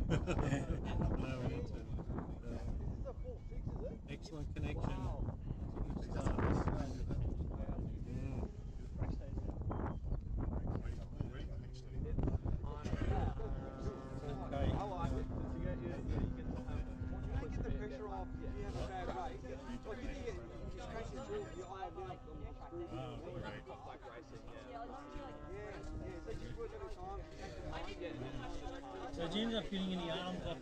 No, we need to. Excellent connection. So did you end up getting any arms off of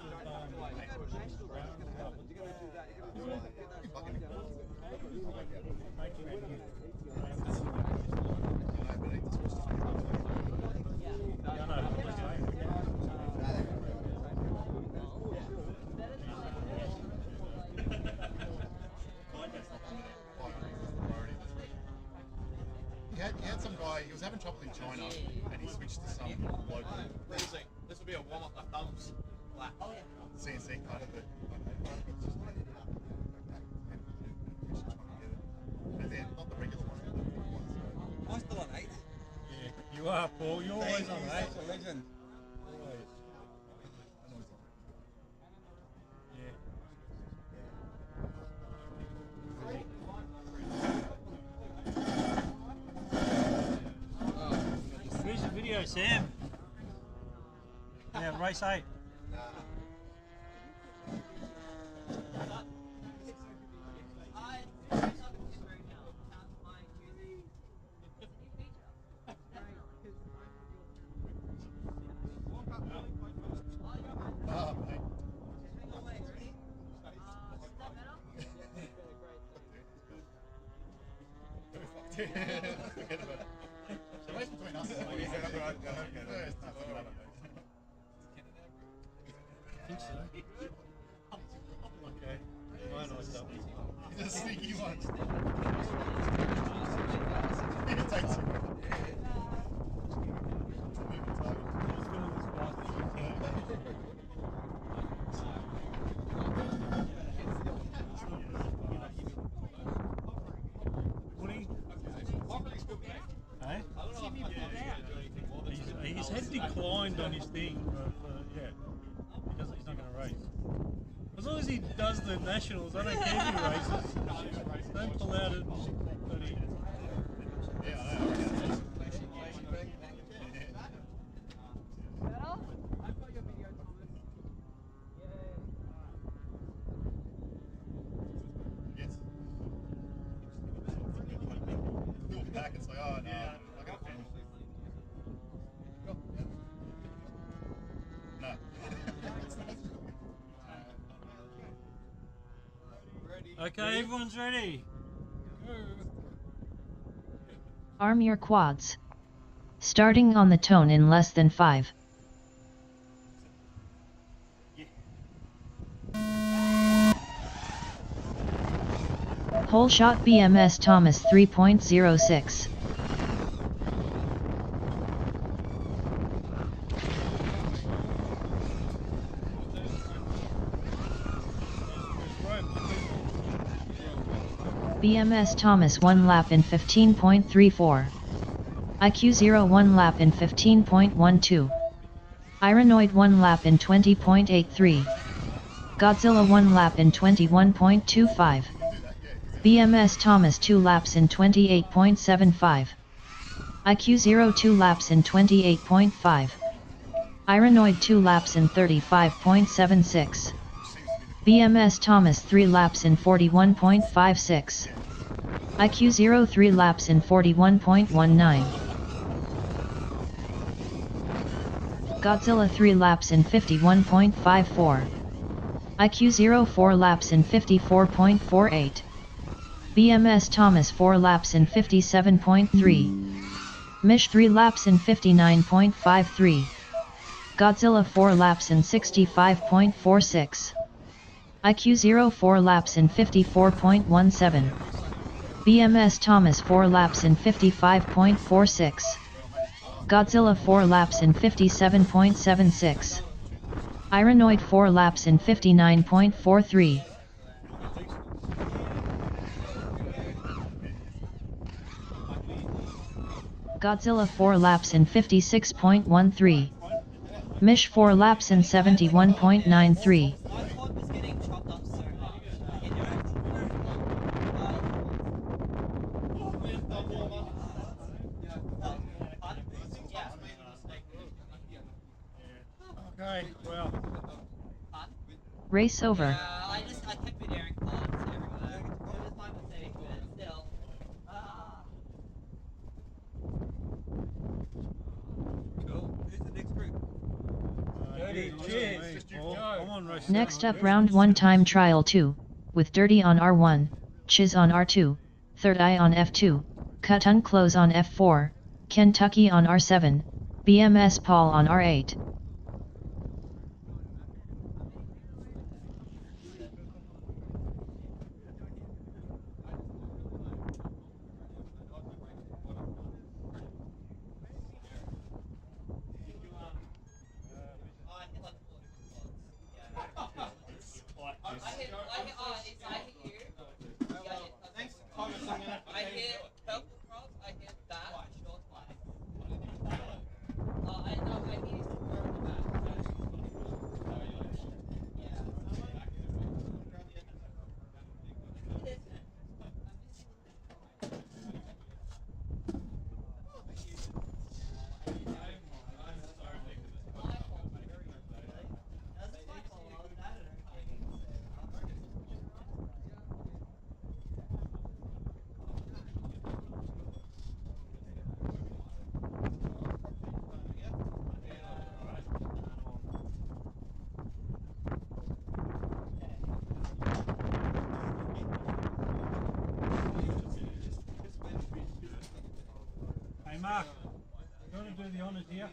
He had some guy, he was having trouble in China and he switched to some local. This will be a warm up, my thumbs flat. CNC kind of, but and then not the regular ones, but the big ones. I'm still on 8. Yeah, you are, Paul. You're always on 8. Such a legend. Always. Yeah. Where's the video, Sam? Yeah, race 8. Forget about it. So race between us is like, I think so. Okay. Mine was double. he's a sneaky one. He takes you. His head declined on his thing, but yeah, he's not going to race. As long as he does the nationals, I don't care if he races. Don't pull out at 30. Yeah, I know. Yes. Do it back, it's like, oh no, I got finish. Okay, everyone's ready. Arm your quads. Starting on the tone in less than 5. Whole shot BMS Thomas 3.06. BMS Thomas 1 lap in 15.34. IQ 0 1 lap in 15.12. Ironoid 1 lap in 20.83. Godzilla 1 lap in 21.25. BMS Thomas 2 laps in 28.75. IQ 0 2 laps in 28.5. Ironoid 2 laps in 35.76. BMS Thomas 3 laps in 41.56. IQ 0 3 laps in 41.19. Godzilla 3 laps in 51.54. IQ 0 4 laps in 54.48. BMS Thomas 4 laps in 57.3. Mish 3 laps in 59.53. Godzilla 4 laps in 65.46. IQ 0 4 laps in 54.17. BMS Thomas 4 laps in 55.46. Godzilla 4 laps in 57.76. Ironoid 4 laps in 59.43. Godzilla 4 laps in 56.13. Mish 4 laps in 71.93. My pod was getting chopped up so much. Okay, well, Race over. I kept videoing pods everywhere. It was my mistake, but still. Cool. Who's the next group? cheers. I'm on race Next 7. up round 1 time trial 2, with Dirty on R1, Chiz on R2, Third Eye on F2, Cut Unclose on F4, Kentucky on R7, BMS Paul on R8. I hit purple cross, I hit that, short flag. I know, I hit his purple back. Hey Mark, you want to do the honours here?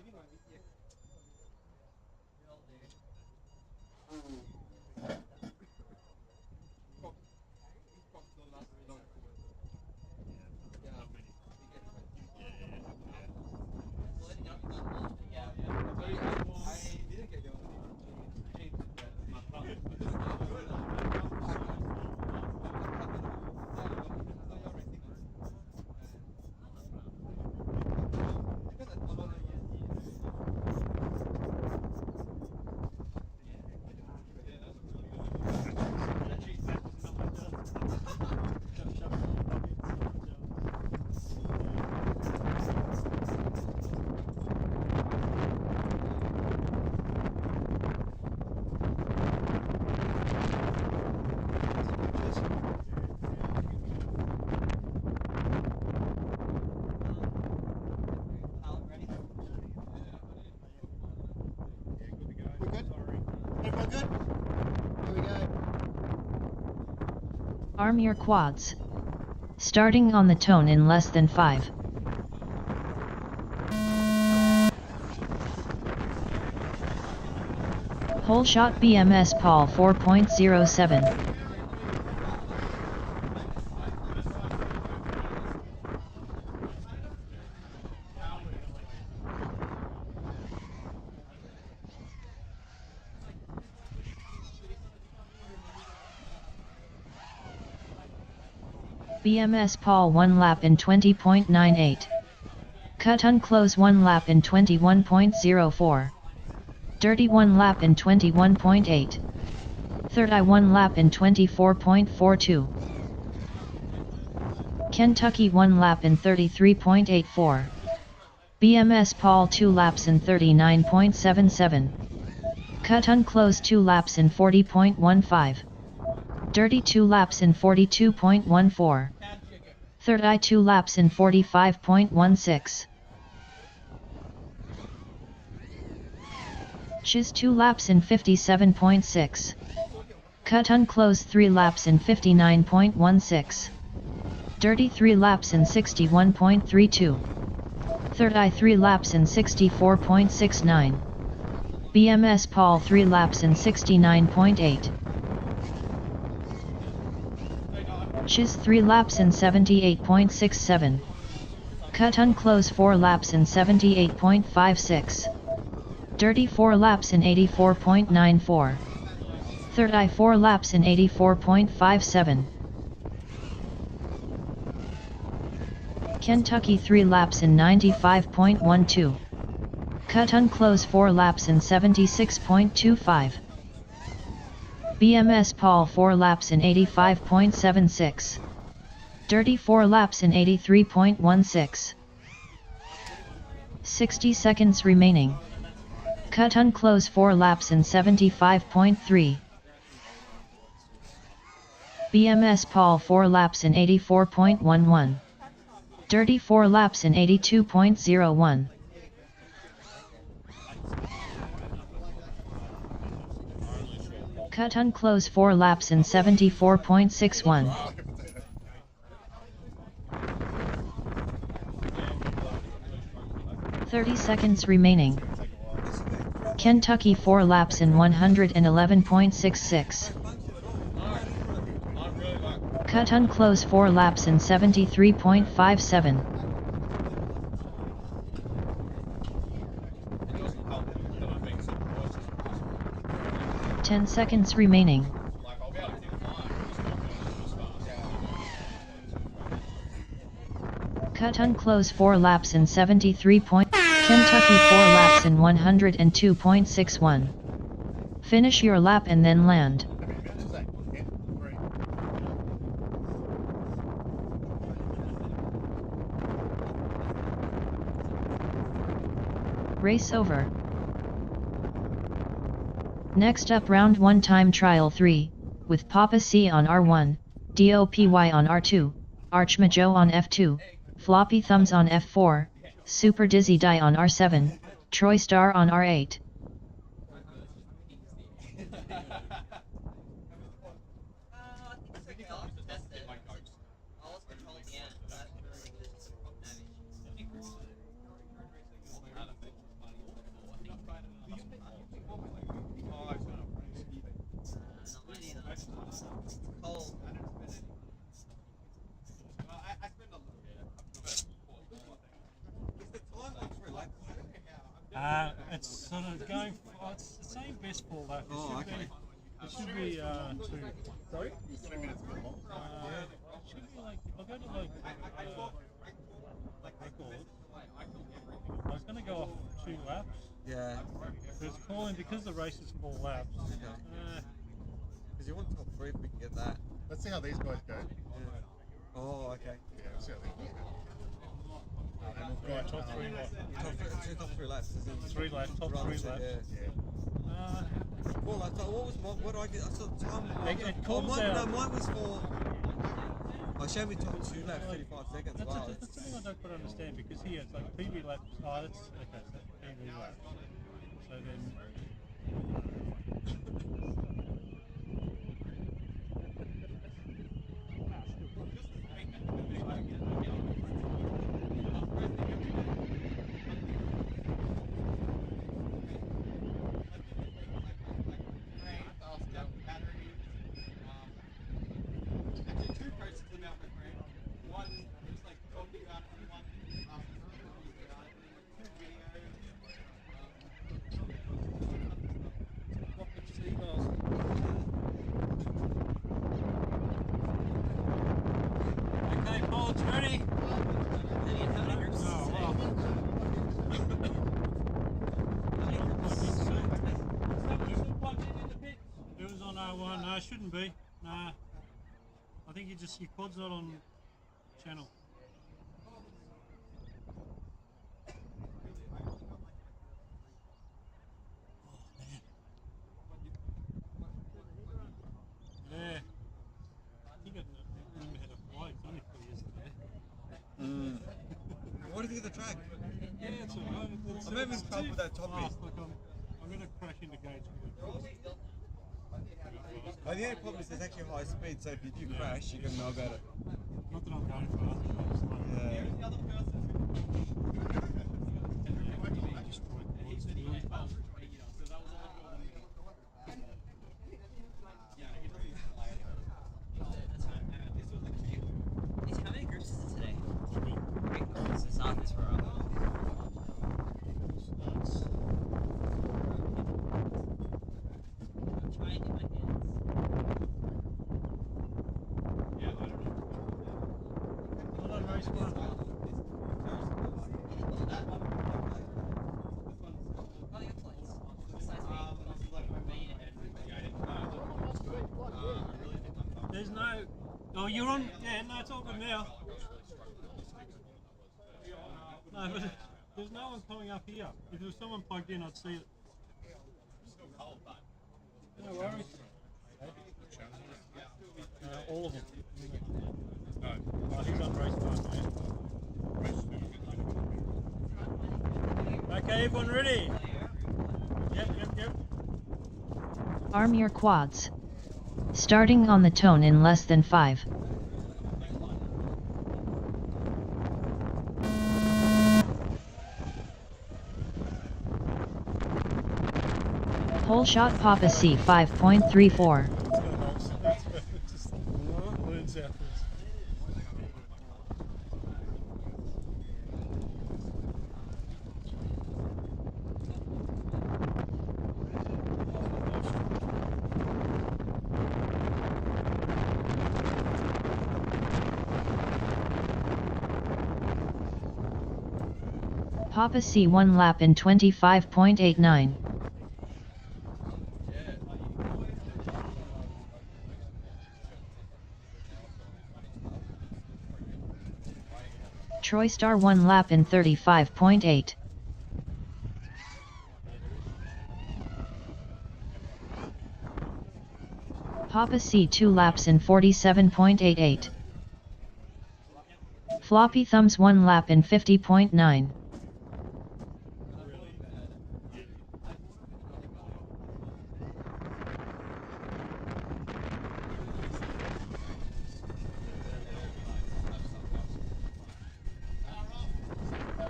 Arm your quads. Starting on the tone in less than 5. Whole shot BMS Paul 4.07. BMS Paul 1 lap in 20.98. Cut Unclose 1 lap in 21.04. Dirty 1 lap in 21.8. Third Eye 1 lap in 24.42. Kentucky 1 lap in 33.84. BMS Paul 2 laps in 39.77. Cut Unclose 2 laps in 40.15. Dirty 2 laps in 42.14. Third Eye 2 laps in 45.16. Chiz 2 laps in 57.6. Cut Unclose 3 laps in 59.16. Dirty 3 laps in 61.32. Third Eye 3 laps in 64.69. BMS Paul 3 laps in 69.8. Chiz 3 laps in 78.67. Cut Unclose 4 laps in 78.56. Dirty 4 laps in 84.94. Third Eye 4 laps in 84.57. Kentucky 3 laps in 95.12. Cut unclose 4 laps in 76.25. BMS Paul 4 laps in 85.76. Dirty 4 laps in 83.16. 60 seconds remaining. Cut unclose 4 laps in 75.3. BMS Paul 4 laps in 84.11. Dirty 4 laps in 82.01. Cut unclose 4 laps in 74.61. 30 seconds remaining. Kentucky 4 laps in 111.66. Cut unclose 4 laps in 73.57. 10 seconds remaining. Cut unclose 4 laps in 73. Kentucky 4 laps in 102.61. Finish your lap and then land. Race over. Next up, round 1 time trial 3, with Papa C on R1, DOPY on R2, Archmajo on F2, Floppy Thumbs on F4, Super Dizzy Die on R7, Troy Star on R8. It's sort of going. It's the same best ball lap. It should be 2. Sorry? 3 minutes per long. It should be like. I'll go to like record. I was going to go off 2 laps. Yeah. But it's calling because the race is 4 laps. Because you want top 3 if we can get that. Let's see how these guys go. Yeah. Oh, okay. Yeah, let's see how these guys go. And we've Yeah, got top 3 laps. Top 3 laps. 3 laps, top 3 laps. Yeah. 4 laps. What do I get? I saw the time. It calls mine, out. no, mine was for. Oh, show me top 2 laps, 35 seconds. That's, Wow. that's the thing I don't quite understand, because here it's like PB laps. Oh, that's okay. So that's PB laps. So then. Okay, Paul, it's ready. It was on R1. No, it shouldn't be. Nah. I think your quad's not on channel. Yeah. He got had a flight funny for yesterday. What do you think of the track? Yeah, it's alright. I'm having trouble with that top Oh, piece. look, I'm going to crash into gates. The only problem is there's actually high speed, so if you do crash, you're going to know about it. Not that I'm going fast. How many groups is it today? 3. Great. So South is for trying to get my hands. Yeah, I don't know. Oh, you're on. Yeah, no, it's all good now. No, but there's no one coming up here. If there was someone plugged in, I'd see it. No worries. All of them. No. Oh, he's on race 1, man. Okay, everyone ready? Yep. Arm your quads. Starting on the tone in less than 5. Hole shot Papa C 5.34. Just learns out this. Papa C 1 lap in 25.89. Troy Star 1 lap in 35.8. Papa C 2 laps in 47.88. Floppy Thumbs 1 lap in 50.9.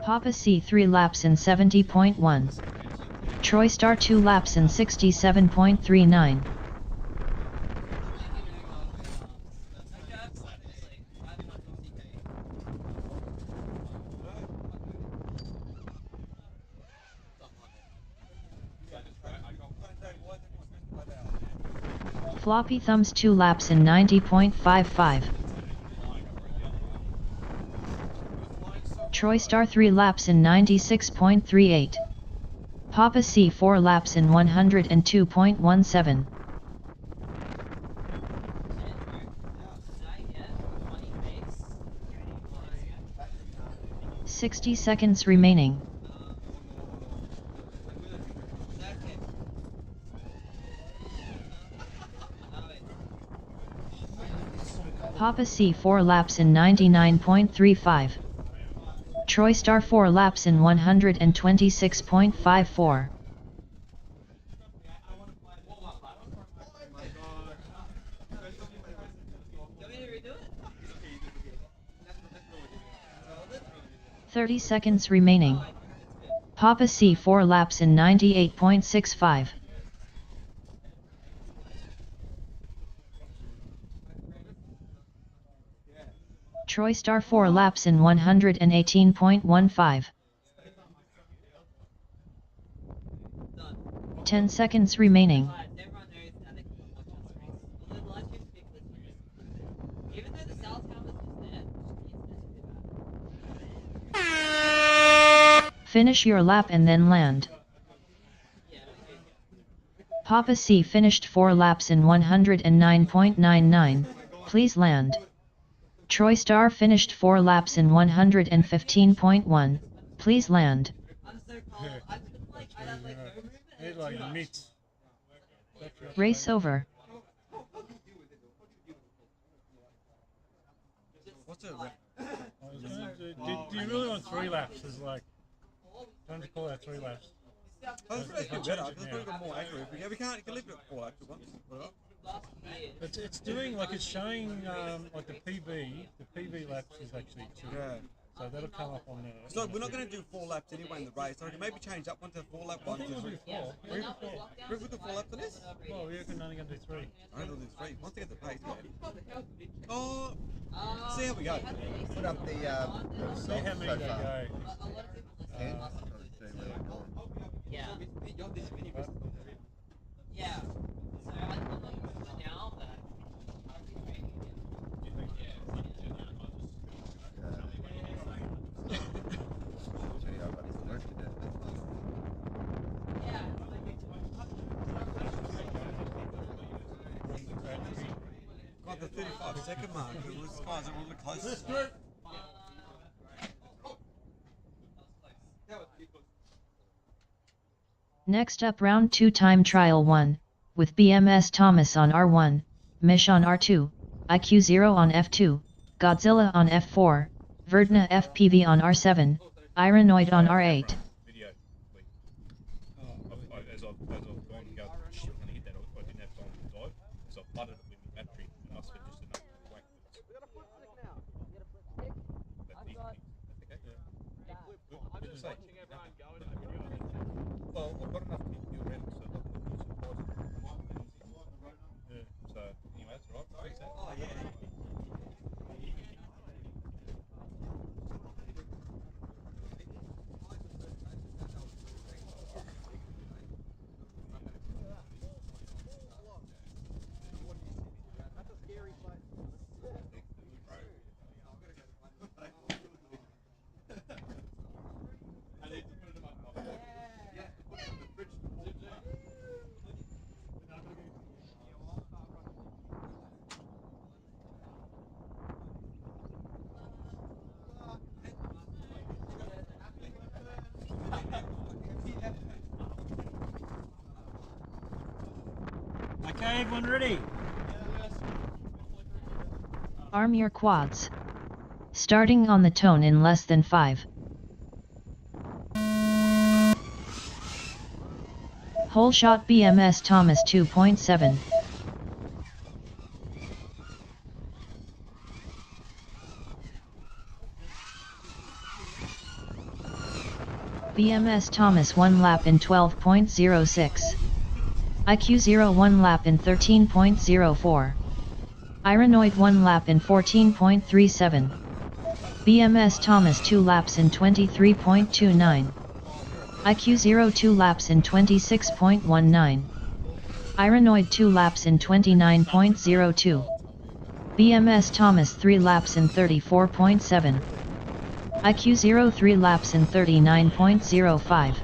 Papa C 3 laps in 70.1. Troy Star 2 laps in 67.39. Floppy Thumbs 2 laps in 90.55. Troy Star 3 laps in 96.38. Papa C 4 laps in 102.17. 60 seconds remaining. Papa C 4 laps in 99.35. Troy Star 4 laps in 126.54. "30 seconds remaining. Papa C 4 laps in 98.65. Troy Star 4 laps in 118.15. 10 seconds remaining. Finish your lap and then land. Papa C finished 4 laps in 109.99. Please land. Troy Star finished 4 laps in 115.1. Please land. Race over. What's it? Do you really want 3 laps? Is like, don't you call that 3 laps? I was better. It's probably got more accurate. Yeah, we can't. You can leave it at 4 laps at once. It's doing like it's showing like the PB laps is actually 2. Yeah. So that'll come up on there. So we're not going to do 4 laps anyway in the race. So we can maybe change that one to 4 lap one. I think we'll do 4. We'll do 4 laps for this. Well, we reckon only going to do 3. I don't do 3. Once they get the pace, man. Oh, see how we go. Put up the See how many so they far. go. 10. Trying to see where they're going. Yeah. Yeah. So I like to look now, but the 35-second mark. It was guys that were the closest. Next up round 2 time trial 1, with BMS Thomas on R1, Mish on R2, IQ0 on F2, Godzilla on F4, Verdna FPV on R7, Iranoid on R8. Video, please. As I've gone and go, shit, I'm gonna hit that. I didn't have time to dive, so I flooded it with my battery. It must have been just enough whack. That's it. What did you say? Well, I've got enough to keep you around, so I'll put you surprised. Yeah. So anyway, that's all right. Oh yeah. Okay, everyone ready? Arm your quads. Starting on the tone in less than 5. Whole shot BMS Thomas 2.7. BMS Thomas 1 lap in 12.06. IQ0 1 lap in 13.04. Iranoid 1 lap in 14.37. BMS Thomas 2 laps in 23.29. IQ0 2 laps in 26.19. Iranoid 2 laps in 29.02. BMS Thomas 3 laps in 34.7. IQ0 3 laps in 39.05.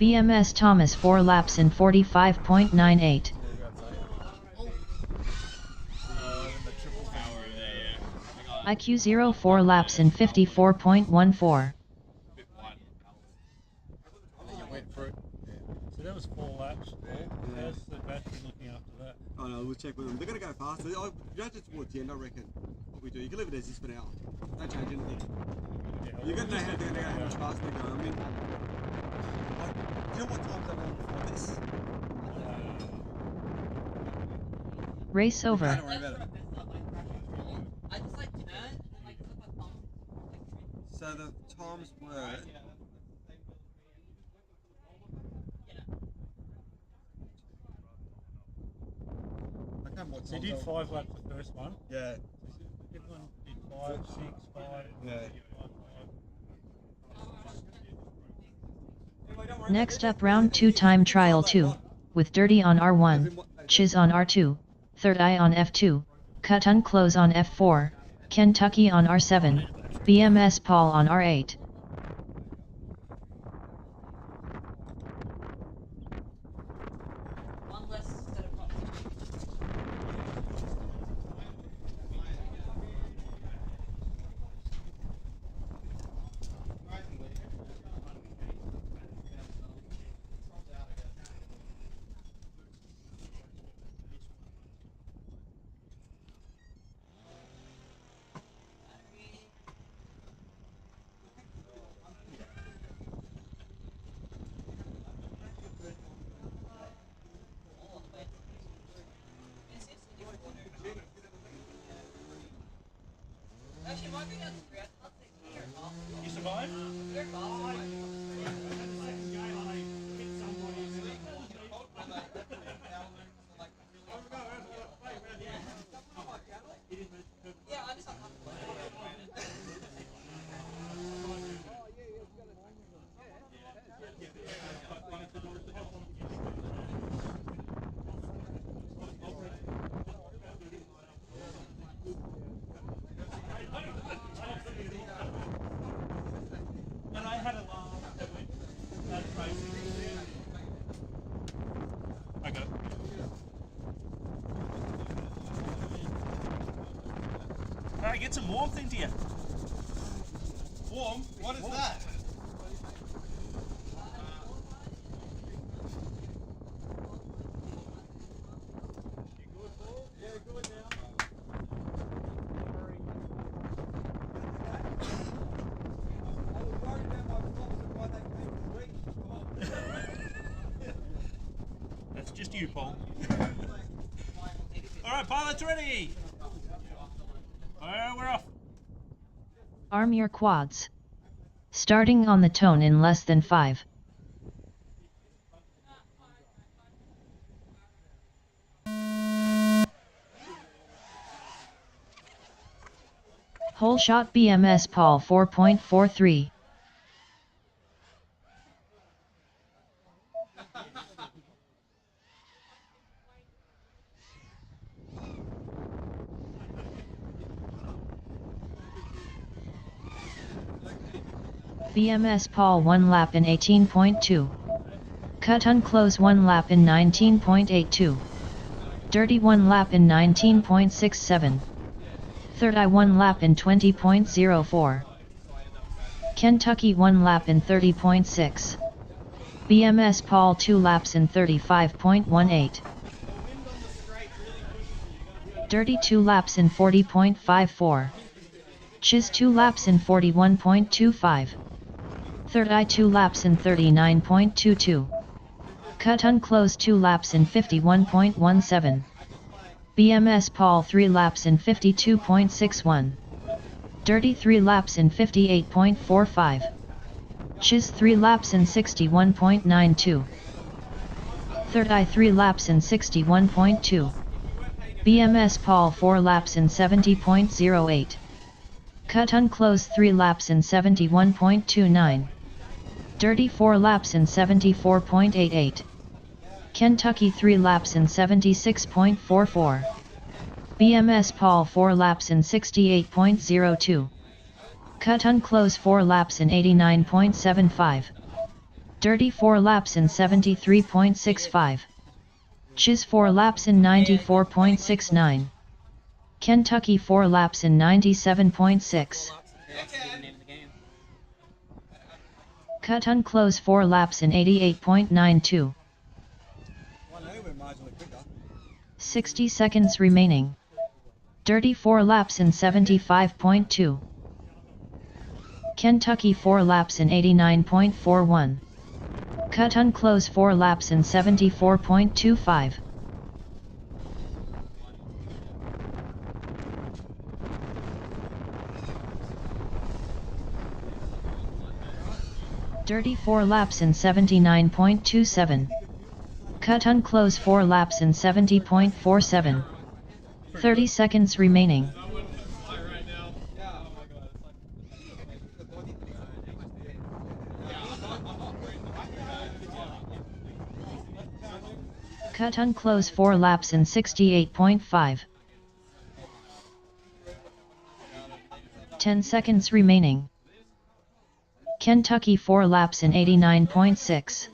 BMS Thomas 4 laps in 45.98. IQ0 4 laps in 54.14. So that was 4 laps. How's the battery looking after that? Oh no, we'll check with them. They're going to go faster. You don't just towards the end, I reckon. What we do, you can leave it as this for now. Don't change anything. Yeah, You're going to know how they're going to go, how much faster they go. I mean, like, do you know what times they were before this? Race over. Don't worry about it. I just like turn and like click my thumb. So the times were. I can't watch. So you did 5 laps the first one. Yeah. Everyone did 5, 6, 5. Yeah. 5, 5. Next up round 2 time trial 2, with Dirty on R1, Chiz on R2, Third Eye on F2, Cut Unclose on F4, Kentucky on R7, BMS Paul on R8. One less set of props. Ray, get some warmth into you. Warm? What is that? That's just you, Paul. Alright, pilots ready! We're off. Arm your quads. Starting on the tone in less than 5. Whole shot BMS Paul 4.43. BMS Paul 1 lap in 18.2. Cut unclose 1 lap in 19.82. Dirty 1 lap in 19.67. Third I 1 lap in 20.04. Kentucky 1 lap in 30.6. BMS Paul 2 laps in 35.18. Dirty 2 laps in 40.54. Chiz 2 laps in 41.25. Third I 2 laps in 39.22. Cut unclose 2 laps in 51.17. BMS Paul 3 laps in 52.61. Dirty 3 laps in 58.45. Chiz 3 laps in 61.92. Third I 3 laps in 61.2. BMS Paul 4 laps in 70.08. Cut unclose 3 laps in 71.29. Dirty 4 laps in 74.88. Kentucky 3 laps in 76.44. BMS Paul 4 laps in 68.02. Cut unclose 4 laps in 89.75. Dirty 4 laps in 73.65. Chiz 4 laps in 94.69. Kentucky 4 laps in 97.6. Cut unclose 4 laps in 88.92. 60 seconds remaining. Dirty 4 laps in 75.2. Kentucky 4 laps in 89.41. Cut unclose 4 laps in 74.25. Dirty 4 laps in 79.27. Cut unclose 4 laps in 70.47. 30 seconds remaining. Cut unclose 4 laps in 68.5. 10 seconds remaining. Kentucky 4 laps in 89.6.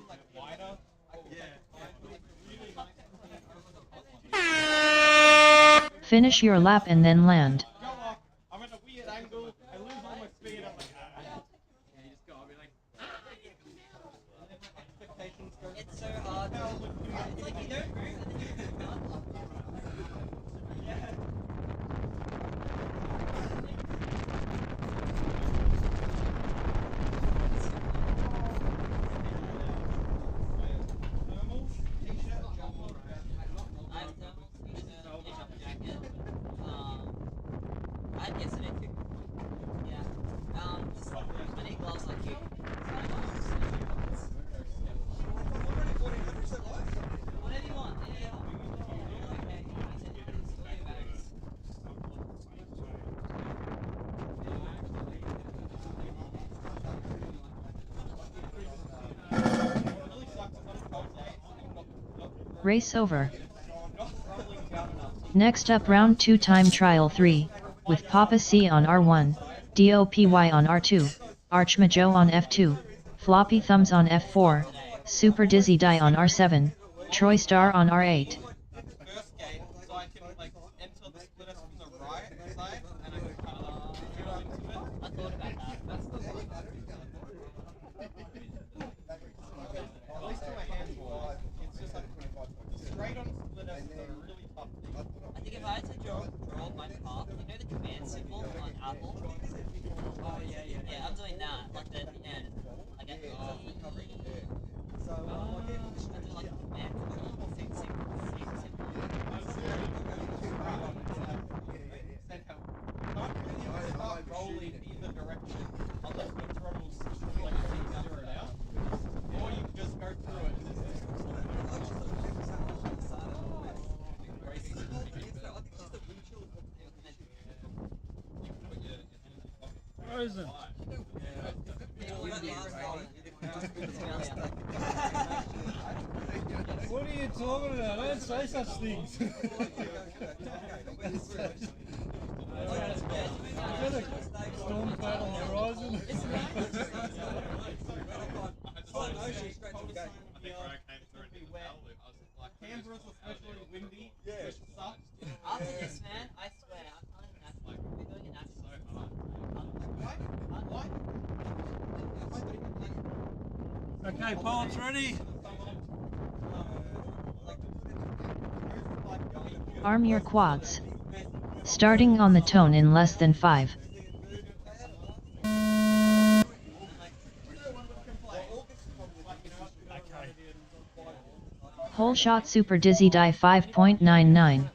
Finish your lap and then land. I'm at a weird angle. I lose all my speed. I'm like, it's so hard. It's like you don't move and then you move up. I had yesterday too. Yeah. I need gloves like you. Whatever you want. Yeah. Okay. Race over. Next up round 2 time trial 3, with Papa C on R1, DOPY on R2, Archmajo on F2, Floppy Thumbs on F4, Super Dizzy Die on R7, Troy Star on R8. First game, so I can like enter the splitters from the right side, and I can kind of frozen. What are you talking about? Don't say such things. Is that a storm cloud on the horizon? Canberra's especially windy. Yeah. Which sucks. After this, man, I swear, I'm calling it national. We're doing a national. Okay, pilots ready? Arm your quads. Starting on the tone in less than 5. Whole shot super dizzy die 5.99.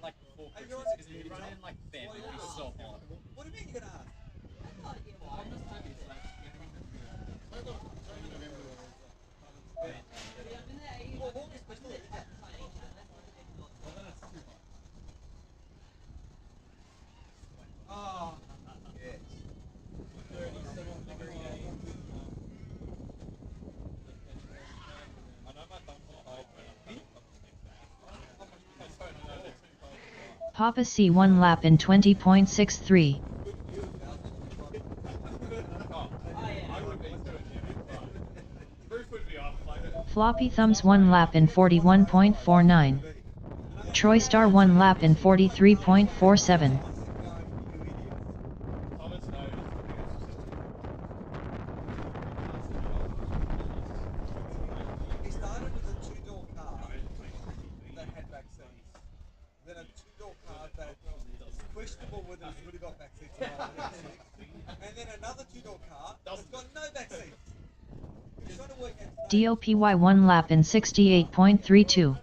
Papa C1 lap in 20.63. Floppy Thumbs 1 lap in 41.49. Troy Star 1 lap in 43.47. He started with a two-door car that had back seats. Then a two-door car that was questionable whether it's really got back seats or not. And then another two-door car that's got no back seats. He's trying to work out DOPY 1 lap in 68.32.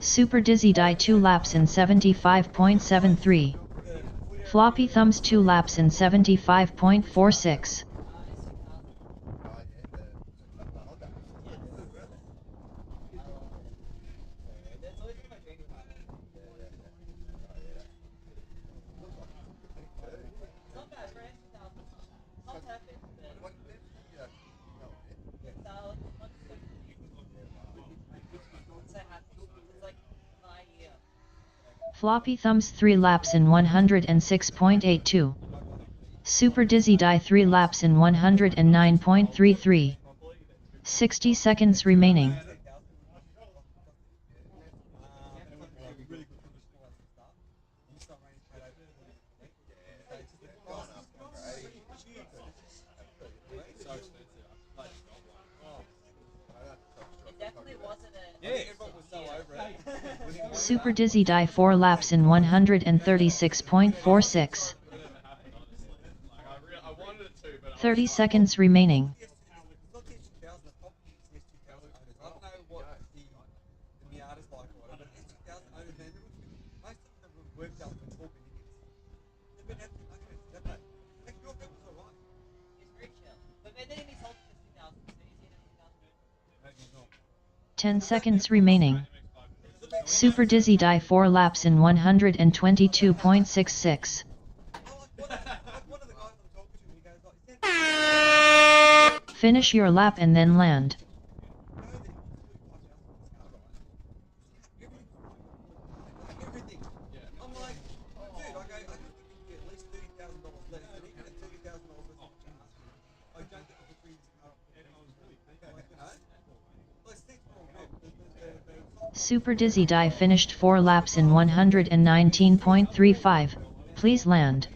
Super Dizzy Die 2 laps in 75.73. Floppy Thumbs 2 laps in 75.46. Floppy Thumbs 3 laps in 106.82. Super Dizzy Die 3 laps in 109.33. 60 seconds remaining. Super Dizzy Die 4 laps in 136.46. 30 seconds remaining. It's very chill. But then he sold it for 2,000, so he's in 10 seconds remaining. Super Dizzy Die 4 laps in 122.66. Finish your lap and then land. Super Dizzy Die finished 4 laps in 119.35. Please land.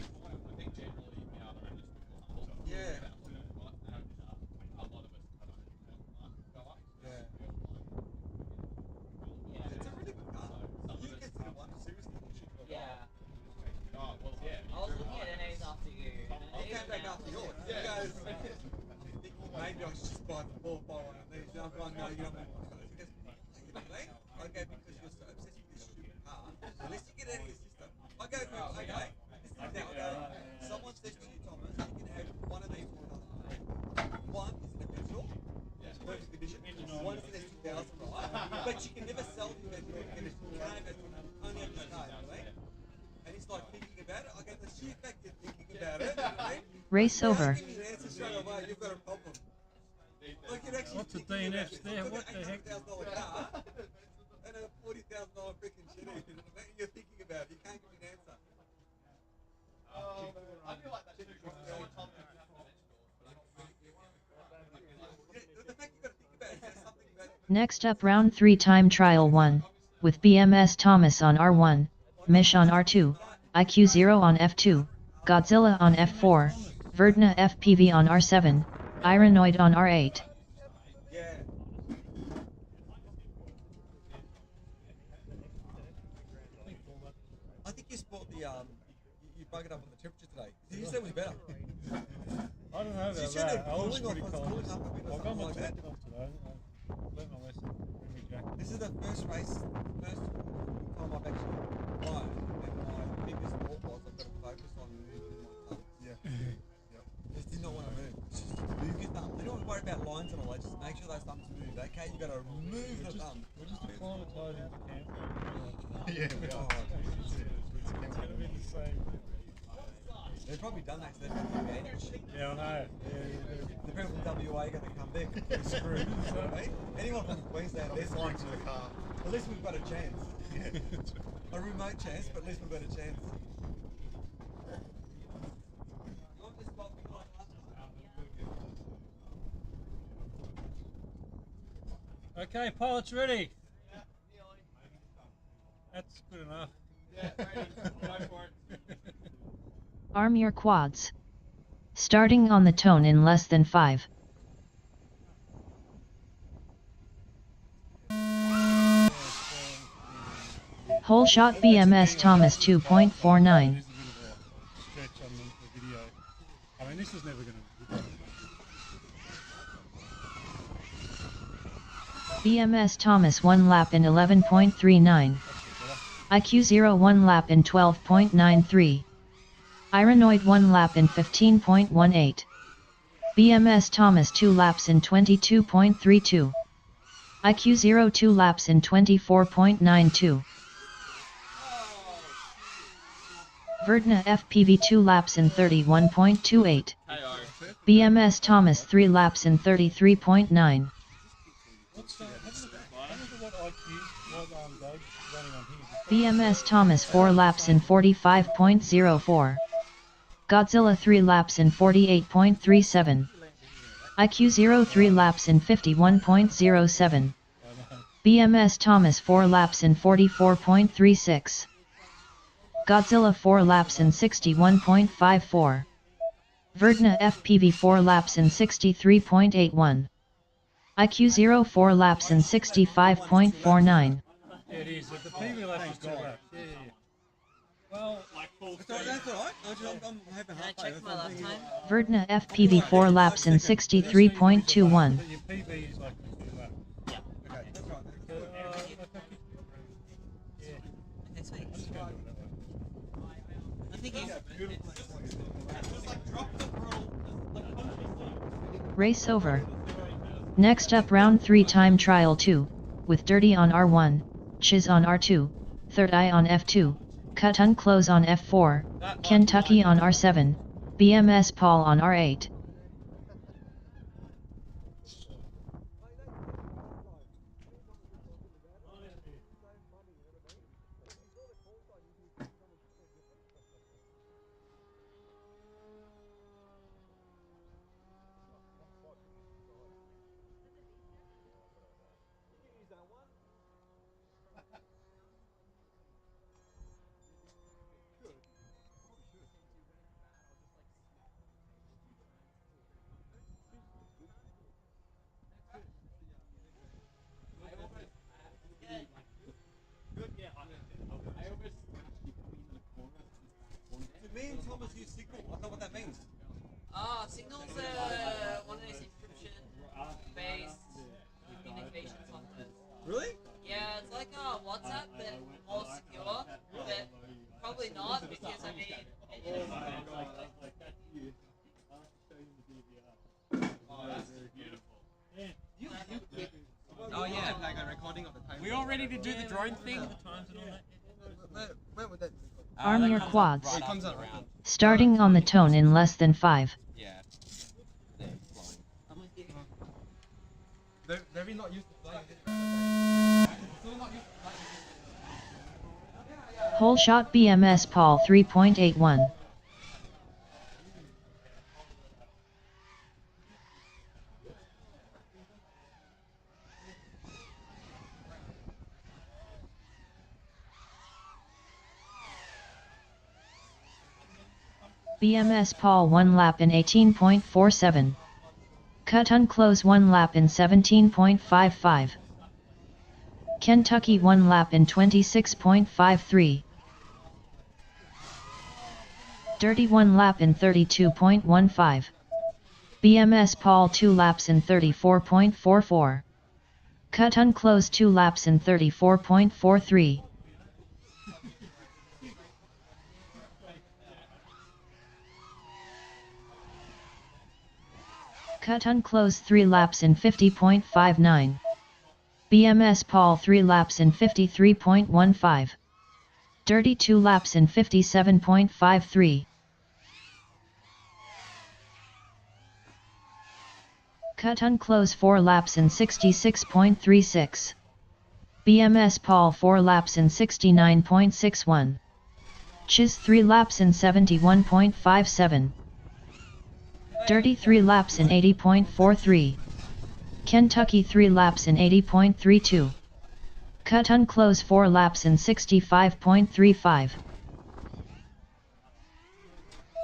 Maybe I should just buy the 4 one of these. I'm going, no, you don't want one. Okay, because you're so obsessed with this stupid car. Unless you get out of your system. I go, okay. Someone says to you, Thomas, you can have one of these for another. One is an official, it's perfect condition. One is an S2000, right? But you can never sell them if you can't have it, only have this car, right? And he's like thinking about it. I go, let's shoot back to thinking about it, right? Race over. Give me an answer straight away, you've got a problem. Like you're actually Lots of thinking about DNFs it. there, You've what got the an heck? $800,000 car and a $40,000 freaking shit. You're thinking about it. You can't give me an answer. I feel like that should be The fact you've got to think about it says something about it. Next up round 3 time trial 1, with BMS Thomas on R1, Mish on R2, IQ0 on F2, Godzilla on F4, Verdna FPV on R7, Iranoid on R8. Yeah. I think you sport the you buggered up on the temperature today. You said it was better. I don't know You about should have that. I was cooling pretty off, cold. cooling up a bit or I've got my something like that. jacket on today. I've learnt my lesson. Bring me jacket. This is the first race, first time I've actually flown, and my biggest thought was I've got to focus on moving my thumbs. Yeah. I just did not want to move. Just move your thumbs. You don't want to worry about lines and all that. Just make sure those thumbs move. Okay, you got to move the thumbs. We're just acclimatising to camp. Yeah, we are. It's going to be the same. They've probably done that, so they've got the advantage. Yeah, I know. Yeah, The people from WA are going to come back. They're screwed. Right? Anyone from Queensland, They're they're flying screwed. to the car. At least we've got a chance. Yeah. A remote chance, but at least we've got a chance. Okay, pilots ready. That's good enough. Yeah, ready. Go for it. Arm your quads. Starting on the tone in less than 5. Whole shot BMS Thomas 2.49. It is a bit of a stretch on the video. I mean, this is never going to. BMS Thomas 1 lap in 11.39. IQ0 1 lap in 12.93. Iranoid 1 lap in 15.18. BMS Thomas 2 laps in 22.32. IQ0 2 laps in 24.92. Verdna FPV 2 laps in 31.28. BMS Thomas 3 laps in 33.9. What's that? I wonder what IQ, what Doug's running on here. BMS Thomas 4 laps in 45.04. Godzilla 3 laps in 48.37. IQ0 3 laps in 51.07. BMS Thomas 4 laps in 44.36. Godzilla 4 laps in 61.54. Verdna FPV 4 laps in 63.81. IQ0 4 laps in 65.49. Yeah, it is. The PV laps is 2 laps. Yeah. Well, That's alright. I'm having Can I half check my lap time? Verdna FPV 4 laps in 63.21. but your PV is like 2 laps. Okay, that's right. Yeah. Next week. I'm just going to do it that way. I'm thinking. Race over. Next up round 3 time trial 2, with Dirty on R1, Chiz on R2, Third Eye on F2, Cut Unclose on F4, Kentucky on R7, BMS Paul on R8. Me and Thomas use Signal. I don't know what that means. Signal's one of those encryption-based communication software. Really? Yeah, it's like WhatsApp, but more secure. But probably not because I mean. Oh yeah, like a recording of the time. We all ready to do the drone thing? When would that? Arm your quads. Right after the round. Starting on the tone in less than 5. Yeah. They're flying. I'm with you. They're very not used to flying. Still not used to flying. Whole shot BMS Paul 3.81. BMS Paul 1 lap in 18.47. Cut unclose 1 lap in 17.55. Kentucky 1 lap in 26.53. Dirty 1 lap in 32.15. BMS Paul 2 laps in 34.44. Cut unclose 2 laps in 34.43. Cut unclose 3 laps in 50.59. BMS Paul 3 laps in 53.15. Dirty 2 laps in 57.53. Cut unclose 4 laps in 66.36. BMS Paul 4 laps in 69.61. Chiz 3 laps in 71.57. Dirty 3 laps in 80.43. Kentucky 3 laps in 80.32. Cut unclose 4 laps in 65.35.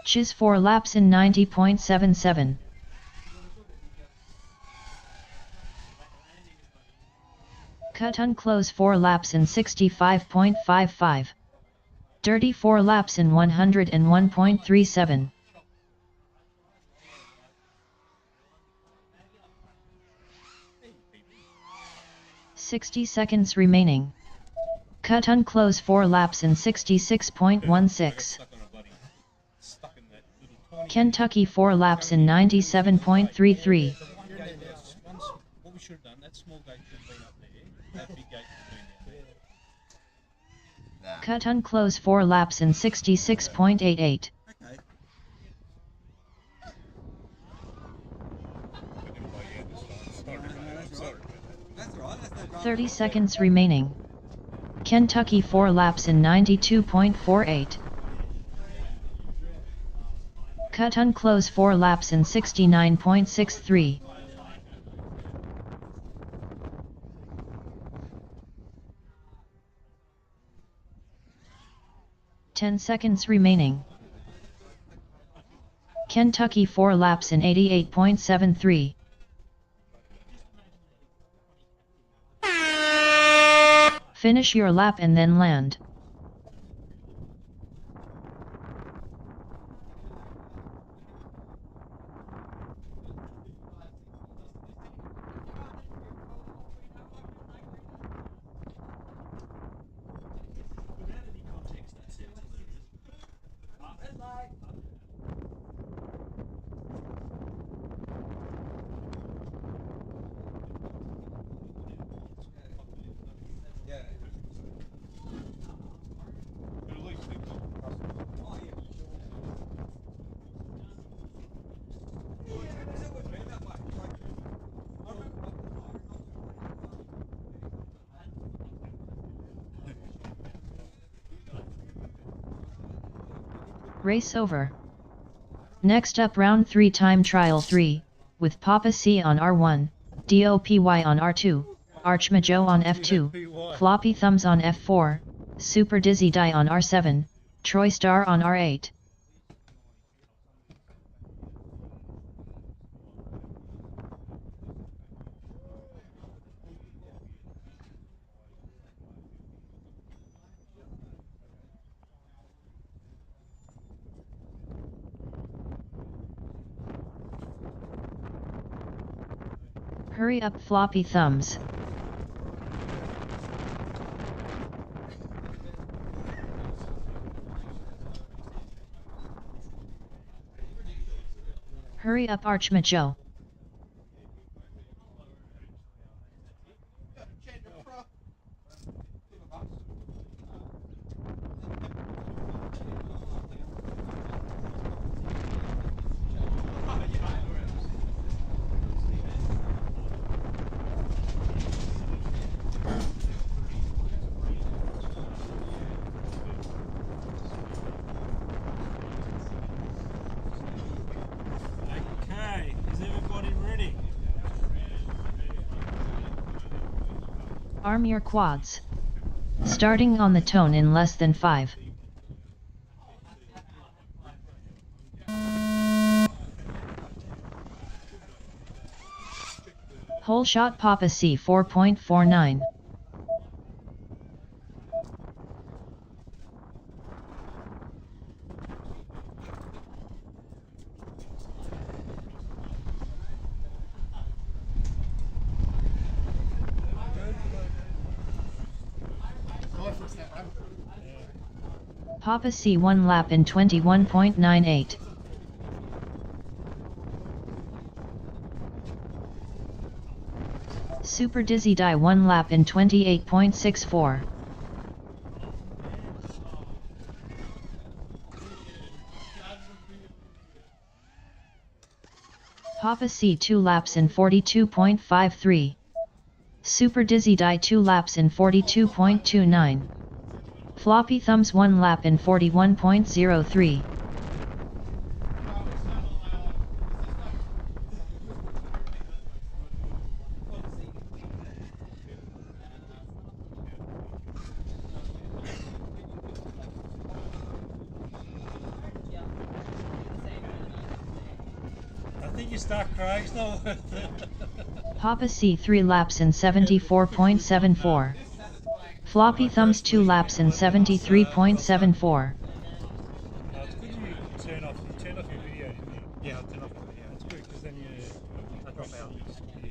Chiz 4 laps in 90.77. Cut unclose 4 laps in 65.55. Dirty 4 laps in 101.37. 60 seconds remaining. Cut unclose 4 laps in 66.16. Kentucky 4 laps in 97.33. What we should have done, that small gate should have been up there, that big gate should have been down there. Cut unclose 4 laps in 66.88. Okay. 30 seconds remaining. Kentucky 4 laps in 92.48. Cut unclose 4 laps in 69.63. Ten seconds remaining. Kentucky 4 laps in 88.73. Finish your lap and then land. Race over. Next up round 3 time trial 3, with Papa C on R1, DOPY on R2, Archmajo on F2, Floppy Thumbs on F4, Super Dizzy Die on R7, Troy Star on R8. Hurry up, Floppy Thumbs. Hurry up, Archmajo. Arm your quads. Starting on the tone in less than 5. Hole shot Papa C 4.49. Papa C 1 lap in 21.98. Super Dizzy Die 1 lap in 28.64. Papa C 2 laps in 42.53. Super Dizzy Die 2 laps in 42.29. Floppy Thumbs 1 lap in 41.03. I think you stuck, Craig. It's not worth it. Papa C 3 laps in 74.74. Floppy Thumbs 2 laps in 73.74. It's good you turn off your video, didn't you? Yeah, I'll turn off the video. It's good because then I drop out. Yeah.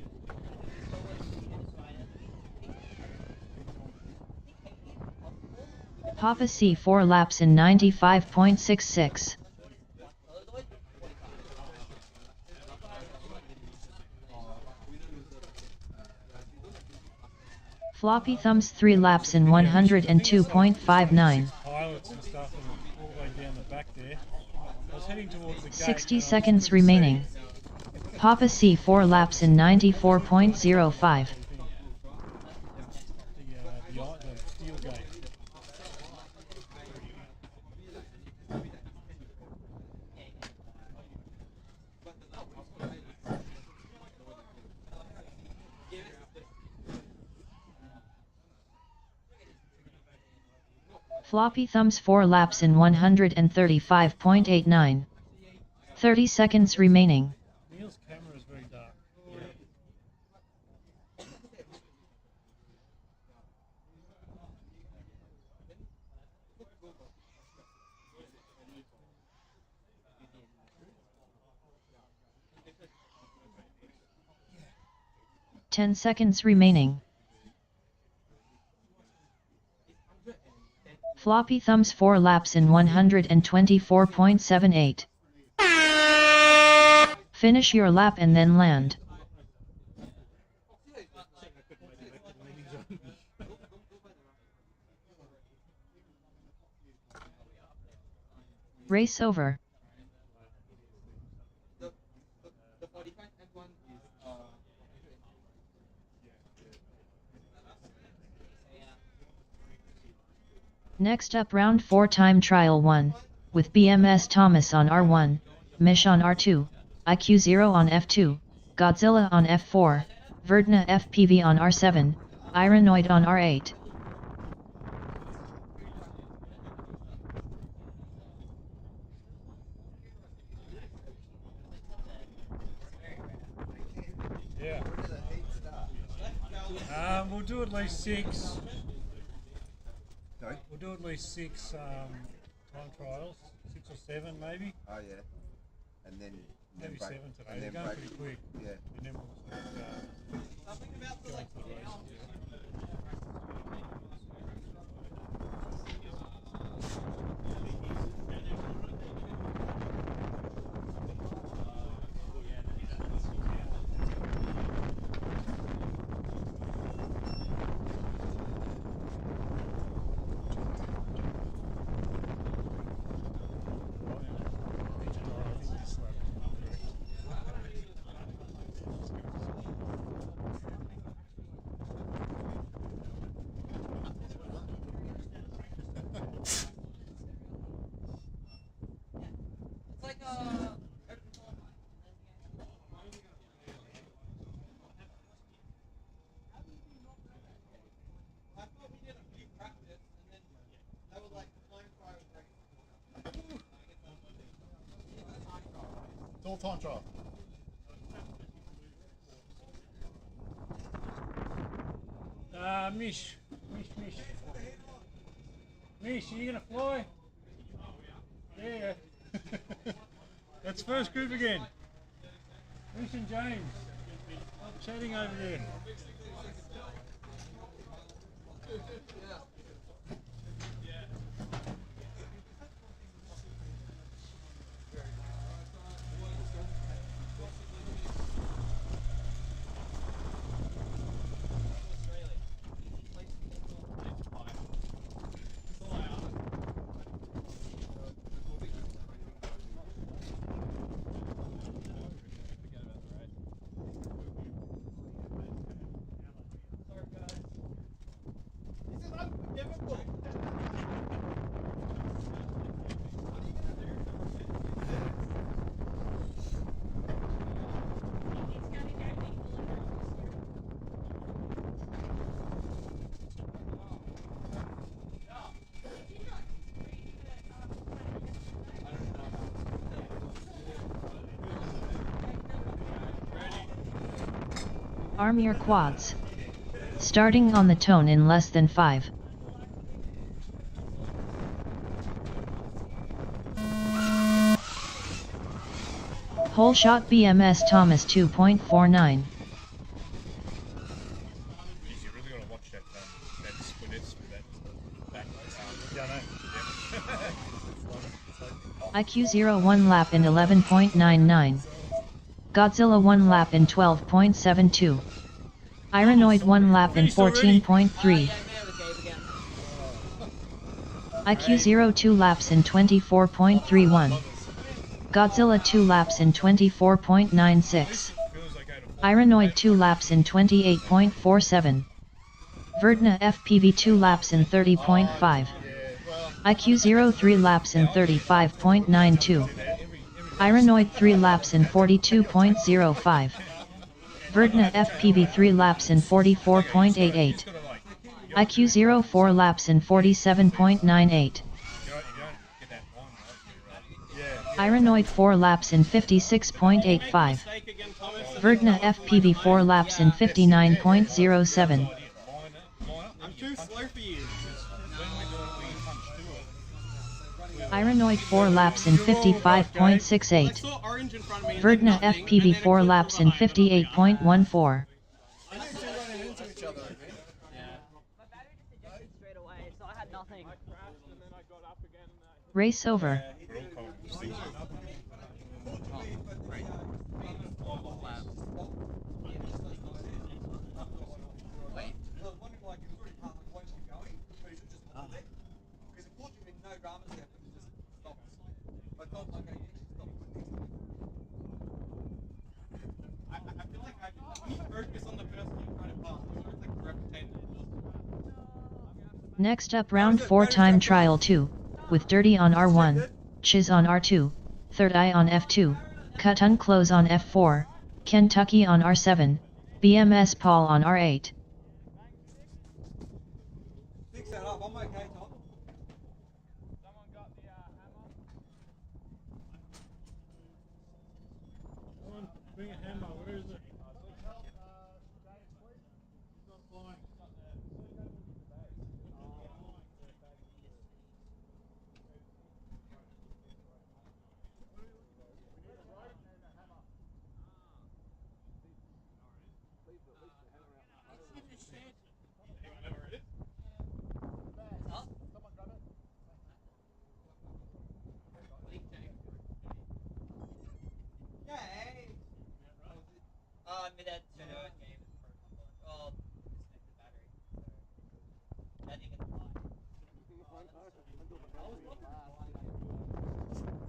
Papa C 4 laps in 95.66. Floppy Thumbs 3 laps in 102.59. Pilots and stuff and all the way down the back there. I was heading towards the gate. 60 seconds remaining. Papa C 4 laps in 94.05. The steel gate. Floppy Thumbs 4 laps in 135.89. 30 seconds remaining. Neil's camera is very dark. Yeah. 10 seconds remaining. Floppy Thumbs 4 laps in 124.78. Finish your lap and then land. Race over. Next up, round 4 time trial 1, with BMS Thomas on R1, Mish on R2, IQ0 on F2, Godzilla on F4, Verdna FPV on R7, Iranoid on R8. Yeah. We'll do at least 6. Sorry? We'll do at least 6 time trials, 6 or 7 maybe. Oh yeah. And then Maybe break- 7 today. and They're then going break- pretty quick. Yeah. And then we'll sort of, go into the races. It's like Full-time trial. Mish. Mish, are you gonna fly? Yeah. That's first group again. Mish and James. Chatting over there. Arm your quads. Starting on the tone in less than 5. Whole shot BMS Thomas 2.49. You really gotta watch that split with that back. IQ 01 lap in 11.99. Godzilla 1 lap in 12.72. Ironoid 1 lap in 14.3. IQ 02 laps in 24.31. Godzilla 2 laps in 24.96. Ironoid 2 laps in 28.47. Verdna FPV 2 laps in 30.5. IQ 03 laps in 35.92. Ironoid 3 laps in 42.05. Verdna FPV 3 laps in 44.88. IQ 04 laps in 47.98. Ironoid 4 laps in 56.85. Verdna FPV 4 laps in 59.07. I'm too slow for you. Ironoid 4 laps in 55.68. Orange in front of me. Verdna FPV 4 laps in 58.14. And you two running into each other again. My battery just ejected straight away, so I had nothing. Race over. Next up round 4 time trial 2, with Dirty on R1, Chiz on R2, Third Eye on F2, Cut Unclose on F4, Kentucky on R7, BMS Paul on R8. Fix that up, I'm okay, Tom. Someone got the hammer? Come on, bring a hammer. Where is it? Mid-end game is protocol. Oh, disconnect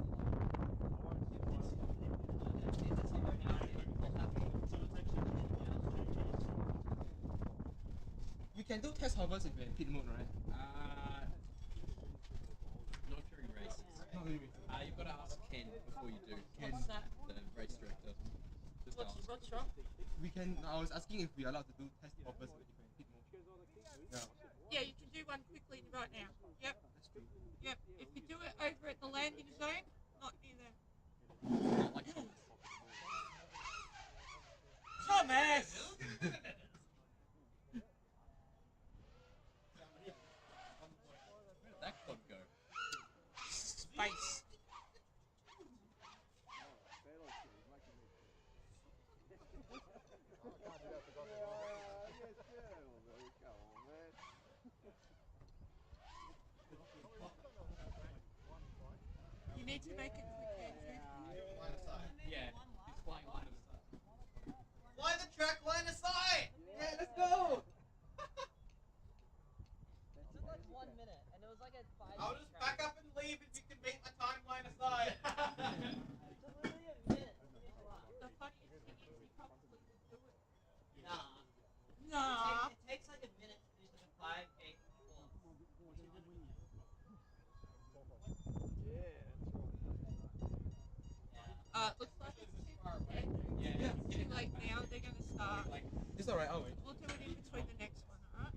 the battery. So that didn't get the line. You can do test hovers if you're in pit mode, right? Not during races. You've got to ask Ken before you do. Ken, the race director. Just ask. What's wrong? We can. I was asking if we're allowed to do test hovers if you're in pit mode. Yeah, you can do one quickly right now. Yep. That's true. Yep. If you do it over at the landing zone, not near them. Not like BMS! That could go. Space. You need to make it quick, Andrew. Yeah, it's flying line of sight. Fly the track line aside! Yeah, let's go! It took like 1 minute, and it was like a 5 I'll just back up and leave if you can make my timeline aside. It took literally a minute to finish a lap. The funniest thing is he probably would do it. Nah. Nah. It takes like a minute to finish like a 5K course. Looks like it's too late now. They're gonna start. It's alright, I'll wait. We'll do it in between the next one, alright?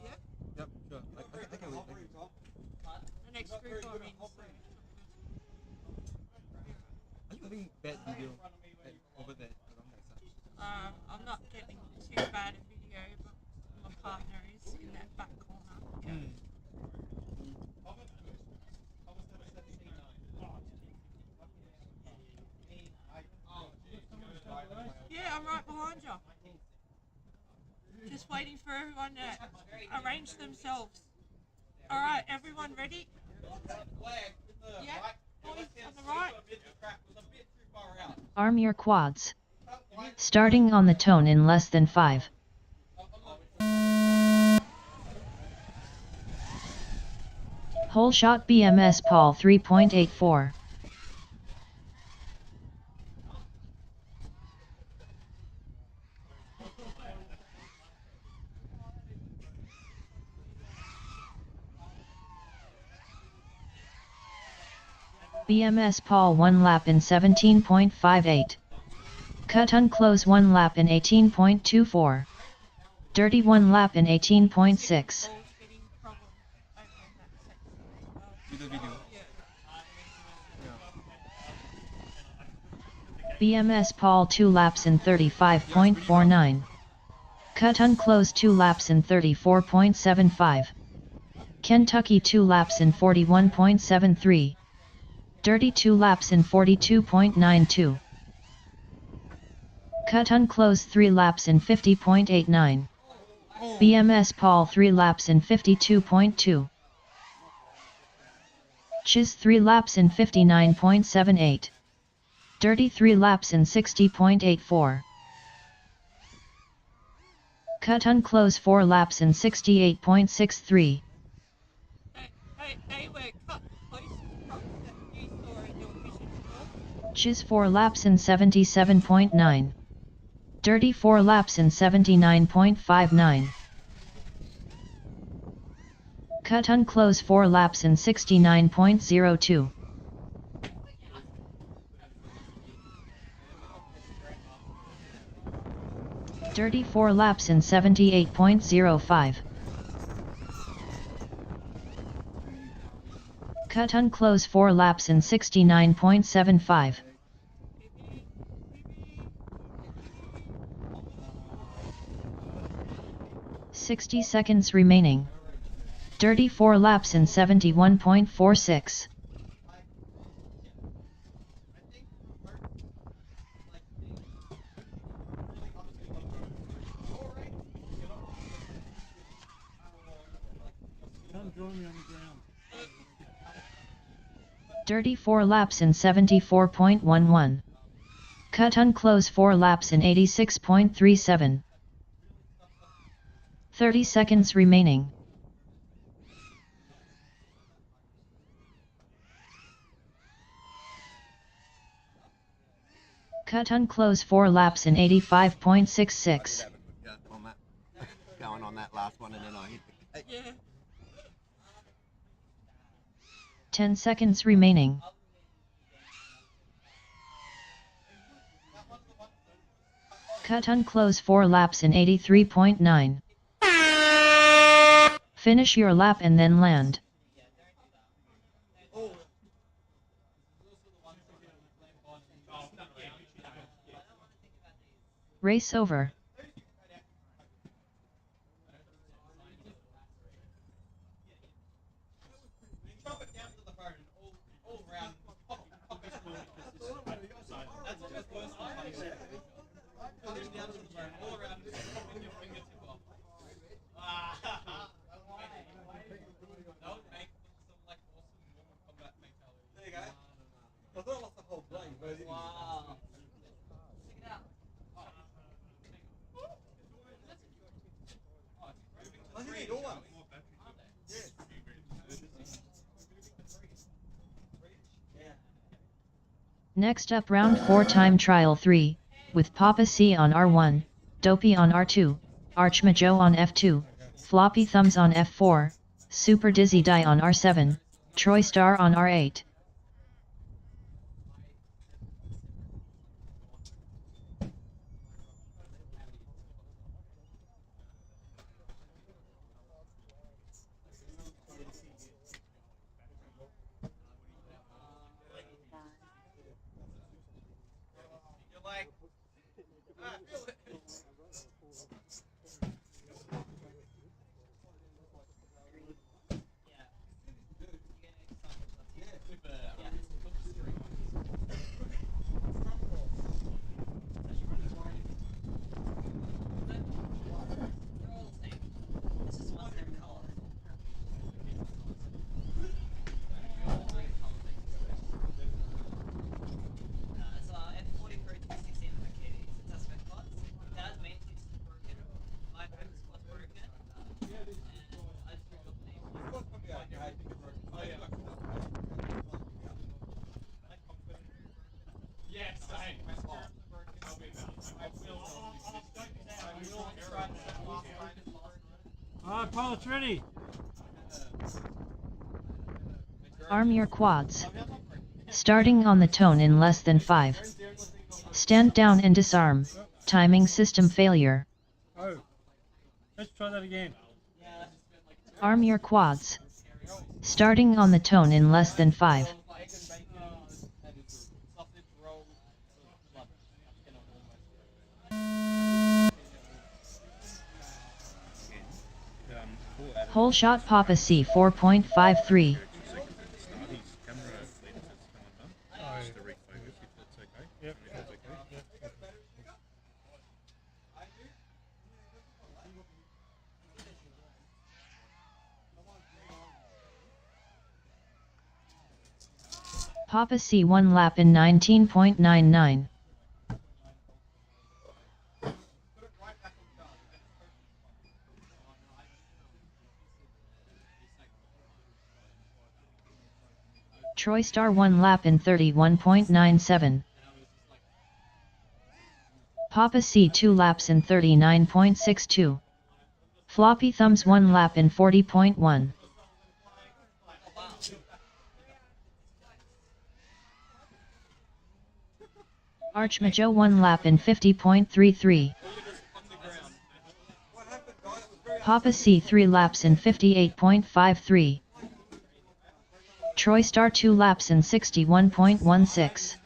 Yeah? Yep, sure. I can wait. The next group I'm in. So. Are you having bad video over there? I'm not getting too bad a video, but my partner is in that back corner. Yeah. Yeah, I'm right behind you. Just waiting for everyone to arrange themselves. Alright, everyone ready? Yeah? Boys on the right? Arm your quads. Starting on the tone in less than 5. Whole shot BMS Paul 3.84. BMS Paul 1 lap in 17.58. Cut unclose 1 lap in 18.24. Dirty 1 lap in 18.6. Do the video. BMS Paul 2 laps in 35.49. Cut unclose 2 laps in 34.75. Kentucky 2 laps in 41.73. Dirty 2 laps in 42.92. Cut unclose 3 laps in 50.89. BMS Paul 3 laps in 52.2. Chiz 3 laps in 59.78. Dirty 3 laps in 60.84. Cut unclose 4 laps in 68.63. They were cut close from that you saw in your vision before. Chiz 4 laps in 77.9. Dirty 4 laps in 79.59. Cut unclose 4 laps in 69.02. Dirty 4 laps in 78.05. Cut unclose 4 laps in 69.75. 60 seconds remaining. Dirty 4 laps in 71.46. Come join me on the ground. Dirty 4 laps in 74.11. Cut unclose 4 laps in 86.37. 30 seconds remaining. Cut unclose 4 laps in 85.66. Going on that last one and then I hit the gate. Yeah. 10 seconds remaining. Cut unclose 4 laps in 83.9. Finish your lap and then land. Race over. Chop it down to the bone, all around. That's the first worst one. Cut it down to the bone, all around, popping your fingertip off. That would make some like awesome Mormon combat fatality. There you go. I thought I lost the whole blade, but I didn't. Wow. Check it out. I think they all are. Next up round 4 time trial 3, with Papa C on R1, Dopey on R2, Archmajo on F2, Floppy Thumbs on F4, Super Dizzy Die on R7, Troy Star on R8. You're like, I feel it. Alright, pilots ready. Arm your quads. Starting on the tone in less than 5. Stand down and disarm. Timing system failure. Oh, let's try that again. Arm your quads. Starting on the tone in less than 5. Whole shot Papa C 4.53. Yep. Papa C 1 lap in 19.99. Troy Star 1 lap in 31.97. Papa C 2 laps in 39.62. Floppy Thumbs 1 lap in 40.1. Archmajo 1 lap in 50.33. Papa C 3 laps in 58.53. Troy Star 2 laps in 61.16.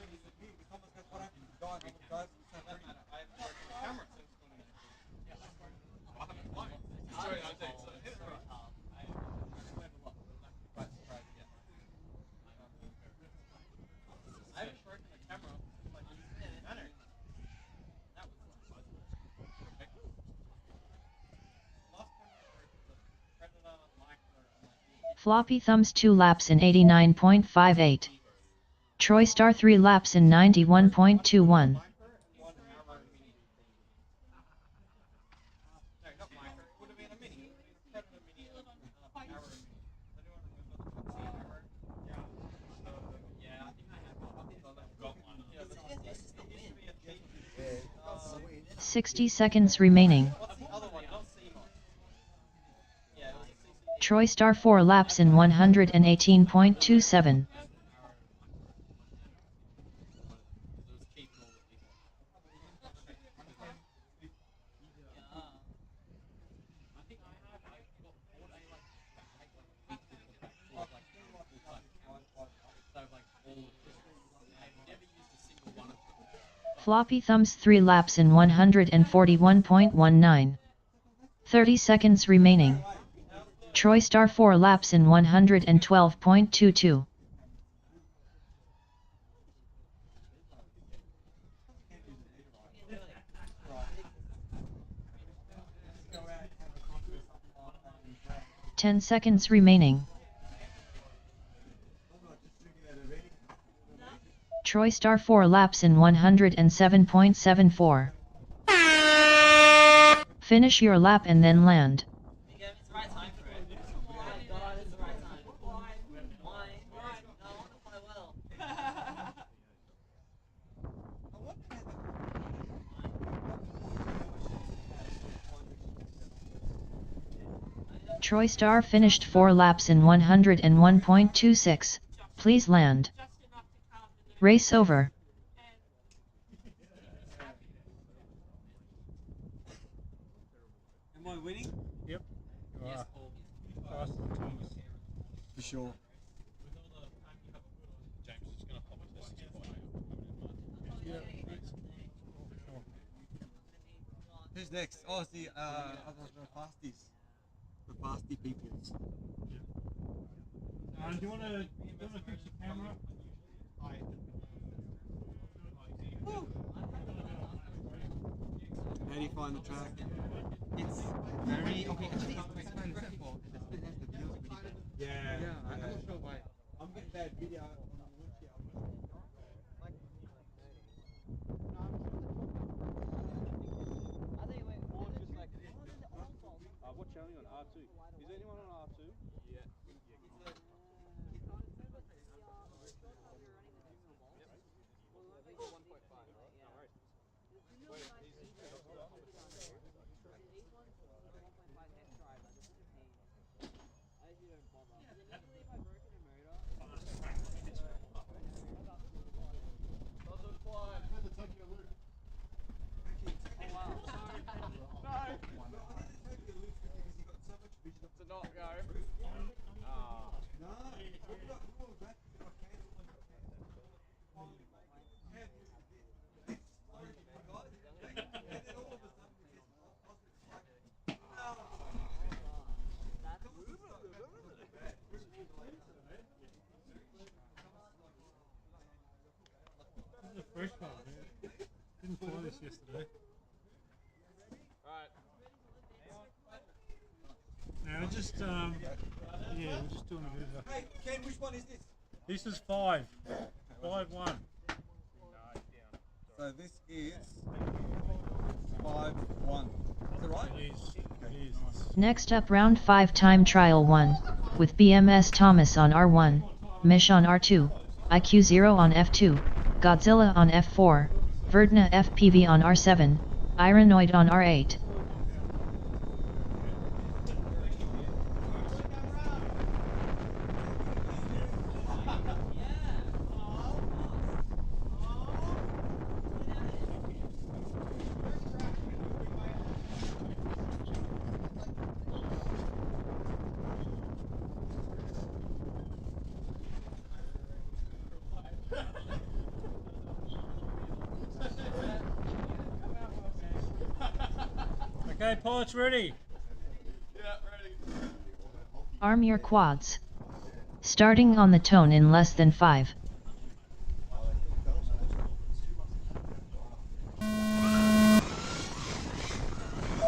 Floppy Thumbs 2 laps in 89.58. Troy Star 3 laps in 91.21. Yeah. 60 seconds remaining. Troy Star 4 laps in 118.27. Floppy Thumbs 3 laps in 141.19. 30 seconds remaining. Troy Star 4 laps in 112.22. Ten seconds remaining. Troy Star 4 laps in 107.74. Finish your lap and then land. Troy Star finished 4 laps in 101.26. Please land. Race over. Am I winning? Yep. You are. Faster than Thomas. For sure. James is going to pop it this Yep. Who's next? Oh, it's the fasties. The fasty peoples. Do you want to fix the camera? How do you find the track? It's very okay. Actually, it's fine. The split has the views really good. Yeah. I'm not sure why. I'm getting bad video on the windshield. What channel on R2? Is there anyone on R2? Yeah. This is the first one, man. Didn't fly this yesterday. Now we're just we're just doing a bit of a... Hey, Ken, which one is this? This is 5. 5-1. So this is 5-1. Is that right? It is. Next up, round 5 time trial 1, with BMS Thomas on R1, Mish on R2, IQ0 on F2, Godzilla on F4, Verdna FPV on R7, Ironoid on R8. Okay, pilots ready? Arm your quads. Starting on the tone in less than 5.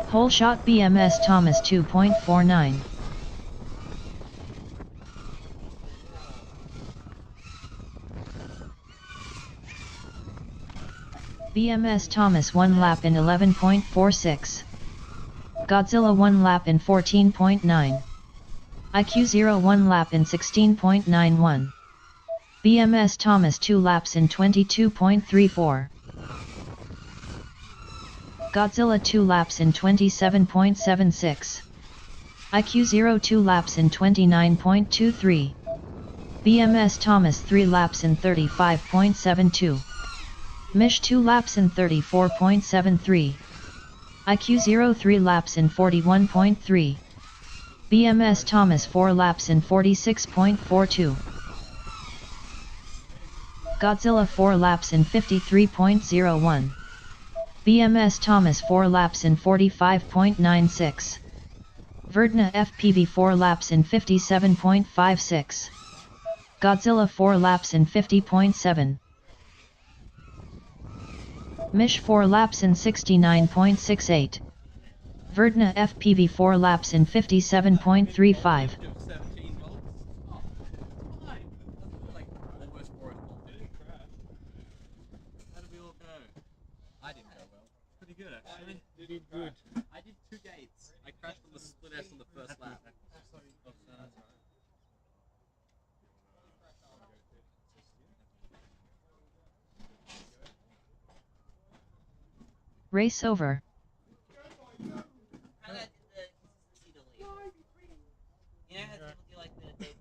Whole shot BMS Thomas 2.49. BMS Thomas 1 lap in 11.46. Godzilla 1 lap in 14.9. IQ0 1 lap in 16.91. BMS Thomas 2 laps in 22.34. Godzilla 2 laps in 27.76. IQ0 2 laps in 29.23. BMS Thomas 3 laps in 35.72. Mish 2 laps in 34.73. IQ0 3 laps in 41.3. BMS Thomas 4 laps in 46.42. Godzilla 4 laps in 53.01. BMS Thomas 4 laps in 45.96. Verdna FPV 4 laps in 57.56. Godzilla 4 laps in 50.7. Mish 4 laps in 69.68. Verdna FPV 4 laps in 57.35. 17 volts. Oh, fine. That's like almost Forest voltage. How did we all go? I didn't go well. Pretty good actually. You did good. I did 2 gates. I crashed on the split S on the first lap. Race over. How that did the consistency delete? You know how people do like the delete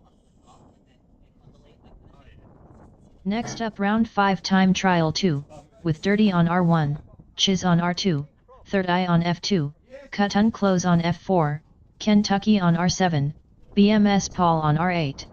on the top, like that icon delete, like that? Next up round 5 time trial 2, with Dirty on R1, Chiz on R2, Third Eye on F2, Cut Unclose on F4, Kentucky on R7, BMS Paul on R8.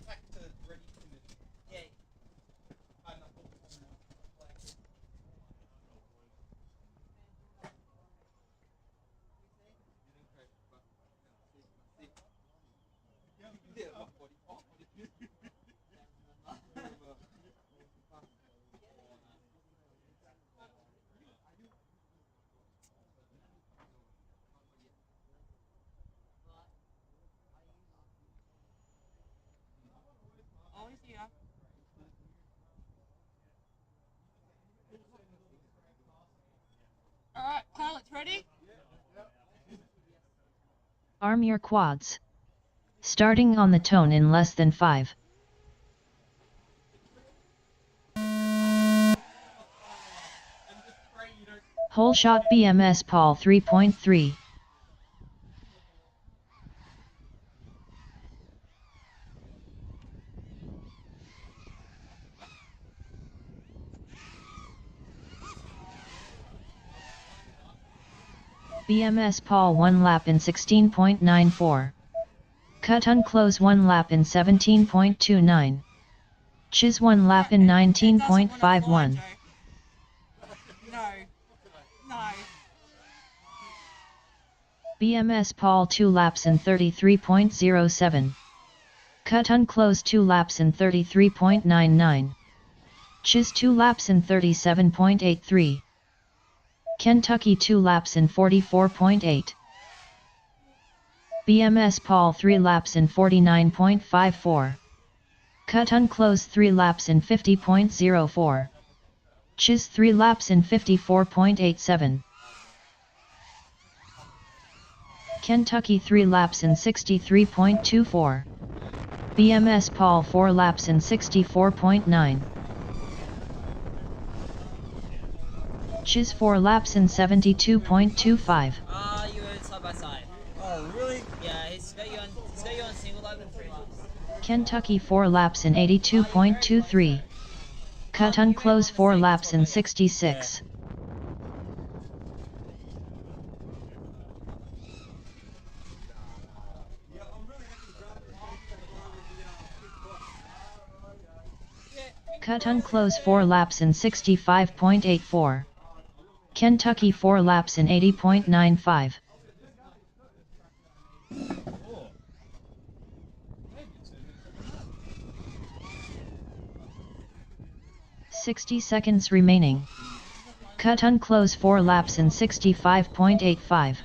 Back to ready to yeah. I'm not Always here. Alright, pilots ready? Arm your quads. Starting on the tone in less than 5. Whole shot BMS Paul 3.3. BMS Paul 1 lap in 16.94. Cut Unclose 1 lap in 17.29. Chiz 1 lap in 19.51. No. No. BMS Paul 2 laps in 33.07. Cut Unclose 2 laps in 33.99. Chiz 2 laps in 37.83. Kentucky 2 laps in 44.8. BMS Paul 3 laps in 49.54. Cut Unclose 3 laps in 50.04. Chiz 3 laps in 54.87. Kentucky 3 laps in 63.24. BMS Paul 4 laps in 64.9. Chiz 4 laps in 72.25. Ah, you were side by side. Oh, really? Yeah, he's got you on single lap and 3 laps. Kentucky 4 laps in 82.23. Cut Unclose 4 laps in 66. Cut Unclose 4 laps in 65.84. Kentucky 4 laps in 80.95. 60 seconds remaining. Cut unclose 4 laps in 65.85.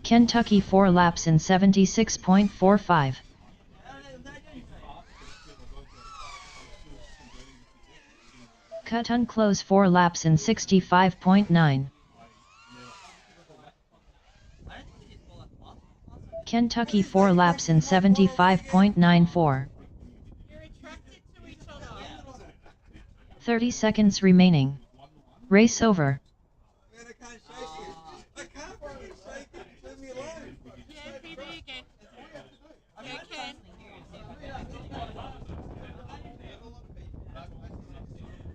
Kentucky 4 laps in 76.45. Cut unclose 4 laps in 65.9. Kentucky 4 laps in 75.94. 30 seconds remaining. Race over. Man, I can't shake it. I can't fucking shake it. Leave me alone. Yeah, be me again. Yeah, Ken.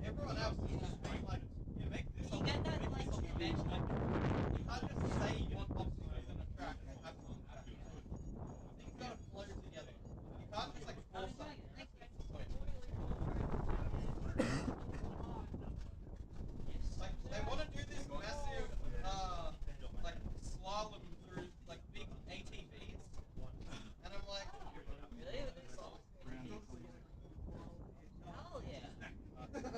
Everyone else is just being like, yeah, make this up, make this up, make this up. You can't just say you want obstacles on a track and have them on the track. Things gotta flow together. You can't just like force something. Like, they want to do this massive, like, slalom through, like, big ATVs. And I'm like, really? Hell yeah. I don't think I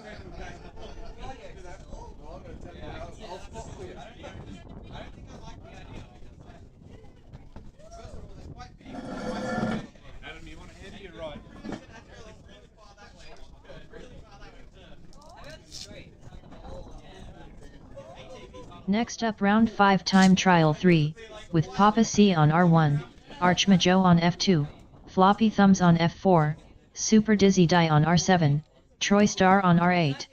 like the idea. First of all, they're quite big. Adam, you want to head to your right? Really far that way. Really far that way. I got straight. Next up round 5 time trial 3, with Papa C on R1, Archmajo on F2, Floppy Thumbs on F4, Super Dizzy Die on R7, Troy Star on R8.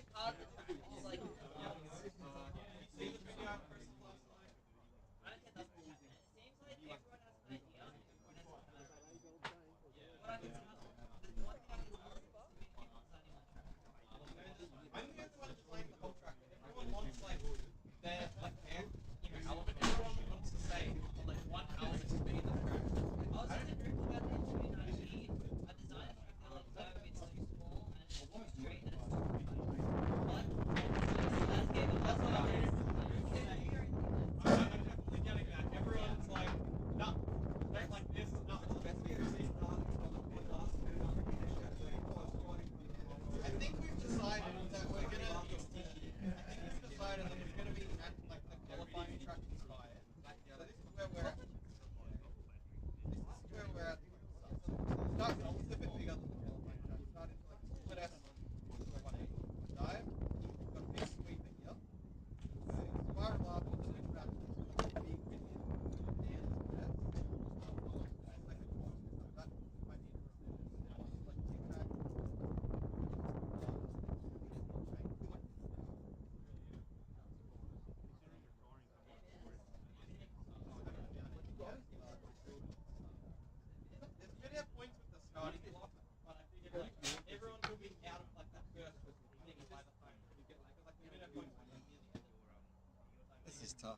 This is tough.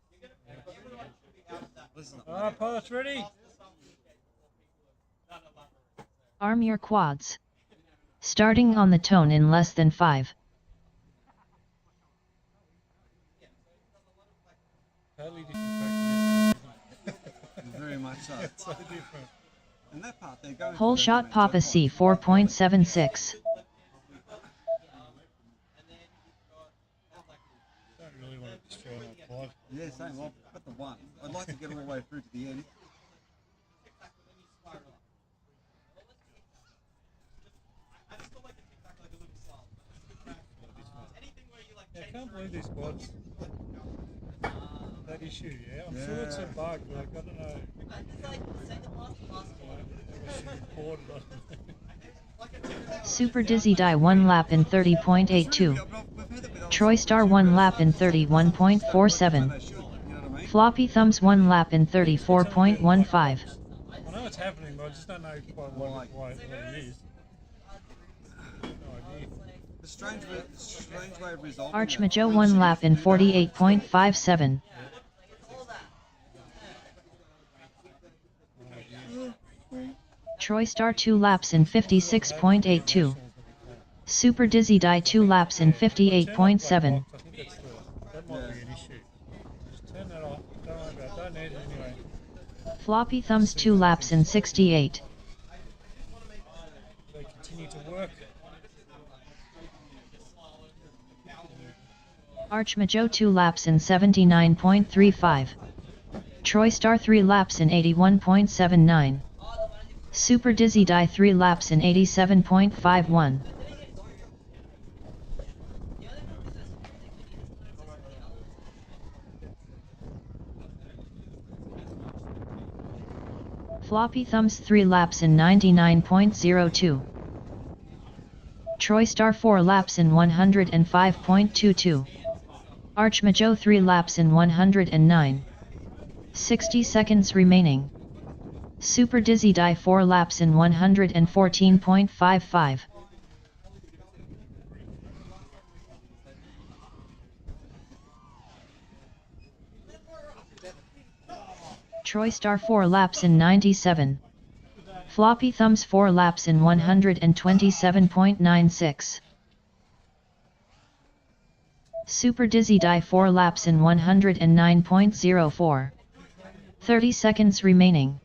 This is not Alright, pilots ready? Arm your quads. Starting on the tone in less than 5. Totally different very much so. so different. And that part they go. Whole shot Papa C 4.76. Don't really want to destroy my quad. Yeah, same. I've got the one. I'd like to get all the way through to the end. Yeah, I can't believe these quads. That issue, yeah. I'm sure it's a bug, but I don't know. Super Dizzy Die 1 lap in 30.82. Troy Star 1 lap in 31.47. Floppy Thumbs 1 lap in 34.15. I know it's happening, but I just don't know quite why it is. No idea. The strange way of resolving Archmajo 1 lap in 48.57. Troy Star 2 laps in 56.82. Super Dizzy Die 2 laps in 58.7. That might be an issue. Just turn that off. Don't worry about it. Don't need it anyway. Floppy Thumbs 2 laps in 68. They continue to work. Archmajo 2 laps in 79.35. Troy Star 3 laps in 81.79. Super Dizzy Die 3 laps in 87.51. Floppy Thumbs 3 laps in 99.02. Troy Star 4 laps in 105.22. Archmajo 3 laps in 109. 60 seconds remaining. Super Dizzy Die 4 laps in 114.55. Troy Star 4 laps in 97. Floppy Thumbs 4 laps in 127.96. Super Dizzy Die 4 laps in 109.04. 30 seconds remaining.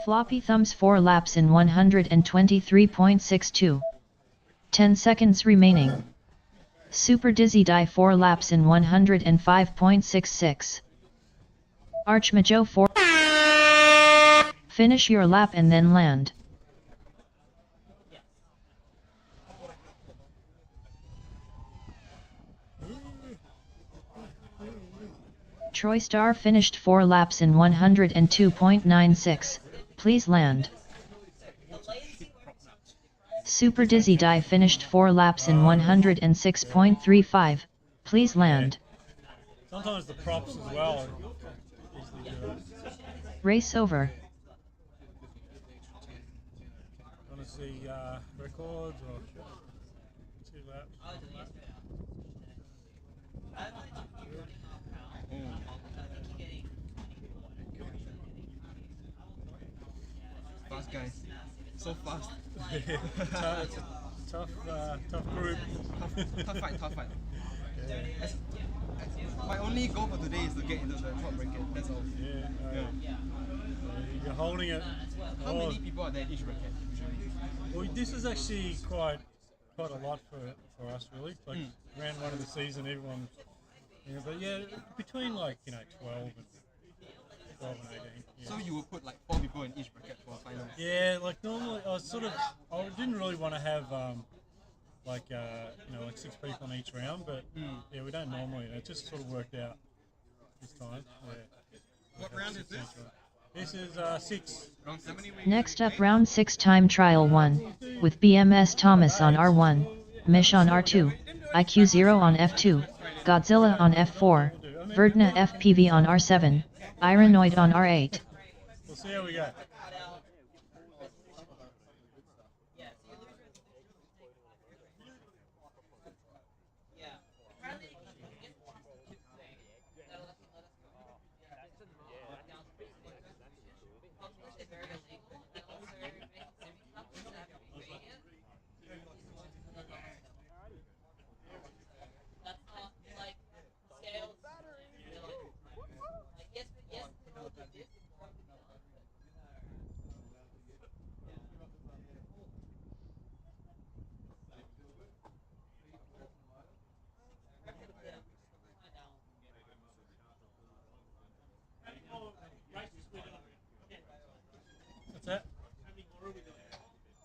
Floppy Thumbs 4 laps in 123.62. 10 seconds remaining. Super Dizzy Die 4 laps in 105.66. Archmajo 4. Finish your lap and then land. Troy Star finished 4 laps in 102.96. Please land. Super Dizzy Die finished 4 laps in 106.35. Please land. Sometimes the props as well. Race over. Want to see records or 2 laps? Fast guys. So fast. It's a tough group. Tough fight. My only goal for today is to get into the top bracket. That's all. You're holding it. How many people are there in each bracket usually? Well, this is actually quite a lot for us, really. Like round 1 of the season, everyone. But between 12 and 18. Yeah. So you will put like 4 people in each bracket for final. Yeah, like normally I didn't really want to have 6 people in each round, but we don't normally. It just sort of worked out this time. Yeah. What round is this? This is 6. Next up, round 6 time trial 1, with BMS Thomas on R1, Mish on R2, IQ0 on F2, Godzilla on F4, Verdna FPV on R7, Iranoid on R8. We'll see how we go. What's that?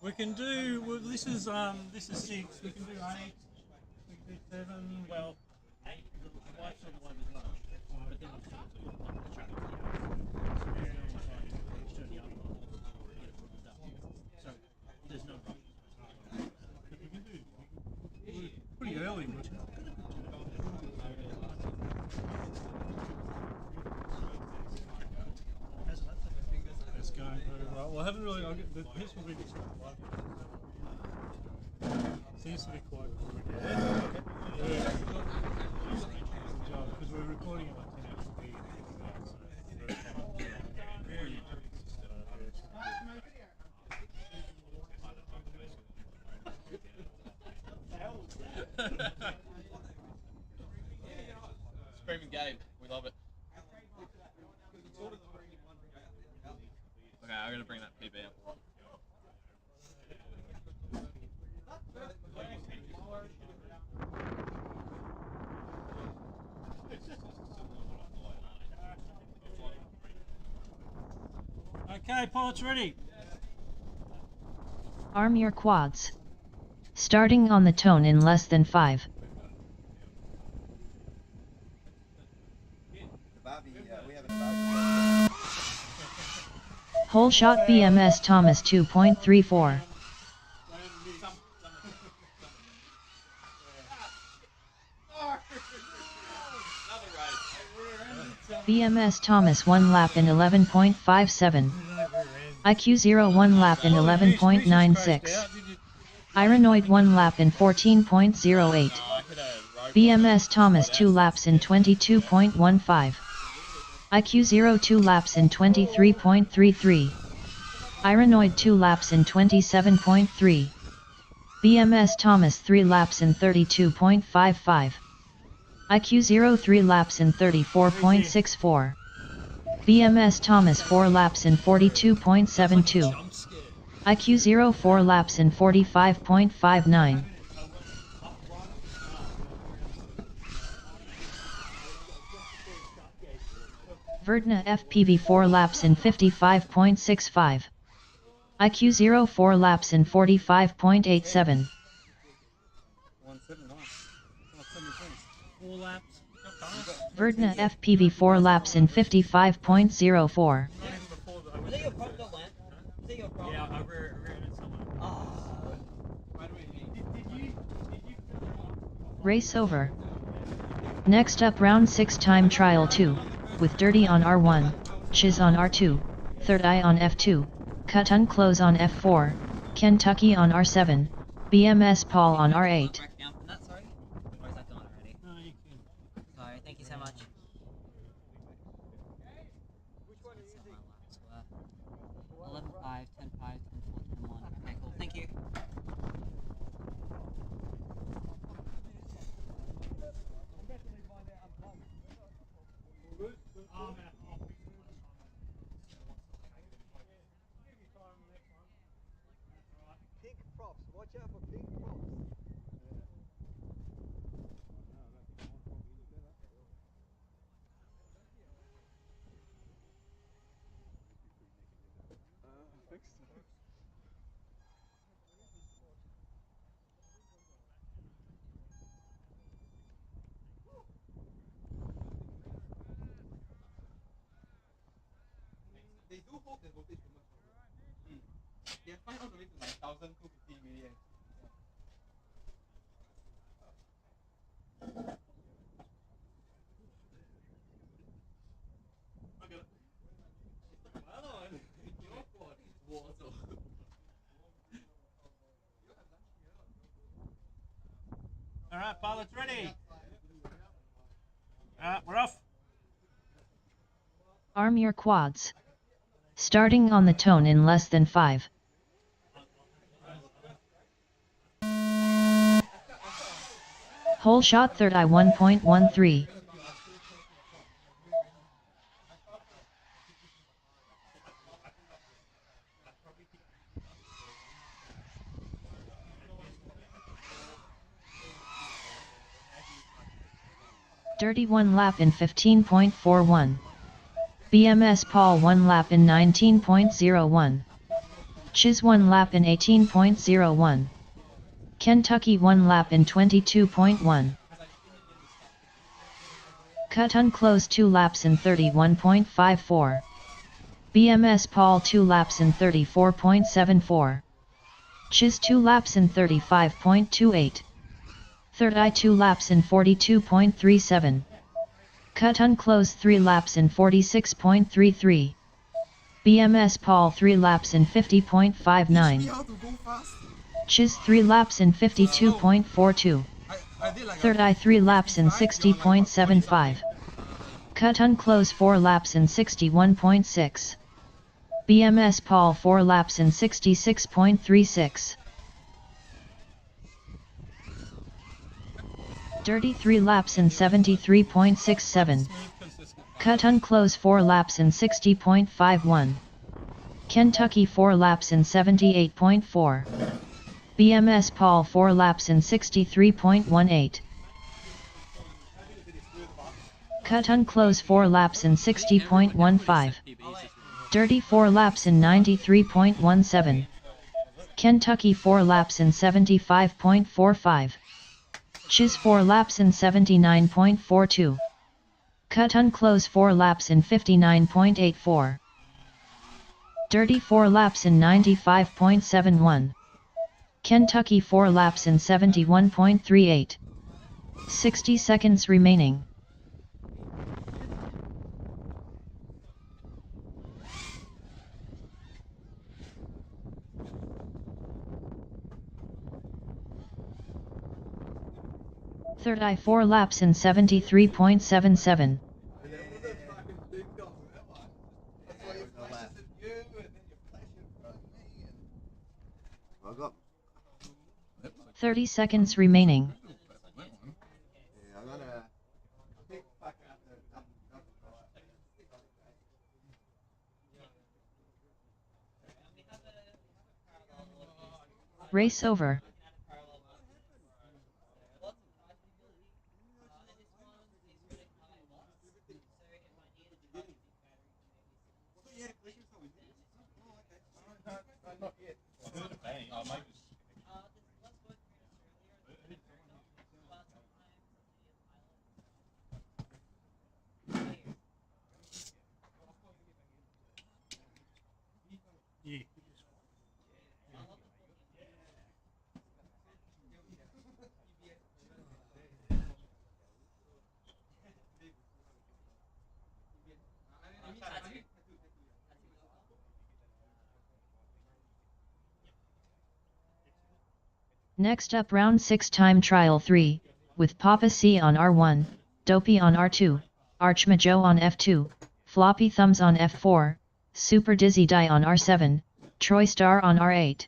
We can do. Well, this is 6. We can do 8. We can do 7. Well, 8. So there's no problem. We can do pretty early, but. It's going very well. Well, I haven't really. This will be quite. Seems to be quite good. Yeah. Because we're recording at like 10 hours speed. Screaming Gabe. Okay, pilots ready. Arm your quads. Starting on the tone in less than 5. Whole shot BMS Thomas 2.34. BMS Thomas 1 lap in 11.57. IQ 0 1 lap in 11.96. Ironoid 1 lap in 14.08. BMS Thomas 2 laps in 22.15. IQ 0 2 laps in 23.33. Ironoid 2 laps in 27.3. BMS Thomas 3 laps in 32.55. IQ 0 3 laps in 34.64. BMS Thomas 4 laps in 42.72. IQ 0 4 laps in 45.59. Verdna FPV 4 laps in 55.65. IQ 0 4 laps in 45.87. 4 laps. Verdna FPV 4 laps in 55.04. Was that your prop not land? Was that your prop? Yeah, I ran it somewhere. Race over. Next up round 6 time trial 2, with Dirty on R1, Chiz on R2, Third Eye on F2, Cut Unclose on F4, Kentucky on R7, BMS Paul on R8. Break down from that, sorry? Or is that done already? No, you can. Sorry, thank you so much. Which one are you using? 11, 5, 10, 5, 10, 4, 10, 1. Okay, cool. Thank you. Pink props. Watch out for pink props. They do hold the voltage for much longer. They find all the way to like 1250 milliamps. Alright, pilots ready. Alright, we're off. Arm your quads. Starting on the tone in less than 5. Whole shot Third Eye 1.13. Dirty 1 lap in 15.41. BMS Paul 1 lap in 19.01. Chiz 1 lap in 18.01. Kentucky 1 lap in 22.1. Cut Unclose 2 laps in 31.54. BMS Paul 2 laps in 34.74. Chiz 2 laps in 35.28. Third Eye 2 laps in 42.37. Cut Unclose 3 laps in 46.33. BMS Paul 3 laps in 50.59. Chiz 3 laps in 52.42. Third Eye 3 laps in 60.75. Cut Unclose 4 laps in 61.6. BMS Paul 4 laps in 66.36. Dirty 3 laps in 73.67. Cut Unclose 4 laps in 60.51. Kentucky 4 laps in 78.4. BMS Paul 4 laps in 63.18. Cut Unclose 4 laps in 60.15. Dirty 4 laps in 93.17. Kentucky 4 laps in 75.45. Chiz 4 laps in 79.42. Cut Unclose 4 laps in 59.84. Dirty 4 laps in 95.71. Kentucky 4 laps in 71.38. 60 seconds remaining. Third eye 4 laps in 73.77. I got 30 seconds remaining. yeah, I got a Race over. Yeah. Next up round 6 time trial 3, with Papa C on R1, Dopey on R2, Archmajo on F2, Floppy Thumbs on F4, Super Dizzy Die on R7, Troy Star on R8.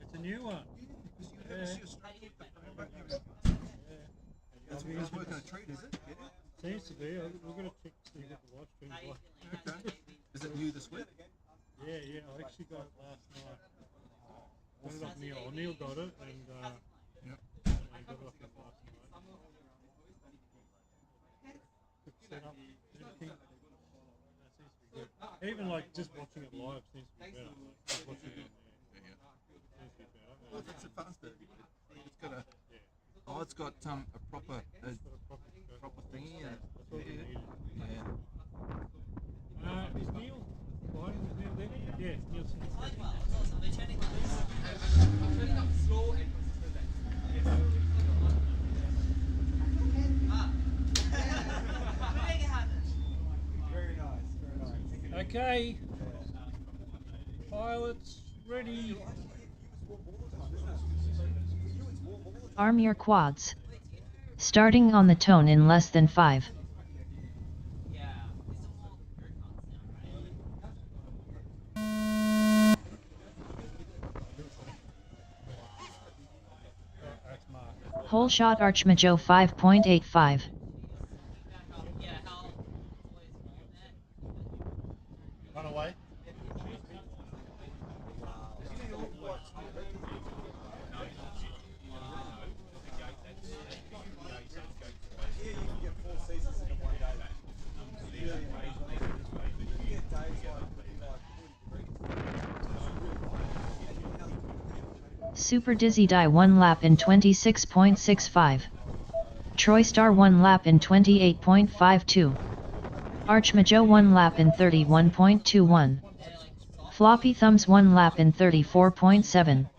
It's a new one. It's working a treat, is it? Seems to be. We're going to check to see what the live stream's like. Okay. Is it new this week? Yeah, I actually got it last night. Got it off Neil. Neil got it, and Yep. I got it off him last night. Quick setup, everything. That seems to be good. Even like just watching it live seems to be better. Just watching it on there. Seems to be better. Well, it's advanced. It's got a. Oh, it's got a proper thingy. That's what we needed. Yeah. Is Neil? Why is Neil there? Yeah, Neil's in Okay. Pilots ready. Arm your quads. Starting on the tone in less than 5. Whole shot Archmajo 5.85. Run away. Super Dizzy Die 1 lap in 26.65. Troy Star 1 lap in 28.52. Archmajo 1 lap in 31.21. Floppy Thumbs 1 lap in 34.7.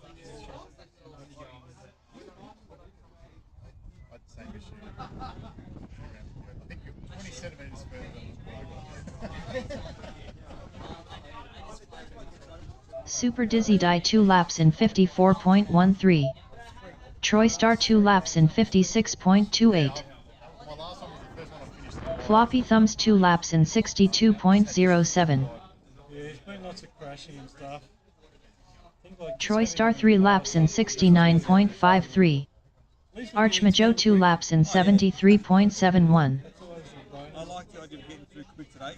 Super Dizzy Die 2 laps in 54.13. Troy Star 2 laps in 56.28. Floppy Thumbs 2 laps in 62.07. Yeah, there's been lots of crashing and stuff. Like Troy Star 3 laps in 69.53. Archmajo 2 laps in 73.71. I like the idea of getting through quick today. I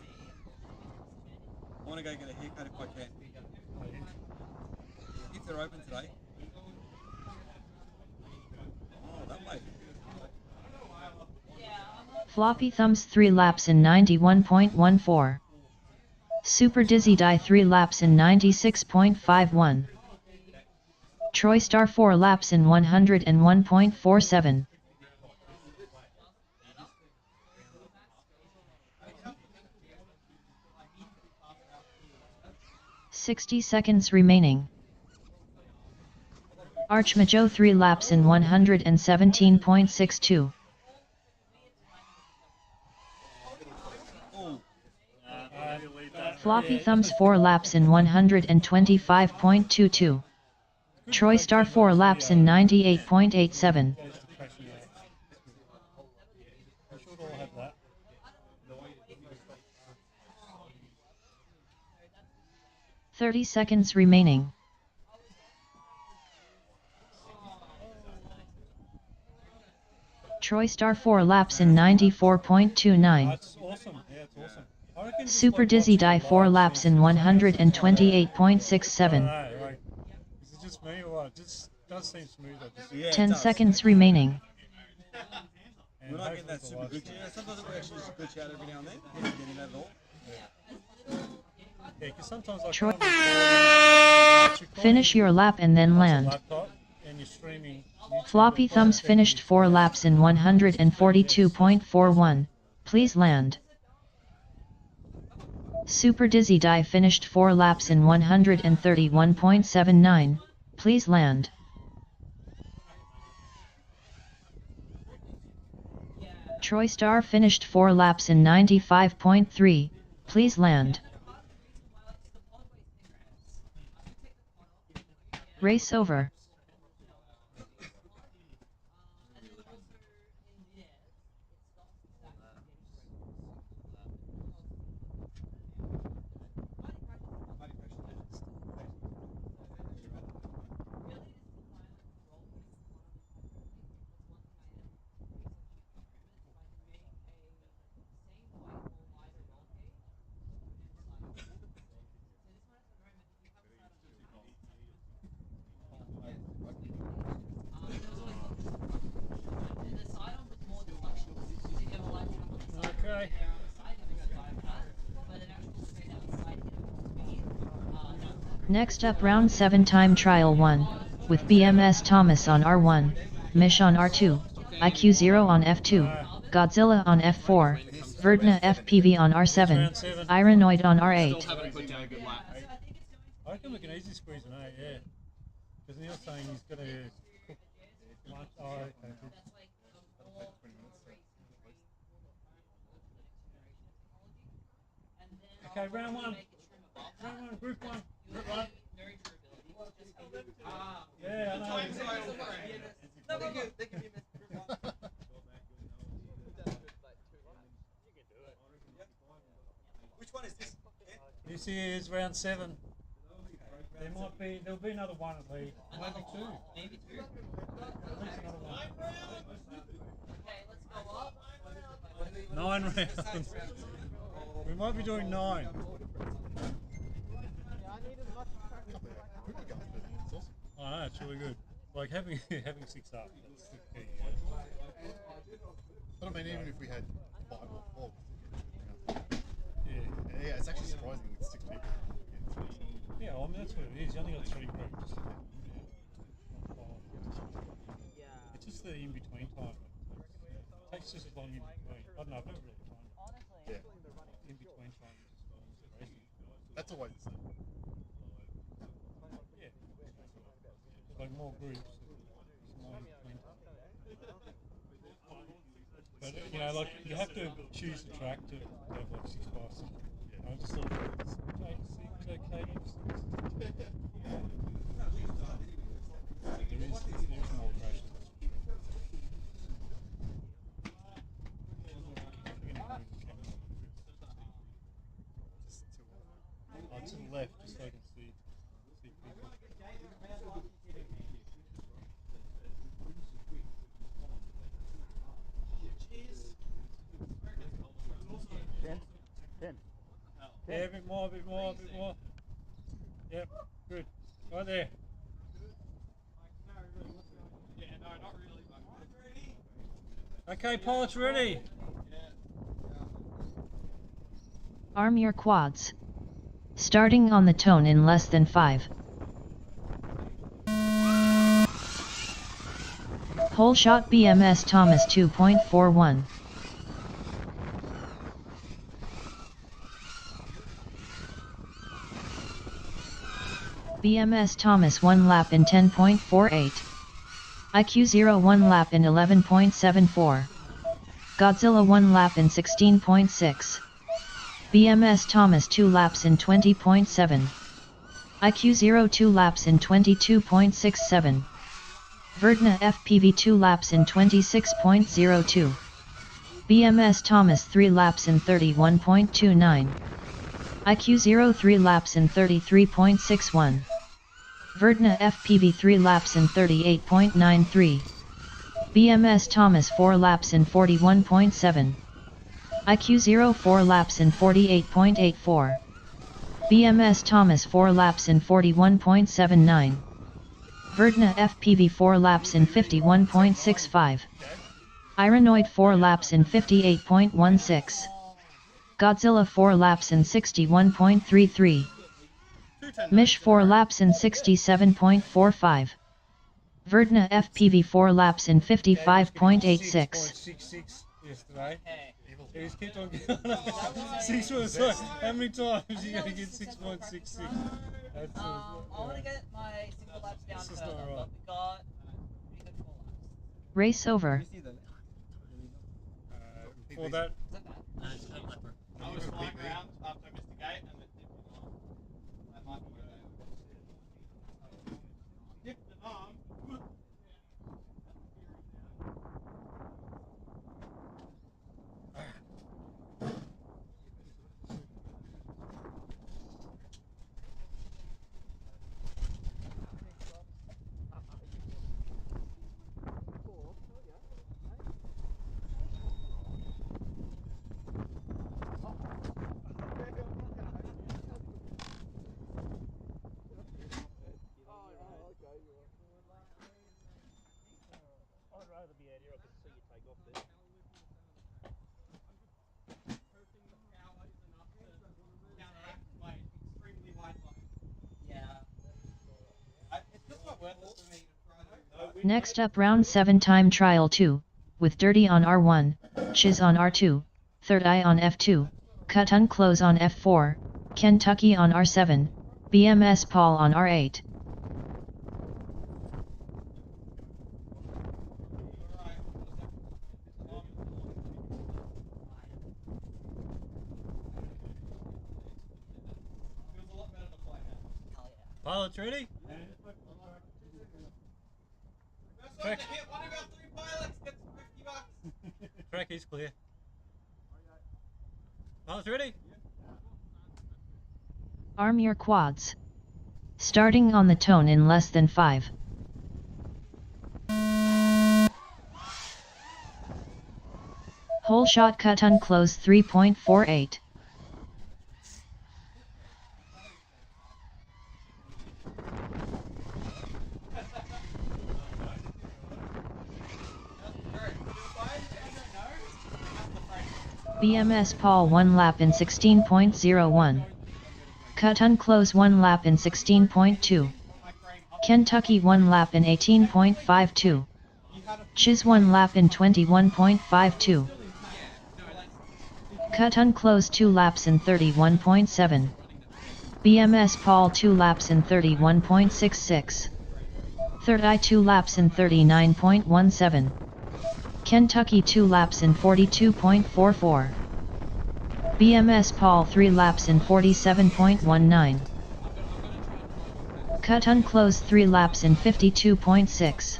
want to go get a haircut if I can. If they're open today. Oh, that way. Floppy Thumbs 3 laps in 91.14. Super Dizzy Die 3 laps in 96.51. Troy Star 4 laps in 101.47. 60 seconds remaining. Archmajo 3 laps in 117.62. Floppy Thumbs 4 laps in 125.22. Troy Star 4 laps in 98.87. 30 seconds remaining. Troy Star 4 laps in 94.29. That's awesome. Yeah, it's awesome. I reckon just Super like Dizzy watching Die it 4 live, laps in it's just 128.67. like, is it just me or what? It just does seem smoother. Just, Yeah, 10 seconds remaining. and We're not getting that hopefully super the glitchy. last- Sometimes it actually just glitch out every now and then. We're not getting that at all. Yeah, because sometimes I Troy- can't record Finish your lap and then on the land. laptop and you're streaming YouTube, Floppy it's Thumbs quite finished effective. 4 laps in 142.41. Please land. Super Dizzy Die finished 4 laps in 131.79. Please land. Troy Star finished 4 laps in 95.3. Please land. Race over. Okay. Next up round 7 time trial 1, with BMS Thomas on R1, Mish on R2, IQ0 on F2, Godzilla on F4, Verdna FPV on R7, Ironoid on R8. Haven't put down a good lap. I reckon we can easily squeeze an 8, yeah. Because Neil's saying he's got to cook lunch. Oh, okay. Okay, round 1. Round 1, group 1. Group 1. Yeah, I know. Which one is this? This is round 7. There'll be another one at least. Maybe 2. Maybe 2. At least another one. Okay, let's go up. 9 rounds. We might be doing 9. I know, it's really good. Like having 6 up. That's the key, yeah. But I mean, even if we had 5 or 4, Yeah. yeah, it's actually surprising with 6 people. Yeah, well, I mean, that's what it is. You only got 3 groups. It's just the in-between time. It takes just as long in between. I don't know if it's really fun. Yeah, In-between time is just crazy. that's always the same. Yeah. There's like more groups. There's more in-between time. But, you know, like, you have to choose the track to have like 6 passes. I I just thought it's okay. There is more crashes. Oh, to the left, just so I can see people. Yeah, a bit more. Yep, good. Right there. Okay, pilot's ready. Arm your quads. Starting on the tone in less than 5. Whole shot BMS Thomas 2.41. BMS Thomas 1 lap in 10.48. IQ 0 1 lap in 11.74. Godzilla 1 lap in 16.6. BMS Thomas 2 laps in 20.7. IQ 0 2 laps in 22.67. Verdna FPV 2 laps in 26.02. BMS Thomas 3 laps in 31.29. IQ 0 3 laps in 33.61. Verdna FPV 3 laps in 38.93. BMS Thomas 4 laps in 41.7. IQ 0 4 laps in 48.84. BMS Thomas 4 laps in 41.79. Verdna FPV 4 laps in 51.65. Ironoid 4 laps in 58.16. Godzilla 4 laps in 61.33. Mish 4 laps in 67.45. Verdna FPV 4 laps in 55.86. 6.66 yesterday. He's kept on going up. 6 was like, how many times are you going to get 6.66? I want to get my single laps down further, but we got pretty good 4 laps. Race over. For that, I was flying around after I missed the gate and it dipped an arm. That might be good. Dipped an arm? Next up round 7 time trial 2, with Dirty on R1, Chiz on R2, Third Eye on F2, Cut Unclose on F4, Kentucky on R7, BMS Paul on R8. pilot's ready? Track. One of our 3 pilots gets $50. Track is clear. Pilot's ready? Arm your quads. Starting on the tone in less than 5. Whole shot cut unclose 3.48. BMS Paul 1 lap in 16.01. Cut unclose 1 lap in 16.2. Kentucky 1 lap in 18.52. Chiz 1 lap in 21.52. Cut unclose 2 laps in 31.7. BMS Paul 2 laps in 31.66. Third Eye 2 laps in 39.17. Kentucky 2 laps in 42.44. BMS Paul 3 laps in 47.19. Cut unclose 3 laps in 52.6.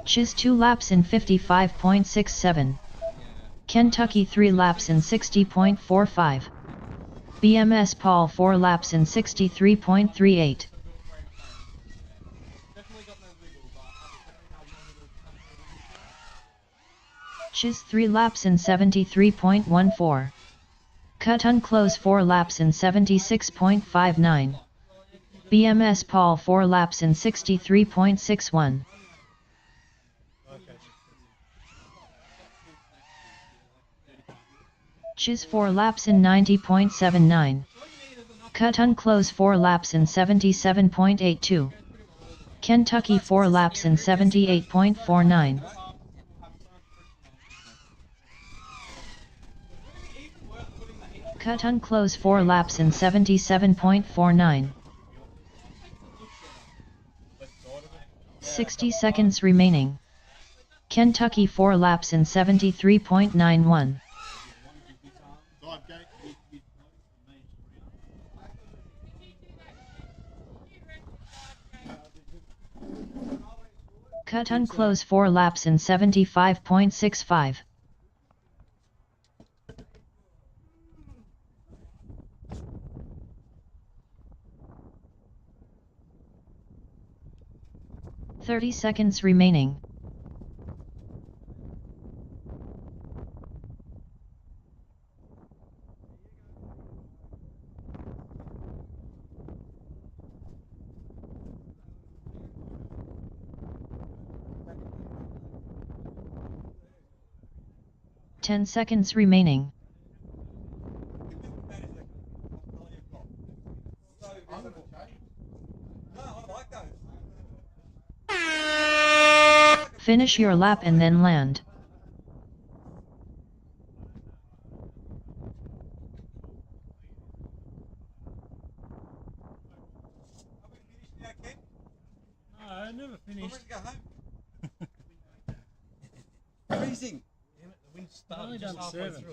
Chiz 2 laps in 55.67. Kentucky 3 laps in 60.45. BMS Paul 4 laps in 63.38. Chiz 3 laps in 73.14. Cut unclose 4 laps in 76.59. BMS Paul 4 laps in 63.61. Chiz 4 laps in 90.79. Cut unclose 4 laps in 77.82. Kentucky 4 laps in 78.49. Cut unclose 4 laps in 77.49. 60 seconds remaining. Kentucky 4 laps in 73.91. Cut unclose 4 laps in 75.65. "30 seconds remaining. "10 seconds remaining. Finish your lap and then land. No, I never finished. Go home. Freezing. I've only done 7.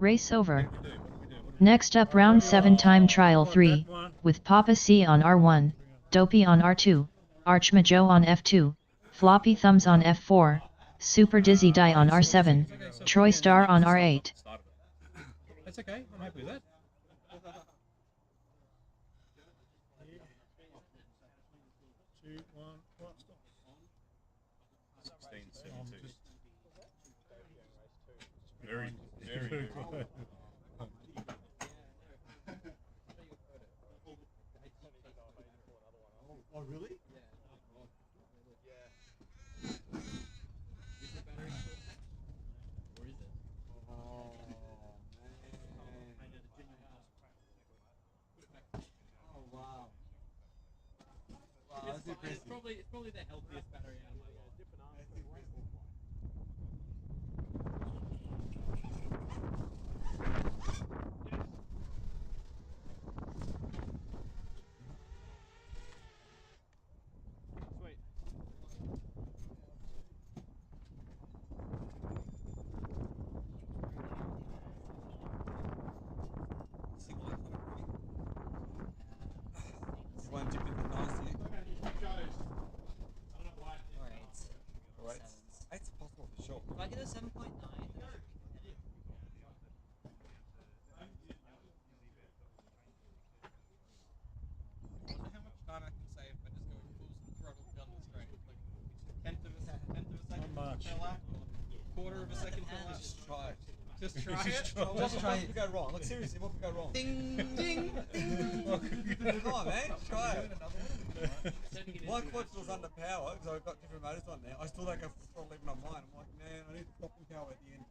Race over. Next up round 7 time trial 3, with Papa C on R1, Dopey on R2, Archmajo on F2, Floppy Thumbs on F4, Super Dizzy Die on R7, Troy Star on R8. That's okay, I'm happy with that. Two, one, what? Stop. 16, 17. Very, very, very good. Oh, really? It's probably the healthiest battery out of One dip in the nice here. Alright. Eight's possible for sure. If I get a 7.9, I wonder how much time I can save by just going full throttle down the straight. Like tenth of a second Not much. per lap, quarter of a second per lap. Just try it. Just try it. Just try it. What could go wrong? Look, seriously, what could go wrong? Ding, ding, ding. Come on, man. Try it. My clutch was under power because I've got different motors on there. I still don't go full throttle even on mine. I'm like, man, I need the stopping power at the end.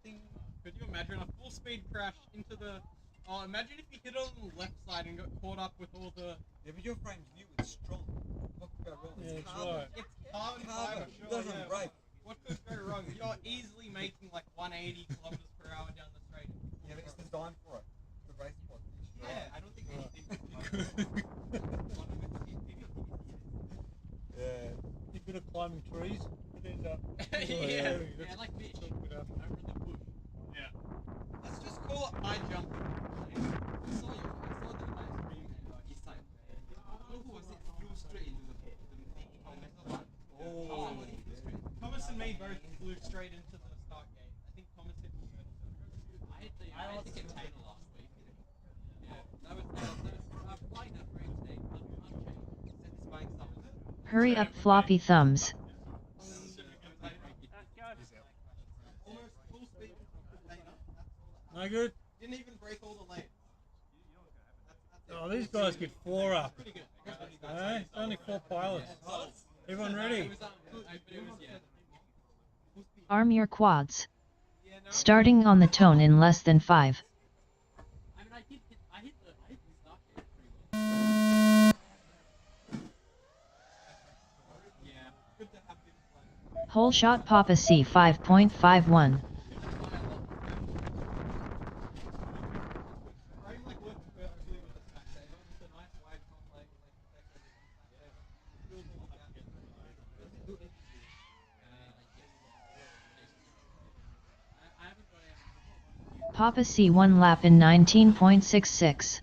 Ding. Could you imagine a full speed crash into the... Oh, imagine if you hit it on the left side and got caught up with all the... Yeah, but your frame's new. It's strong. What could go wrong? Yeah, It's that's carbon. right. It's carbon Carbon. fiber, It sure, doesn't yeah. break. What could go wrong? You're easily making like 180 kilometers per hour down the straight. Yeah, but it's designed for it. The race pod. Yeah, I don't think anything Yeah. You're good at climbing trees, could end up. yeah, That's like me. good up. Over the bush. high jump. I saw the live stream and he's like, who was it? Flew straight into the metal one. Oh. Thomas and me both flew straight into the start gate. I think Thomas hit the first. I had to get Taylor last week. Yeah, that was flying that frame today. Satisfying stuff. Hurry up, floppy thumbs. No good? Didn't even break all the lanes. Oh, these guys get 4 up. It's only 4 pilots. Everyone ready? Arm your quads. Starting on the tone in less than 5. I mean, I hit the start gate pretty well. Yeah, good to have big fun. Hole shot Papa C 5.51. Papa C 1 lap in 19.66.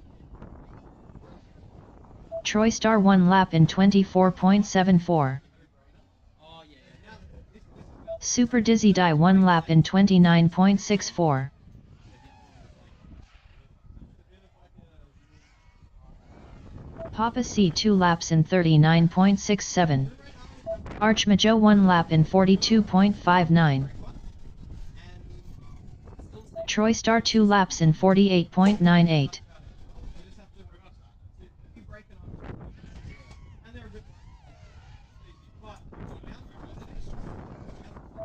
Troy Star 1 lap in 24.74. Super Dizzy Die 1 lap in 29.64. Papa C 2 laps in 39.67. Archmajo 1 lap in 42.59. Troy Star 2 laps in 48.98.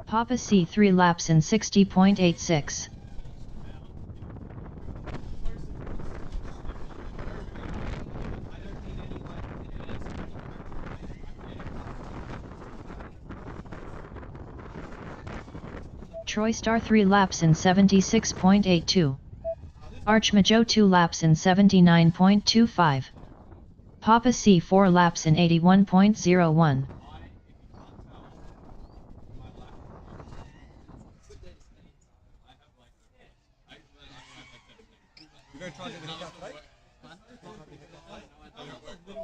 Papa C 3 laps in 60.86. Troy Star 3 laps in 76.82. Archmajo 2 laps in 79.25. Papa C 4 laps in 81.01.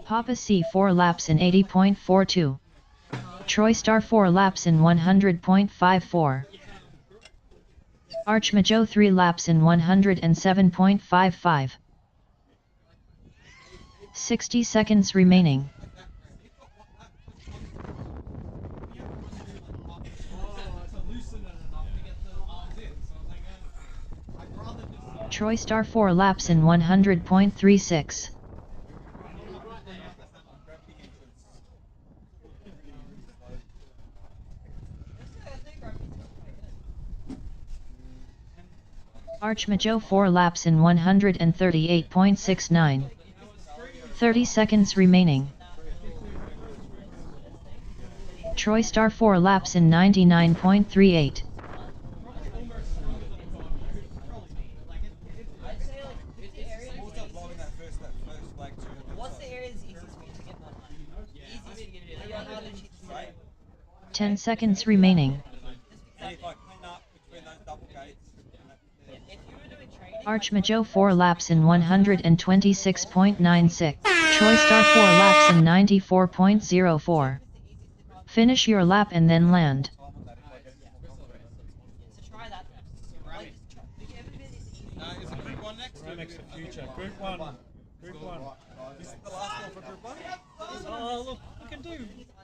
Papa C 4 laps in 80.42. Troy Star 4 laps in 100.54. Archmajo 3 laps in 107.55. 60 seconds remaining. Troy Star 4 laps in 100.36. Archmajo 4 laps in 138.69. 30 seconds remaining. Troy Star 4 laps in 99.38. What's the areas easiest for you to get that money? Easiest for you to get it. How to cheat the same. 10 seconds remaining. And if I clean up between those double gates, If you were doing trading, Archmajo 4 laps in 126.96. Troy Star 4 laps in 94.04. Finish your lap and then land. so try that. Like, Is it group 1 next? Right next to Future. Group 1. Group 1. this is the last one for group 1. Oh, look, we can do.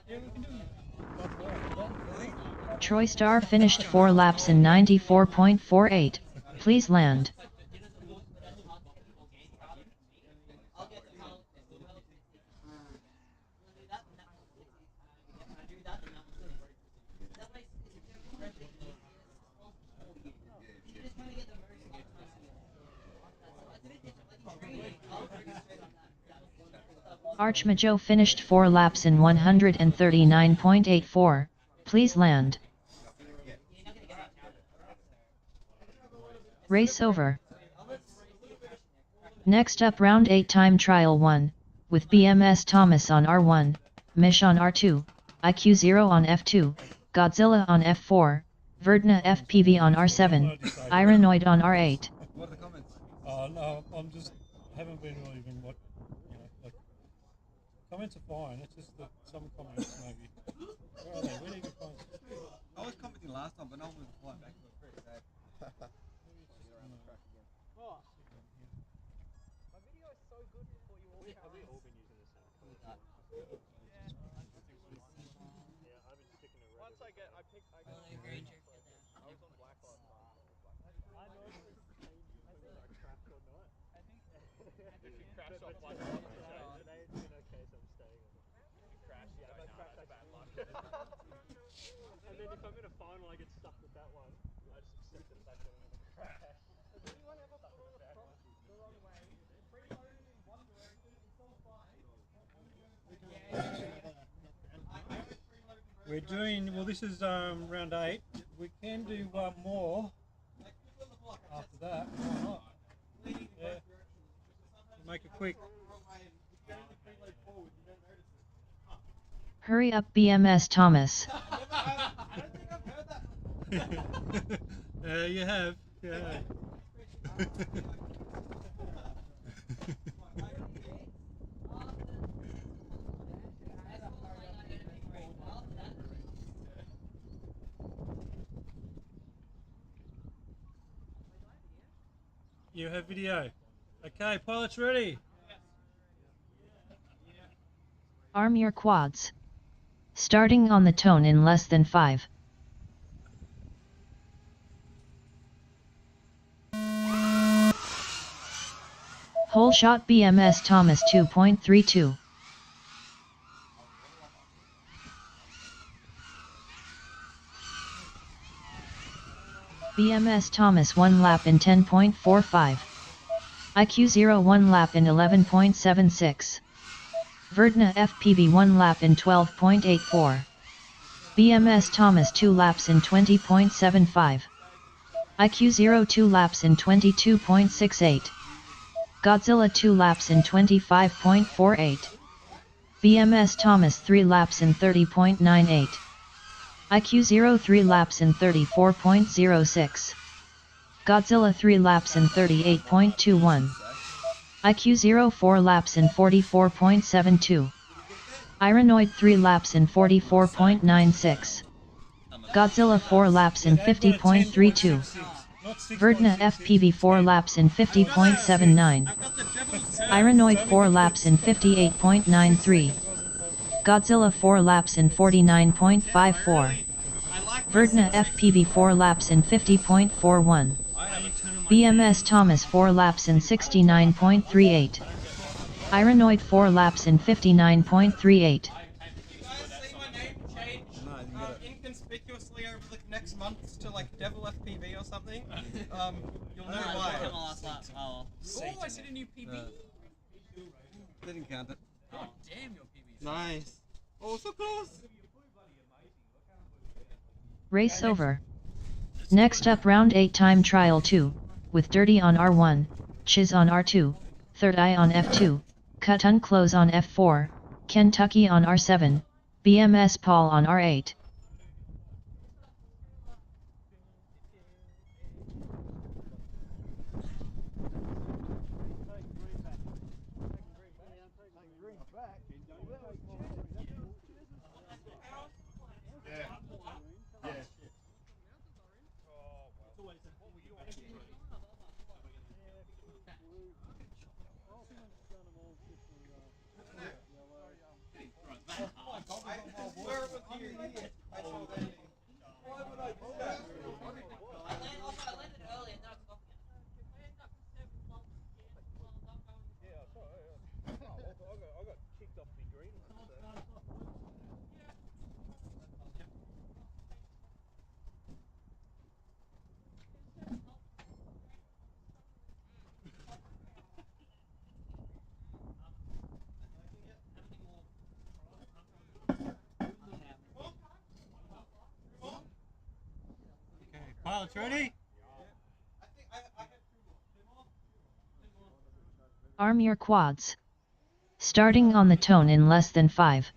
Yeah, we can do. Troy Star finished 4 laps in 94.48. Please land. Archmajo finished 4 laps in 139.84. Please land. Race over. Next up, round 8 time trial 1, with BMS Thomas on R1, Mish on R2, IQ0 on F2, Godzilla on F4, Verdna FPV on R7, Iranoid on R8. What are the comments? Oh no, I'm just haven't been really been what like comments are fine. It's just that some comments maybe. Where are they? Where do you get comments? I was commenting last time, but no one was replying back to it. Pretty sad. My video is so good before you all have we all been using this now? Yeah, I've been sticking to Reddit. Once I got I was on Black last time. I know if I crashed or not. I think if you crash off one today it's been okay, so I'm staying on it. If you crash, if I crash, that's bad luck. And then if I'm in a final, I get stuck with that one. I just accept that that's going to crash. Has anyone ever pulled a prop the wrong way? Preloaded in one direction, it's all fine. We're doing well. This is round 8. We can do one more after that. Why not? Yeah. Make it quick. Hurry up, BMS Thomas. You have. Yeah. You have video. Okay, pilots ready. Arm your quads. Starting on the tone in less than 5. Whole shot BMS Thomas 2.32. BMS Thomas 1 lap in 10.45. IQ 0 1 lap in 11.76. Verdna FPV 1 lap in 12.84. BMS Thomas 2 laps in 20.75. IQ 0 2 laps in 22.68. Godzilla 2 laps in 25.48. BMS Thomas 3 laps in 30.98. IQ 0 3 laps in 34.06. Godzilla 3 laps in 38.21. IQ 0 4 laps in 44.72. Iranoid 3 laps in 44.96. Godzilla 4 laps in 50.32. Verdna FPV 4 laps in 50.79. Iranoid 4 laps in 58.93. Godzilla 4 laps in 49.54. Verdna FPV 4 laps in 50.41. BMS Thomas 4 laps in 69.38. Iranoid 4 laps in 59.38. Inconspicuously over the next month to like Devil FPV or something. You'll know why. Oh, I see a new PB. Didn't count it. Oh, damn, your PB. Nice. Oh, so close. Race over. Next up round 8 time trial 2, with Dirty on R1, Chiz on R2, Third Eye on F2, Cut Unclose on F4, Kentucky on R7, BMS Paul on R8. Pilots ready? Arm your quads. Starting on the tone in less than 5.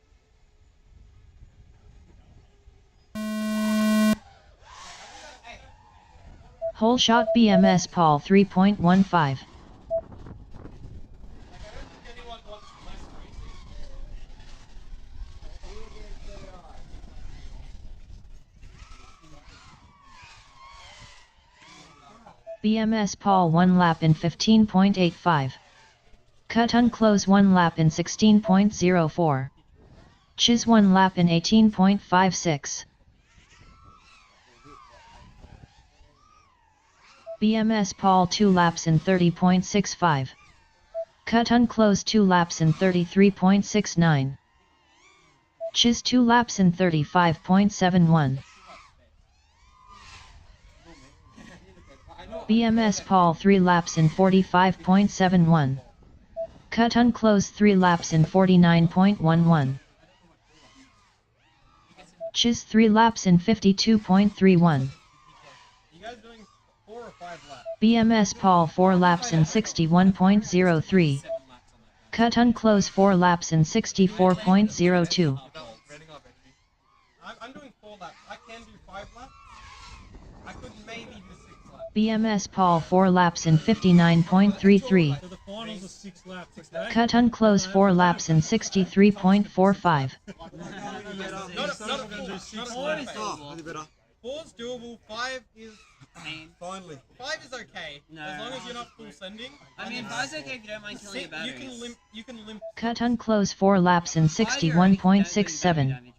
Whole shot BMS Paul 3.15. BMS Paul 1 lap in 15.85. Cut unclose 1 lap in 16.04. Chiz 1 lap in 18.56. BMS Paul 2 laps in 30.65. Cut unclose 2 laps in 33.69. Chiz 2 laps in 35.71. BMS Paul 3 laps in 45.71. Cut unclose 3 laps in 49.11. Chiz 3 laps in 52.31. You guys doing 4 or 5 laps? BMS Paul 4 laps in 61.03. Cut unclose 4 laps in 64.02. I'm doing 4 laps. I can do 5 laps. I could maybe do 6 laps. BMS Paul 4 laps in 59.33. So the finals are 6 laps. Okay? Cut unclose 4 laps in 63.45. Not a full laps. 4's doable. 5 is Finally. 5 is okay. No. As long as you're not full sending. I mean, 5's okay if you don't mind killing your batteries. You can limp. Cut unclose 4 laps in 61.67.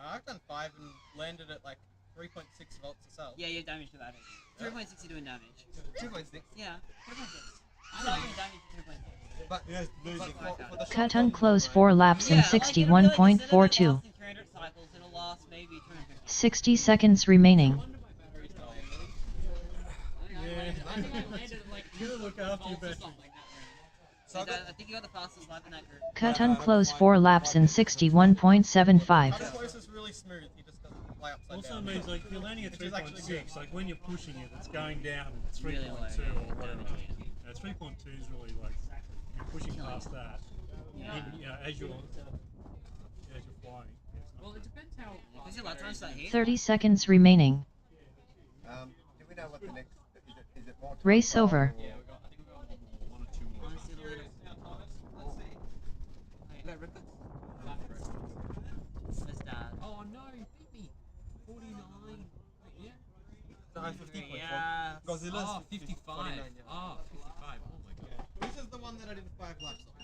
I've done 5 and landed at like 3.6 volts a cell. Yeah, you have damage to batteries. 3.6 you're doing damage. 2.6? Yeah, 3.6. I'm not doing damage to 2.6. But yes, losing. For the Cut unclose 4 laps in 61.42. 60 seconds remaining. You gotta look after your battery. I think you got the fastest lap in that group. Cut unclose 4 laps in 61.75. Close is really smooth. He just doesn't fly upside Also down. means like if you're landing at 3.6, like when you're pushing it, it's going down at 3.2 Really or low, whatever. 3.2 is really like you're pushing past that. As you're flying. Well, it depends how. What's your lap time start here? 30 seconds remaining. Do we know what the next is it more time Race trial over. or- Oh no, you beat me. 49. Yeah. No, 50.4. Yeah. Godzilla's Oh, 55. 49, yeah. Oh, 55. Oh my god. This is the one that I did 5 laps on.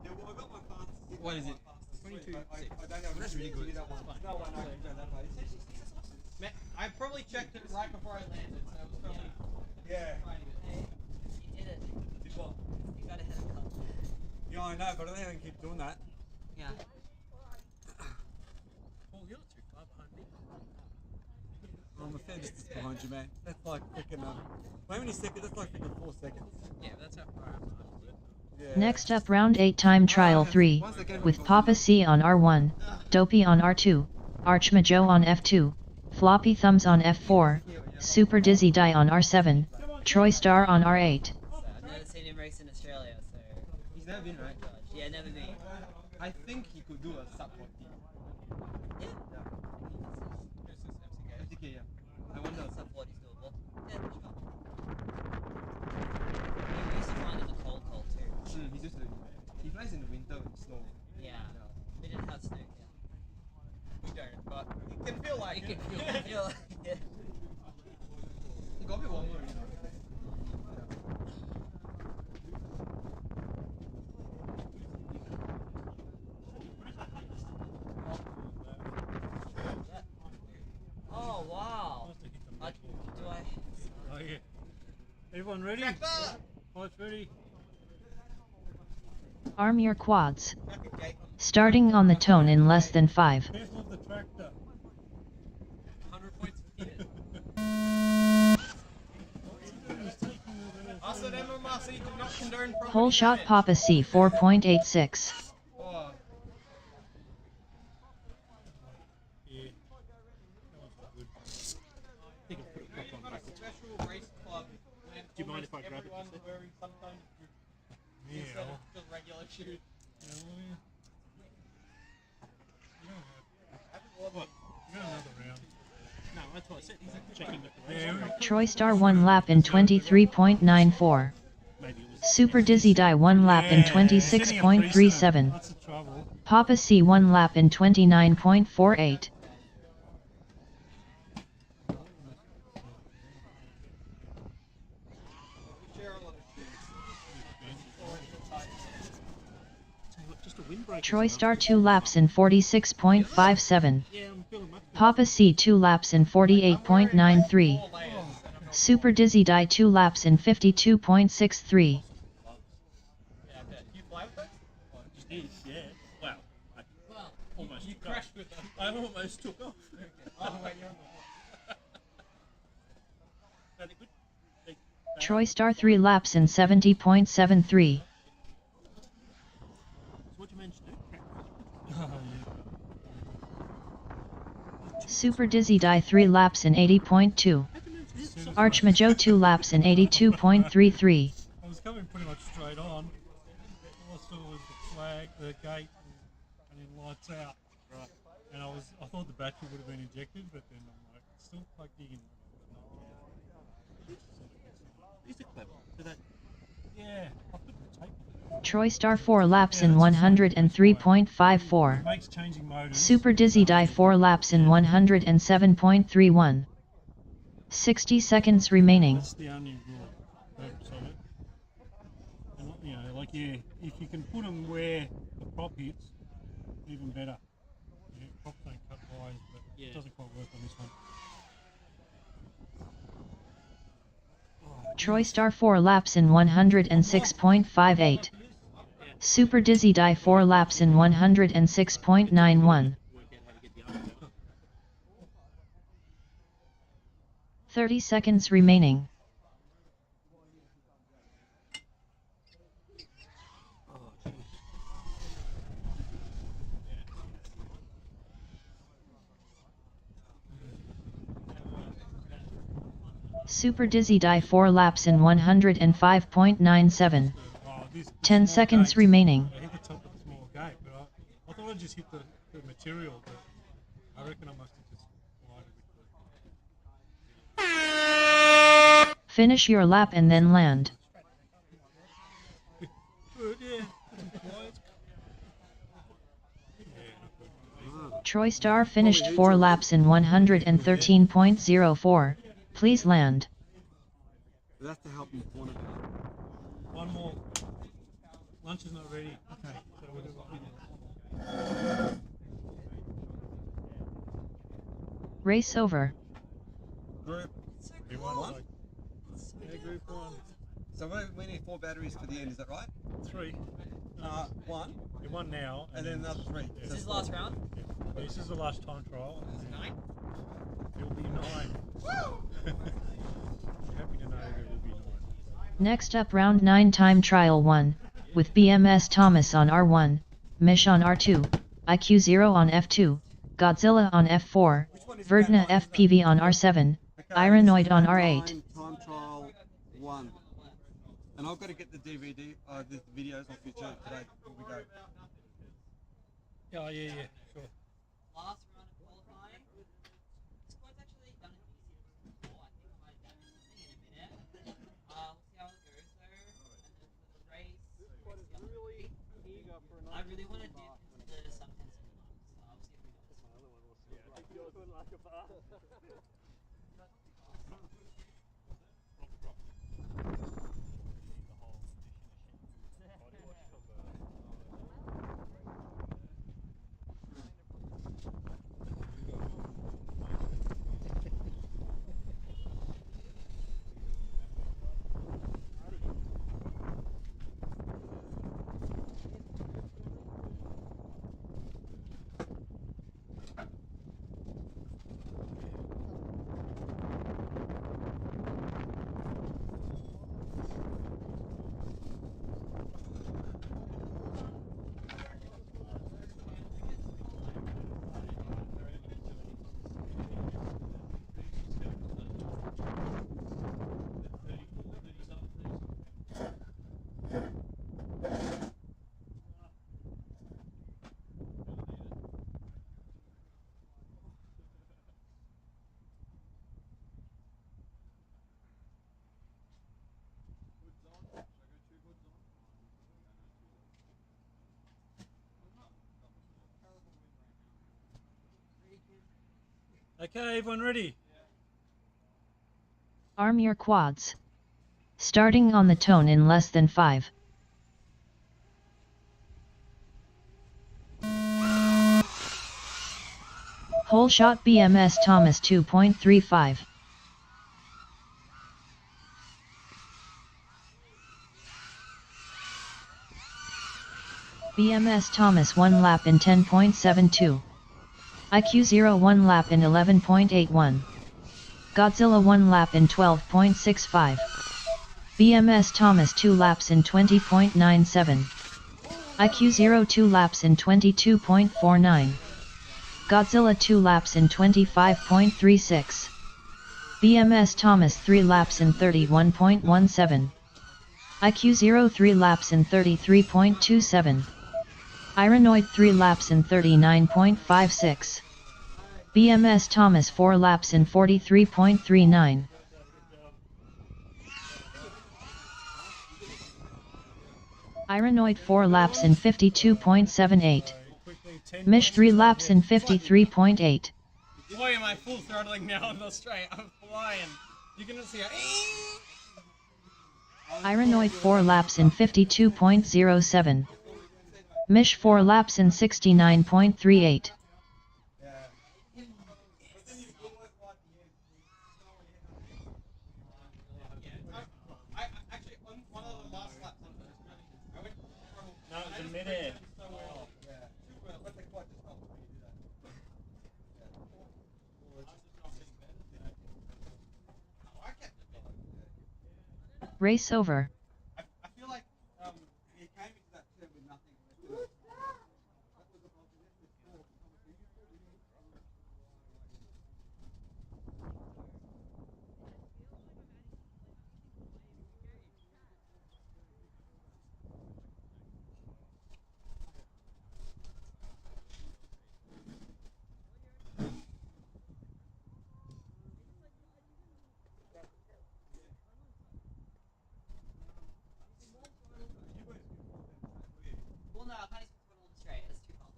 Yeah, well, I got my fastest. What is it? 22. That's really good. No one I can go that way. I probably checked it right before I landed, so it was probably. Yeah. You did it. Did what? You got a haircut. Yeah, I know, but I don't think I can keep doing that. Yeah. Well, you're not too far behind me. I'm a fair distance behind you, man. That's like freaking, how many seconds? That's like freaking 4 seconds. Yeah, that's how far I'm behind. Yeah. Next up round 8 time trial 3, with Papa C on R1, Dopey on R2, Archmajo on F2, Floppy Thumbs on F4, Super Dizzy Die on R7, Troy Star on R8. I've never seen him race in Australia, so. He's never been right. Yeah, never been. I think he could do a sub 40. Yeah. FTK, yeah. I wonder. Sub 40's doable. Yeah, sure. We used to find in the cold too. He's just he flies in the winter and snow. Yeah. We didn't have snow, yeah. We don't, but it can feel like You can feel like it. It got a bit warmer. Oh, wow. Do I... Oh yeah. Everyone ready? Lights ready. Arm your quads. Starting on the tone in less than 5. Careful of the tractor. 100 points for Peter. Also, MMRC do not condone property Whole shot damage. Papa C 4.86. Oh, Yeah. That one's not good. I think I'll put it back on got a backwards. special race club. When Do you mind if I almost grab it everyone for a sec? wearing some kind of group Yeah. instead of just regular shoes. What? You got another round. No, that's what I said. Checking with the race. Troy Star 1 lap in 23.94. Maybe it was. Super Dizzy Die 1 lap in Yeah, setting a 26.37. That's the trouble. Papa C 1 lap in 29.48. Troy Star 2 laps in 46.57. Papa C 2 laps in 48.93. Super Dizzy Die 2 laps in 52.63. Yeah, I bet. You fly with those? Just did, yeah. Wow. Almost You took crashed off. with them. I almost took off. Oh, wait, you're on No, they're good. They Troy Star 3 laps in 70.73. So what you managed to do? Super Dizzy Die 3 laps in 80.2. Archmajo 2 laps in 82.33. I was coming pretty much straight on. All I saw was the flag, the gate, and then lights out. Right. And I thought the battery would have been injected, but then I'm like, it's still plugged in. These are clever. Do that. Yeah, I put the tape on. Troy Star 4 laps in 103.54. Makes changing motors. Super Dizzy Die 4 laps in 107.31. 60 seconds remaining. That's the only real purpose of it. And, you know, like, yeah, if you can put them where the prop hits, even better. Yeah, props don't cut wires, but it doesn't quite work on this one. Troy Star 4 laps in 106.58. Super Dizzy Die 4 laps in 106.91. 30 seconds remaining. Super Dizzy Die 4 laps in 105.97. 10 seconds remaining. I hit the top of the small gate, but I thought I just hit the material, but I reckon I must have just glided with it. Finish your lap and then land. Good, yeah. Troy Star finished 4 laps in 113.04. Please land. That's to help me corner. One more. Lunch is not ready. Okay, so we'll do one more. Race over. Group One. one. Yeah, group one. So we need 4 batteries for the end, is that right? 3. One. You're one now. And then another 3. Yeah. Is this the last round? Yeah. This is the last time trial. Is it 9? It'll be 9. Happy to know that it will be 9. Next up round 9 time trial 1, with BMS Thomas on R1, Mish on R2, IQ0 on F2, Godzilla on F4, Verdna FPV on R7, Ironoid on R8. Time trial 1. And I've got to get the DVD, the videos off your channel today before we go. Oh, yeah, sure. Last round of qualifying. Squad's actually done it easier before. I think I might have done something in a minute. We'll see how it goes though. And then for the race, really eager for another. I really want to dip into the sub-10 so I'll see if we got this one. I think yours would like a bar. Okay, everyone ready? Arm your quads. Starting on the tone in less than 5. Whole shot BMS Thomas 2.35. BMS Thomas 1 lap in 10.72. IQ 0 1 lap in 11.81. Godzilla 1 lap in 12.65. BMS Thomas 2 laps in 20.97. IQ 0 2 laps in 22.49. Godzilla 2 laps in 25.36. BMS Thomas 3 laps in 31.17. IQ 0 3 laps in 33.27. Ironoid 3 laps in 39.56. BMS Thomas 4 laps in 43.39. Ironoid 4 laps in 52.78. Mish 3 laps in 53.8. Boy, am I full throttling now on the straight. I'm flying. You can see how. Ironoid 4 laps in 52.07. Mish 4 laps in 69.38. No, it's in midair. Race over. I feel like he came into that turn with nothing. Well, no, I can't expect to put all the straight. That's too hard.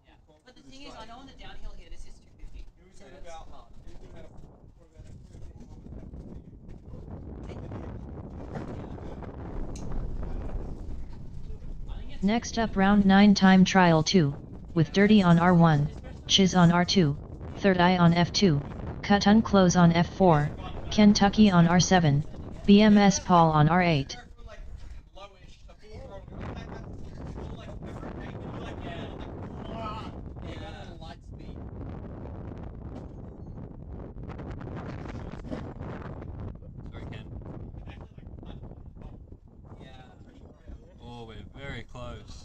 Yeah. But the thing is, I know on the downhill here, this is 250. So that's hard. Next up round 9 time trial 2, with Dirty on R1, Chiz on R2, Third Eye on F2, Cut Unclose on F4, Kentucky on R7, BMS Paul on R8. Sorry, Ken. Oh, we're very close.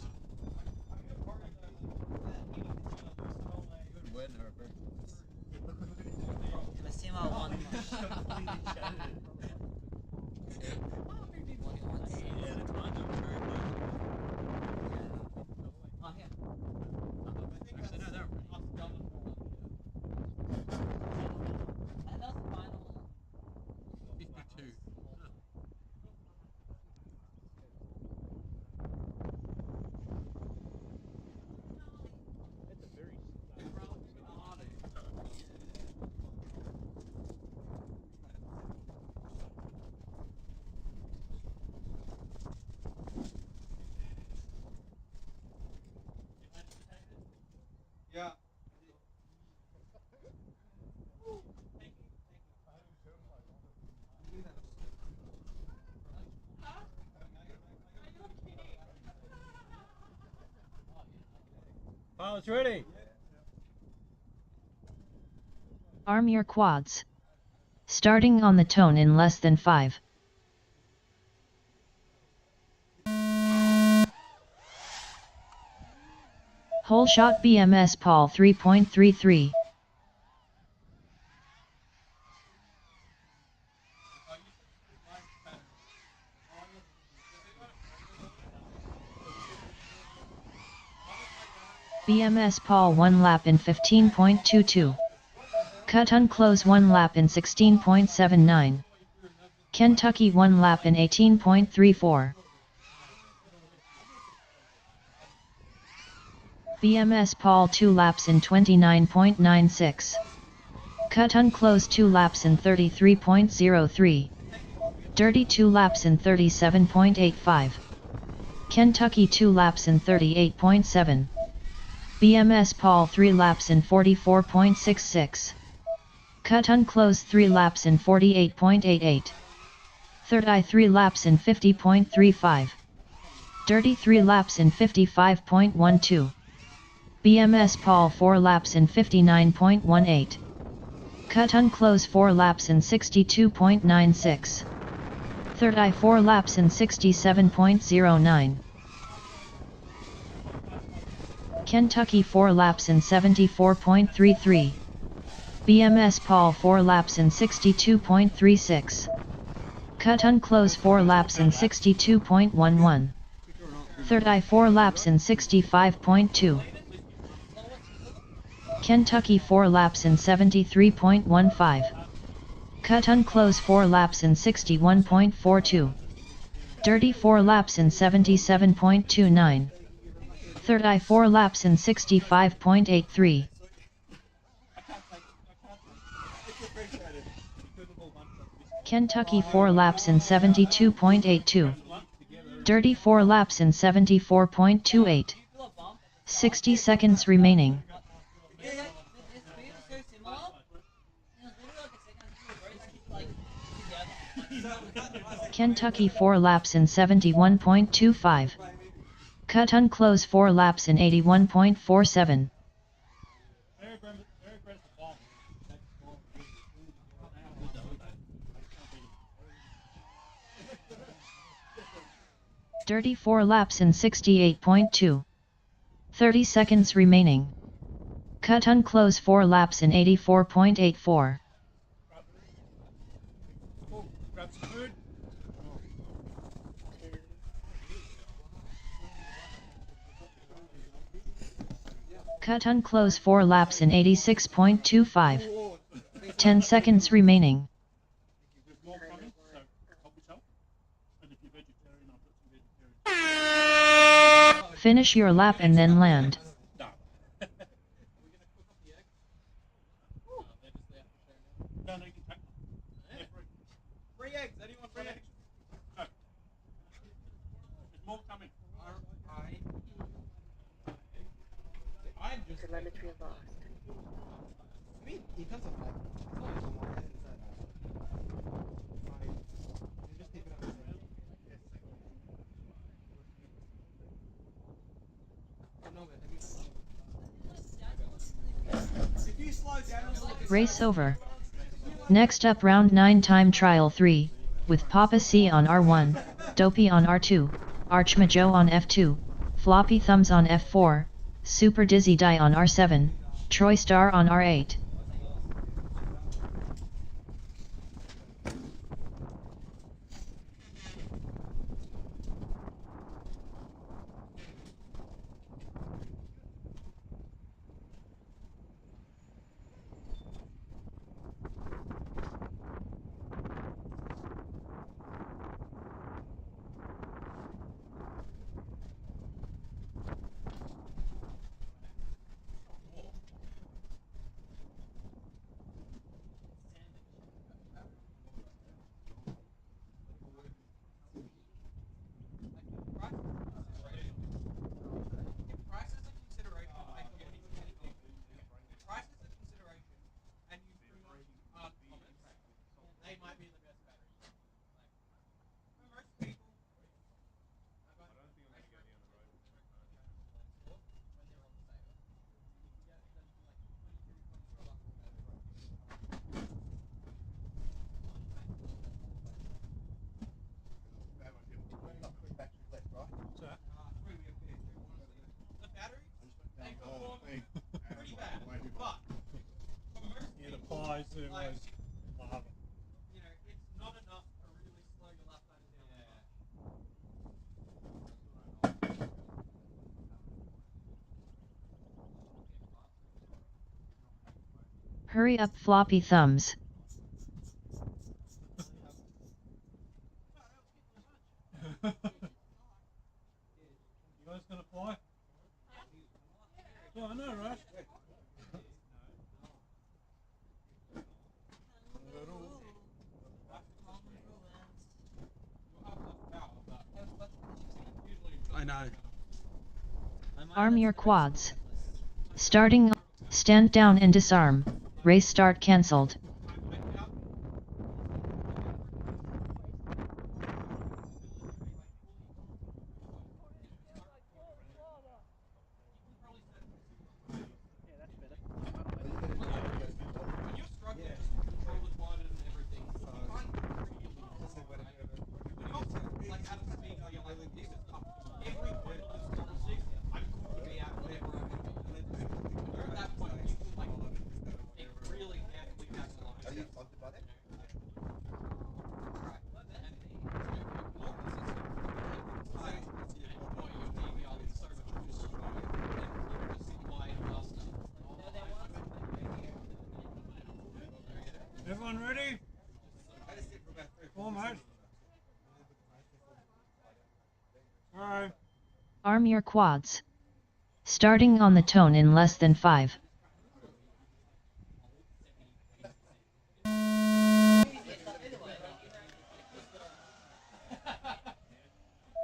Good win, Herbert. Let's see my one. Yeah, the times are very close. Oh, here. Actually, no, they're And that's the final. 52. Yeah. Pilot's ready. Arm your quads. Starting on the tone in less than 5. Whole shot BMS Paul 3.33. BMS Paul 1 lap in 15.22. Cut Unclose 1 lap in 16.79. Kentucky 1 lap in 18.34. BMS Paul 2 laps in 29.96. Cut Unclose 2 laps in 33.03. Dirty 2 laps in 37.85. Kentucky 2 laps in 38.7. BMS Paul 3 laps in 44.66. Cut unclose 3 laps in 48.88. Third eye 3 laps in 50.35. Dirty 3 laps in 55.12. BMS Paul 4 laps in 59.18. Cut unclose 4 laps in 62.96. Third eye 4 laps in 67.09. Kentucky 4 laps in 74.33. BMS Paul 4 laps in 62.36. Cut unclose 4 laps in 62.11. Third eye 4 laps in 65.2. Kentucky 4 laps in 73.15. Cut unclose 4 laps in 61.42. Dirty 4 laps in 77.29. Third eye 4 laps in 65.83. Kentucky 4 laps in 72.82. Dirty 4 laps in 74.28. 60 seconds remaining. Kentucky 4 laps in 71.25. Cut unclose 4 laps in 81.47. Dirty 4 laps in 68.2. 30 seconds remaining. Cut unclose 4 laps in 84.84. Cut unclose 4 laps in 86.25. 10 seconds remaining. Finish your lap and then land. Free eggs. Anyone free eggs? No. There's more coming. I'm just telemetry lost. I mean, it doesn't matter. It's always on my head inside out. Just keep it up. If you slow down, Race over. Next up round 9 time trial 3, with Papa C on R1, Dopey on R2, Archmajo on F2, Floppy Thumbs on F4, Super Dizzy Die on R7, Troy Star on R8. Hurry up, Floppy Thumbs. You guys gonna fly? Oh, I know, right? I know. Arm your quads. Starting. Stand down and disarm. Race start cancelled. Everyone ready? Almost. Alright. Arm your quads. Starting on the tone in less than 5.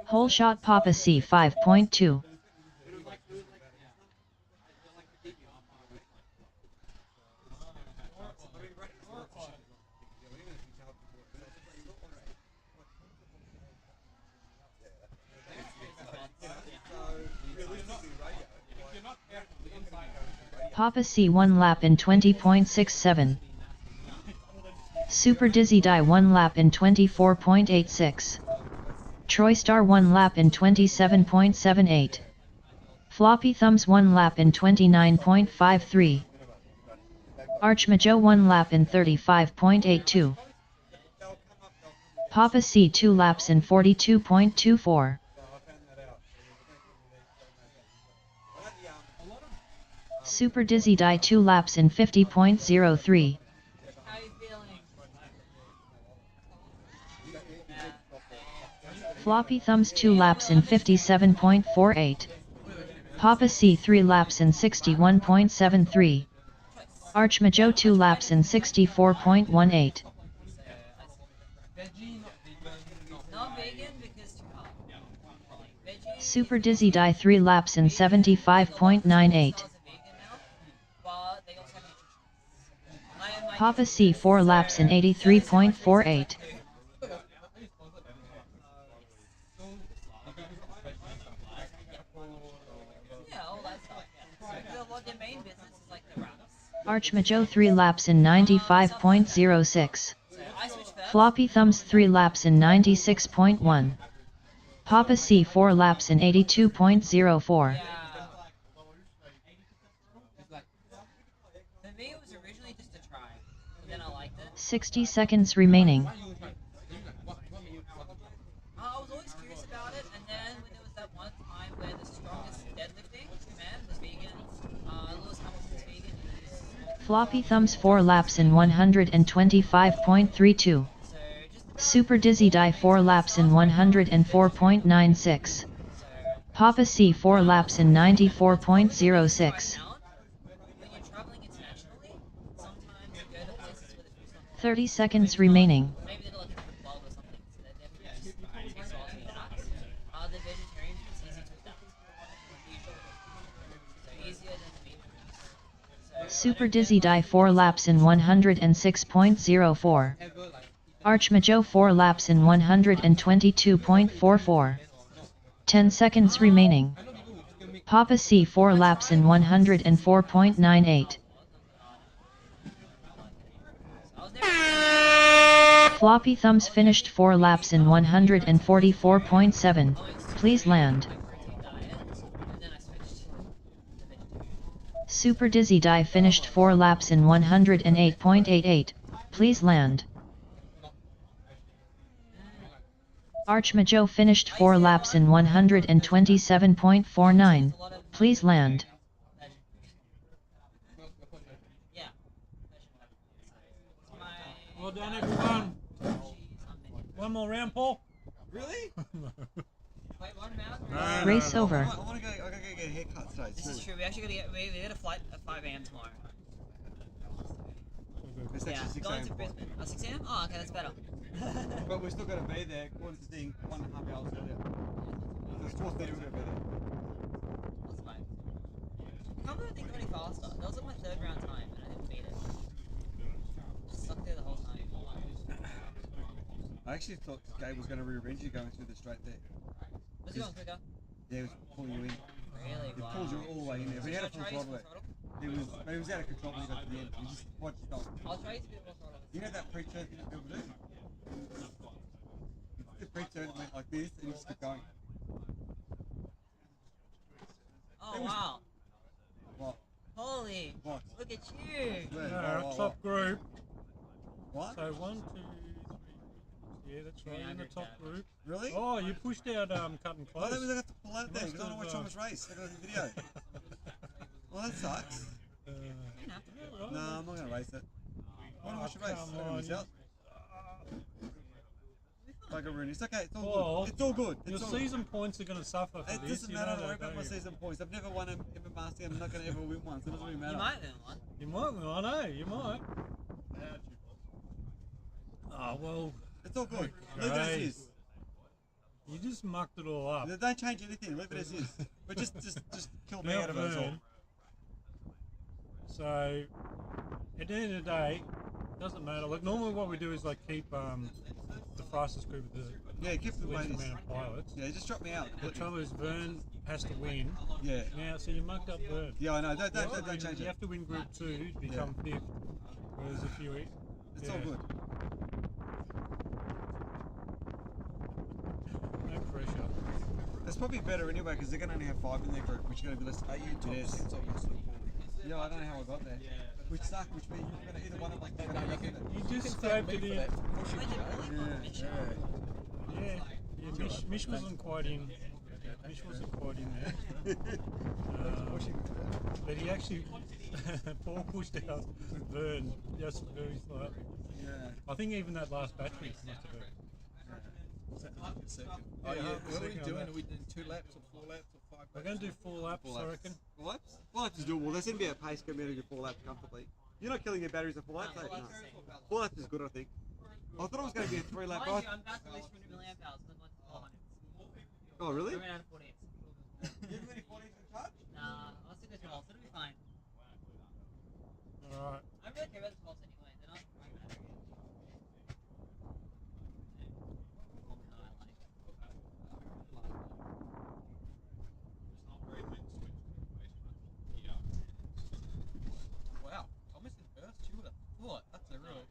Whole shot Papa C 5.2. Papa C 1 lap in 20.67. Super Dizzy Die 1 lap in 24.86. Troy Star 1 lap in 27.78. Floppy Thumbs 1 lap in 29.53. Archmajo 1 lap in 35.82. Papa C 2 laps in 42.24. Super Dizzy Die 2 laps in 50.03. Floppy Thumbs 2 laps in 57.48. Papa C 3 laps in 61.73. Archmajo 2 laps in 64.18. Super Dizzy Die 3 laps in 75.98. Papa C 4 laps in 83.48. Archmajo 3 laps in 95.06. Floppy Thumbs 3 laps in 96.1. Papa C 4 laps in 82.04. 60 seconds remaining. I was always curious about it, and then when there was that one time where the strongest deadlifting man was vegan, Lewis Hamilton's vegan. Floppy Thumbs 4 laps in 125.32. Super Dizzy Die 4 laps in 104.96. Papa C 4 laps in 94.06. 30 seconds remaining. Super Dizzy Die 4 laps in 106.04. Archmajo 4 laps in 122.44. 10 seconds remaining. Papa C 4 laps in 104.98. Floppy Thumbs finished 4 laps in 144.7. Please land. Super Dizzy Die finished 4 laps in 108.88. Please land. Archmajo finished 4 laps in 127.49. Please land. Well done, everyone. One more round, Paul. Really? Race over. I want to go get a haircut today. This is true. We actually gotta get a flight at 5 AM tomorrow. It's actually 6 going AM. to Brisbane. Oh, 6 AM? Oh, okay, that's better. But we're still going to be there according to the thing 1.5 hours earlier. So it's 4:30 we're going to be there. That's fine. Come weren't they going faster? That was like my third round time and I didn't beat it. Just stuck there the whole time. I actually thought Gabe was going to rearrange you going through the straight there. Was he going quicker? Yeah, he was pulling you in. Really? He pulled you all the way in there. But he had a full throttle there. He was out of control when he got to the end. He just watched stop. I'll try to get more throttle. You know that pre-turn you didn't be able to do? The pre-turn went like this and he just kept going. Oh wow. What? Holy. What? Look at you. Top group. What? So 1, 2, 3. Yeah, that's right. In the top group. Really? Oh, you pushed out cutting close. Oh, that means I have to pull out there because I don't want to watch Thomas race. I got a video. Well, that sucks. No, I'm not going to race it. I want to watch the race. I'm going to miss out. It's okay. It's all good. It's all good. Your season points are going to suffer for it this. It doesn't matter. I worry about my season points. I've never won ever master. I'm not going to ever win one. So it doesn't really matter. You might win one. You might win. I know. You might. Oh well. It's all good. Leave it as is. You just mucked it all up. Don't change anything. Leave it as is. But just kill me out of it. All. So at the end of the day, it doesn't matter. Like normally, what we do is like keep the fastest group of the keep the least ladies. amount of pilots. Yeah, just drop me out. The trouble is Vern has to win. Yeah. Now, so you mucked up Vern. Yeah, I know. Don't change it. You have to win Group 2 to become 5th. Whereas if you it's all good. No pressure. That's probably better anyway because they're going to only have 5 in their group, which is going to be less than 8 years. Yeah, I don't know how I got there. Which sucked, which means you're going to either one of like you just scraped it in. Yeah, Mish wasn't quite in. Mish wasn't quite in there. But he actually, Paul pushed out Vern just very slightly. Yeah. I think even that last battery must have been. Second. Oh, yeah. What are we doing? Are we doing 2 laps or 4 laps or 5 laps? We're going to do 4 laps, I reckon. 4 laps? 4 laps is doable. There's going to be a pace going to be able to do 4 laps comfortably. You're not killing your batteries at 4 laps, are you? No. 4 laps is good, I think. I thought it was going to be a 3 lap ride. I'm about to lose 200 milliamp hours, but I'm like 400. Oh, really? I ran out of 48. You have any 40s in charge? Nah, I'll stick with 12, so it'll be fine. Alright. I don't really care about the 12s anyway, they're not my battery. Wow, Thomas in first? You would have thought. That's a real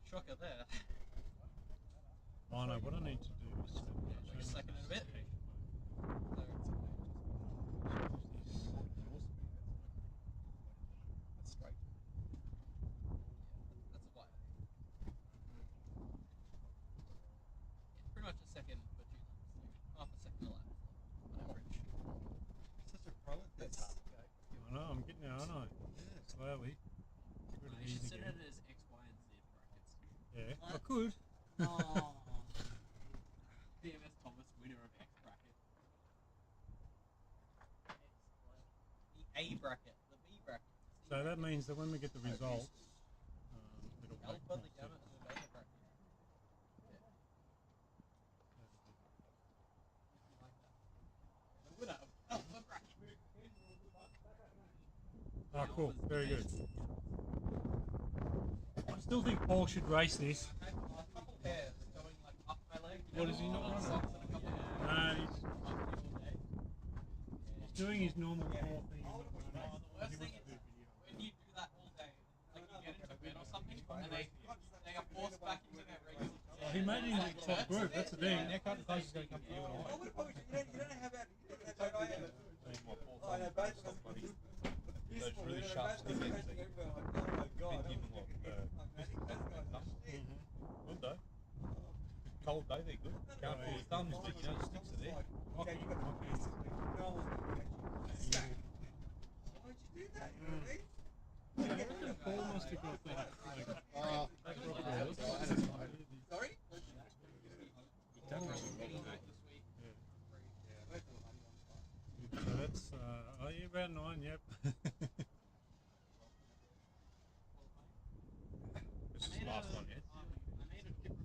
shocker there. I know what I need to do is second in a bit. That's straight. That's a white. It's pretty much a second for 2 laps. Half a second a lap. On average. Such a pro at this. I know, I'm getting there, aren't I? Yeah. Slowly. You should set it as X, Y, and Z brackets. Yeah, I could. Oh. BMS Thomas, winner of X bracket. The A bracket, the B bracket. So that means that when we get the results, it'll Alpha, make the more gamma, sense. and the beta bracket. The winner of Alpha bracket. Ah, cool. Very good. I still think Paul should race this. What is he not running? No, he's doing his normal Paul thing. The worst thing is when you do that all day, like you get into bed or something, and they are forced back into their regular. Oh, he made it into the top group, that's the thing. Their cutting close is going to come to you and I. You don't have that. Those really sharp stickers. Good though. Cold day, they're good. Can't pull the thumbs, but you know the sticks are there. Why'd you do that? You know what I mean? Paul must have got that. Sorry? So that's, oh yeah, about 9, yep. This is the last one, yeah?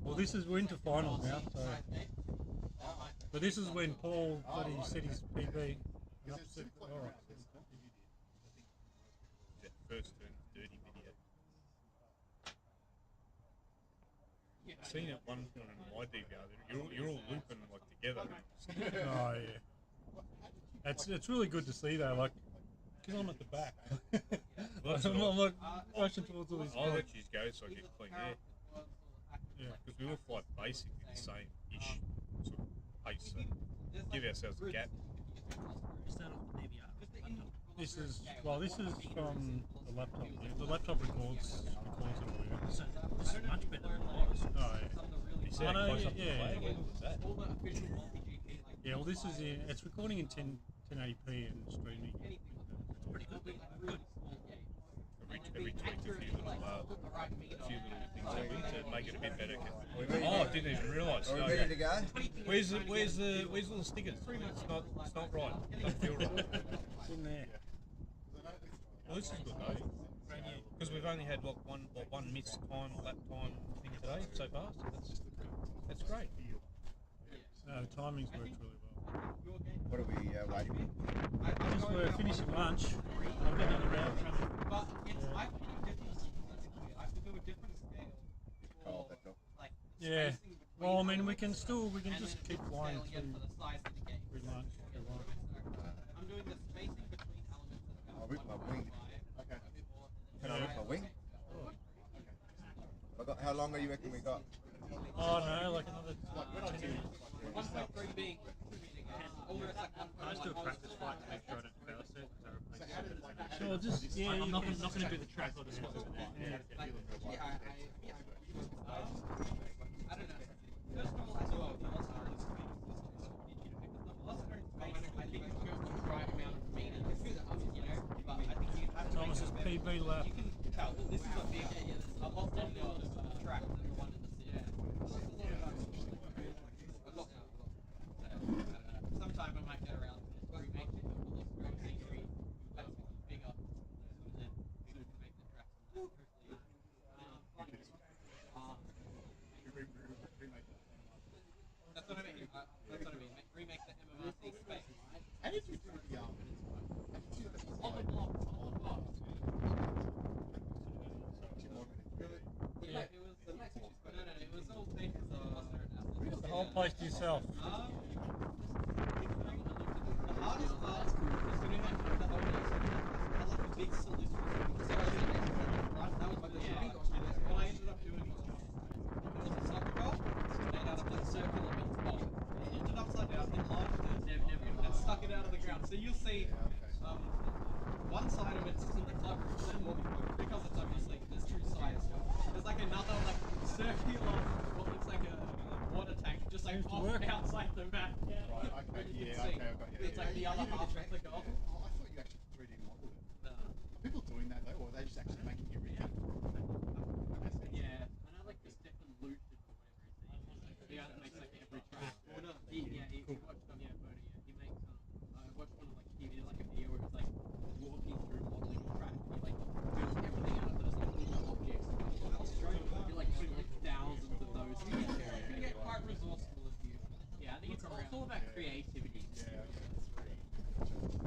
Well, this is winter finals now, so. But this is when Paul bloody set his PB. He upset, first turned 30 video. Seen it one point in my DVR, you're all looping like together. Oh yeah. It's really good to see though, like, because I'm at the back. I'm like rushing towards all these I'll guys. let you go so I get clean air. Yeah. Because we all fly basically the same-ish sort of pace, so give ourselves a gap. Is that off the DVR? This is from the laptop. The laptop records it all, yeah. So this is much better than it was. Oh yeah. You see how know, close up the yeah. flag? Look at that. Yeah, well, this is it's recording in 1080p and streaming. It's pretty good. Good. Every tweak a few little things that we to make it a bit better. Oh, I didn't even realise. Are we ready to go? Where's the little stickers? It's not right. It doesn't feel right. It's in there. Well, this is good though, because we've only had one missed time lap time thing today so far. So that's great. No, the timing's worked really well. What are we waiting for? Because we're finishing lunch, I've been in around traffic. But it's, I think I have to do a different scale for like Yeah. spacing between Well, I mean, we can elements just keep and flying scale again through for the size of the gate. lunch. I'm doing the spacing between elements at I'll about rip my wing. 1.5. Okay. Can I rip my wing? How long do you reckon we got? Oh no, like another 10 minutes. 1.3 being almost like I just do a practice flight to make sure I don't fail it. Sure, just yeah. I'm not going to do the track or the spot. I don't know. First of all, I saw velocity in space. The velocity in space, I think it goes the right amount of meters, you know, but I think you have to Thomas's PB lap. you can tell this is a big, a lot longer track than the one in the city. Sometime I might get around to remake it, scenery, that's bigger, and then we can make the track on that. That's what I mean. Remake the MMRC space. How did you do the On the block. Yeah, it was. No, it was all things. The whole place to yourself. The hardest part is doing that with the whole had like a big solution. Right, that was what I ended up doing. It was a soccer ball made out of this circular meat ball. It ended upside down and launched it and stuck it out of the ground. So you'll see one side of it is in the club room, because it's obviously there's two sides. There's like another like circular, what looks like a water tank, just like off outside the map. Right, okay, yeah, okay, I got you. It's like the other half replica of it. I thought you actually 3D modeled it. Are people doing that though, or are they just actually making it real? Yeah, and I like this different loop or whatever it is. The guy that makes like every track. Or no, he watched on photo. He makes I watched one of like he did like a video where it's like walking through modeling a track. He like builds everything out of those like little objects. He like putting like thousands of those together. You can get quite resourceful if you. Yeah, I think it's all about creativity. Yeah, okay.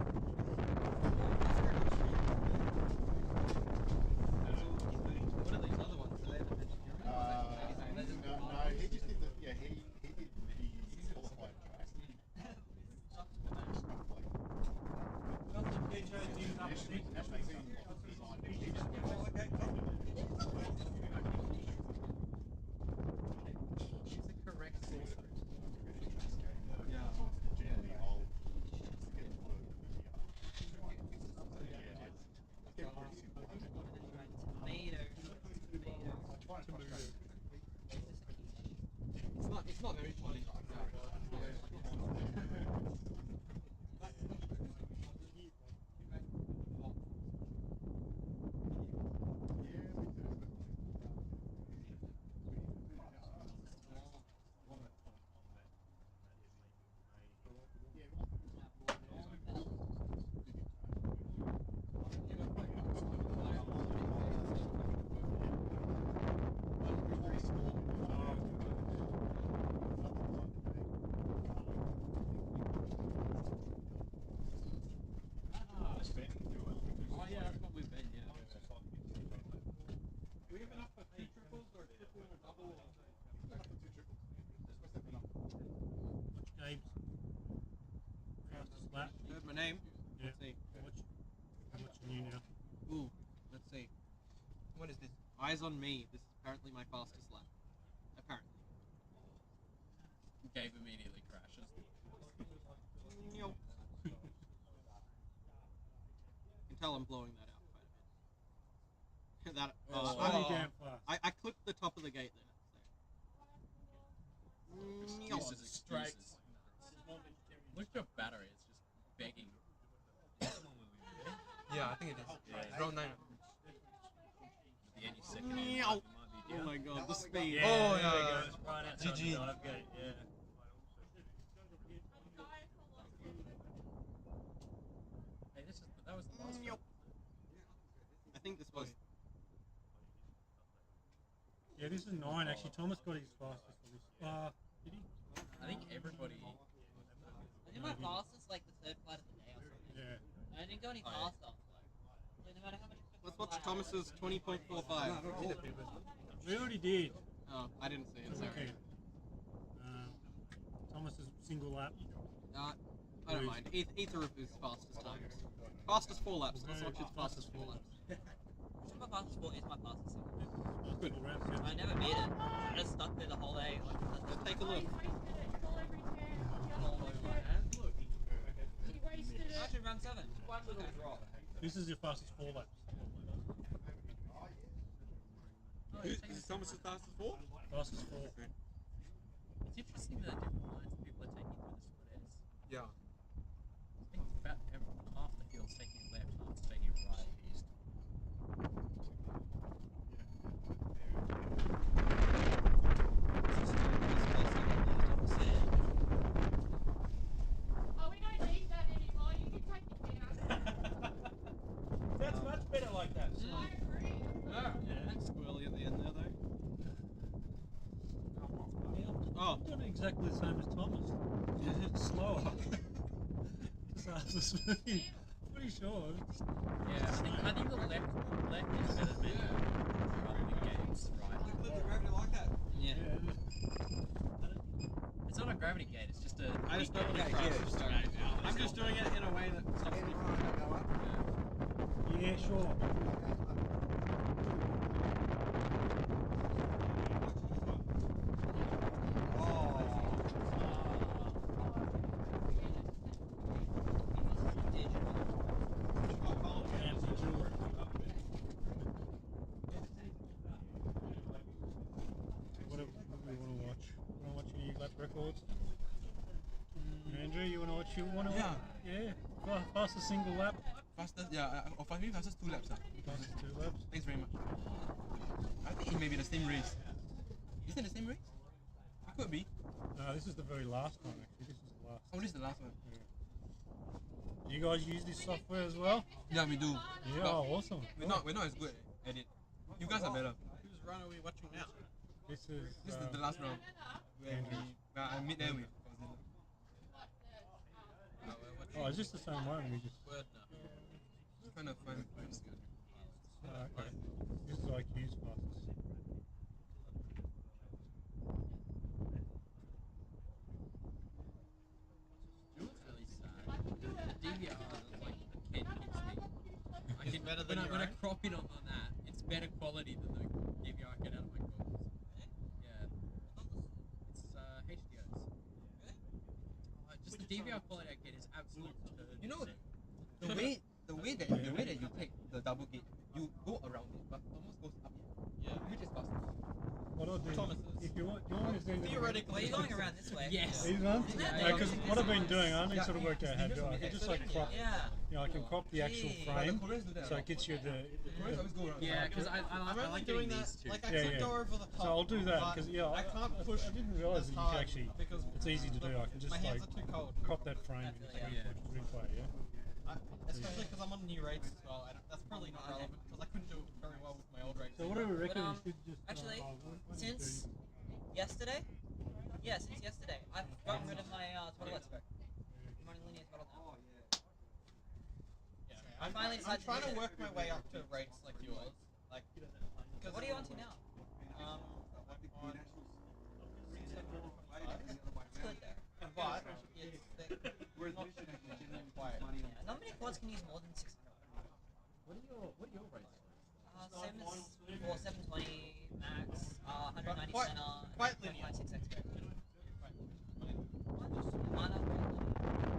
my name. Yeah. Let's see. I'm watching you now. Ooh, let's see. What is this? Eyes on me. This is apparently my fastest lap. Apparently. Gabe immediately crashes. Yo. You can tell I'm blowing that out quite a bit. that. Bloody damn fast. I clipped the top of the gate there. Excuses, excuses. Look at your battery, it's just begging. Yeah, I think it is. Yeah. It's around 9. The any second hand, it might be Oh down. my god, the speed. Yeah, Oh there yeah. it goes. Right outside GG. the dive gate, yeah. Hey, that was the last one. I think this was. Yeah, this is 9 actually. Thomas got his fastest for this. Did he? I think everybody. I think my fastest like the third flight of the day or something. Yeah. I didn't go any faster. Like, no matter how much. Let's watch Thomas's 20.45. We already did. Oh, I didn't see it. Sorry. Okay. Thomas's single lap. I don't mind. Ether of his fastest times. Fastest 4 laps. Let's watch his fastest 4 laps. My fastest ball is my fastest single. Good. I never beat it. I just stuck there the whole day. Like, Take a look. Actually, round 7. This is your fastest 4 laps. Is Thomas's fastest 4? Fastest 4. It's interesting the different lines that people are taking through the split S. Yeah. I think it's about half the field's taking it left, half's taking it right, east. Oh, we don't need that anymore. You can take it down. That's much better like that. I agree. Squirrely at the end there, though. I'm doing exactly the same as Thomas. Just slower. Just half the speed. Pretty sure. Yeah, I think the left is better than rather than Gabe's right. Look at the gravity like that. Yeah. It's not a gravity gate, it's just a. I just don't like it. I'm just doing it in a way that stops me from. Yeah, sure. What do we want to watch? Want to watch any lap records? Andrew, you want to watch? Yeah. Fastest single lap. Fastest, yeah, for me, fastest 2 laps. Fastest 2 laps. Thanks very much. I think it may be the same race. Is it the same race? It could be. No, this is the very last one actually. This is the last. Oh, this is the last one. Do you guys use this software as well? Yeah, we do. Yeah, But awesome. We're not as good at it. You guys are better. Whose run are we watching now? This is the last round. Where I meet them with. Oh, it's just the same one. We just. Trying to find. Okay. This is IQ's fastest. It's really sad. DVR is like the 10 gigs thing. I can, better than when I crop in on that, it's better quality than the DVR I get out of my goggles. Yeah. It's HDRs. Oh, just the DVR quality I get is absolute turd. You know, the way that you take the double gate, you go around it, but almost goes up. Yeah. Which is faster. What I'll do, if you want to do Theoretically, well, you're going around this way. Yes. These ones? Because what I've been doing, I only sort of worked out how to do it. I can just like crop, I can crop the actual frame, so it gets you the yeah, because I like doing these too. Like, I could go over the top. So I'll do that, because I can't push. I didn't realise that you hard could actually, because it's easy to do. I can just my hands like are too cold. crop that frame and just replay, Especially because I'm on new rates as well. That's probably not relevant because I couldn't do it very well with my old rates. So what do we reckon But, we should just... actually, since yesterday, I've gotten rid of my throttle expert. I'm running linear throttle now. Yeah. I finally I'm decided trying to to use work my way up to rates like yours. Like, What are you on to now? on It's good there. but we're not quiet. Not many quads can use more than 600. What are your rates? Same as 720 max, 190 Quite- center, quite and linear. 1.6 expert.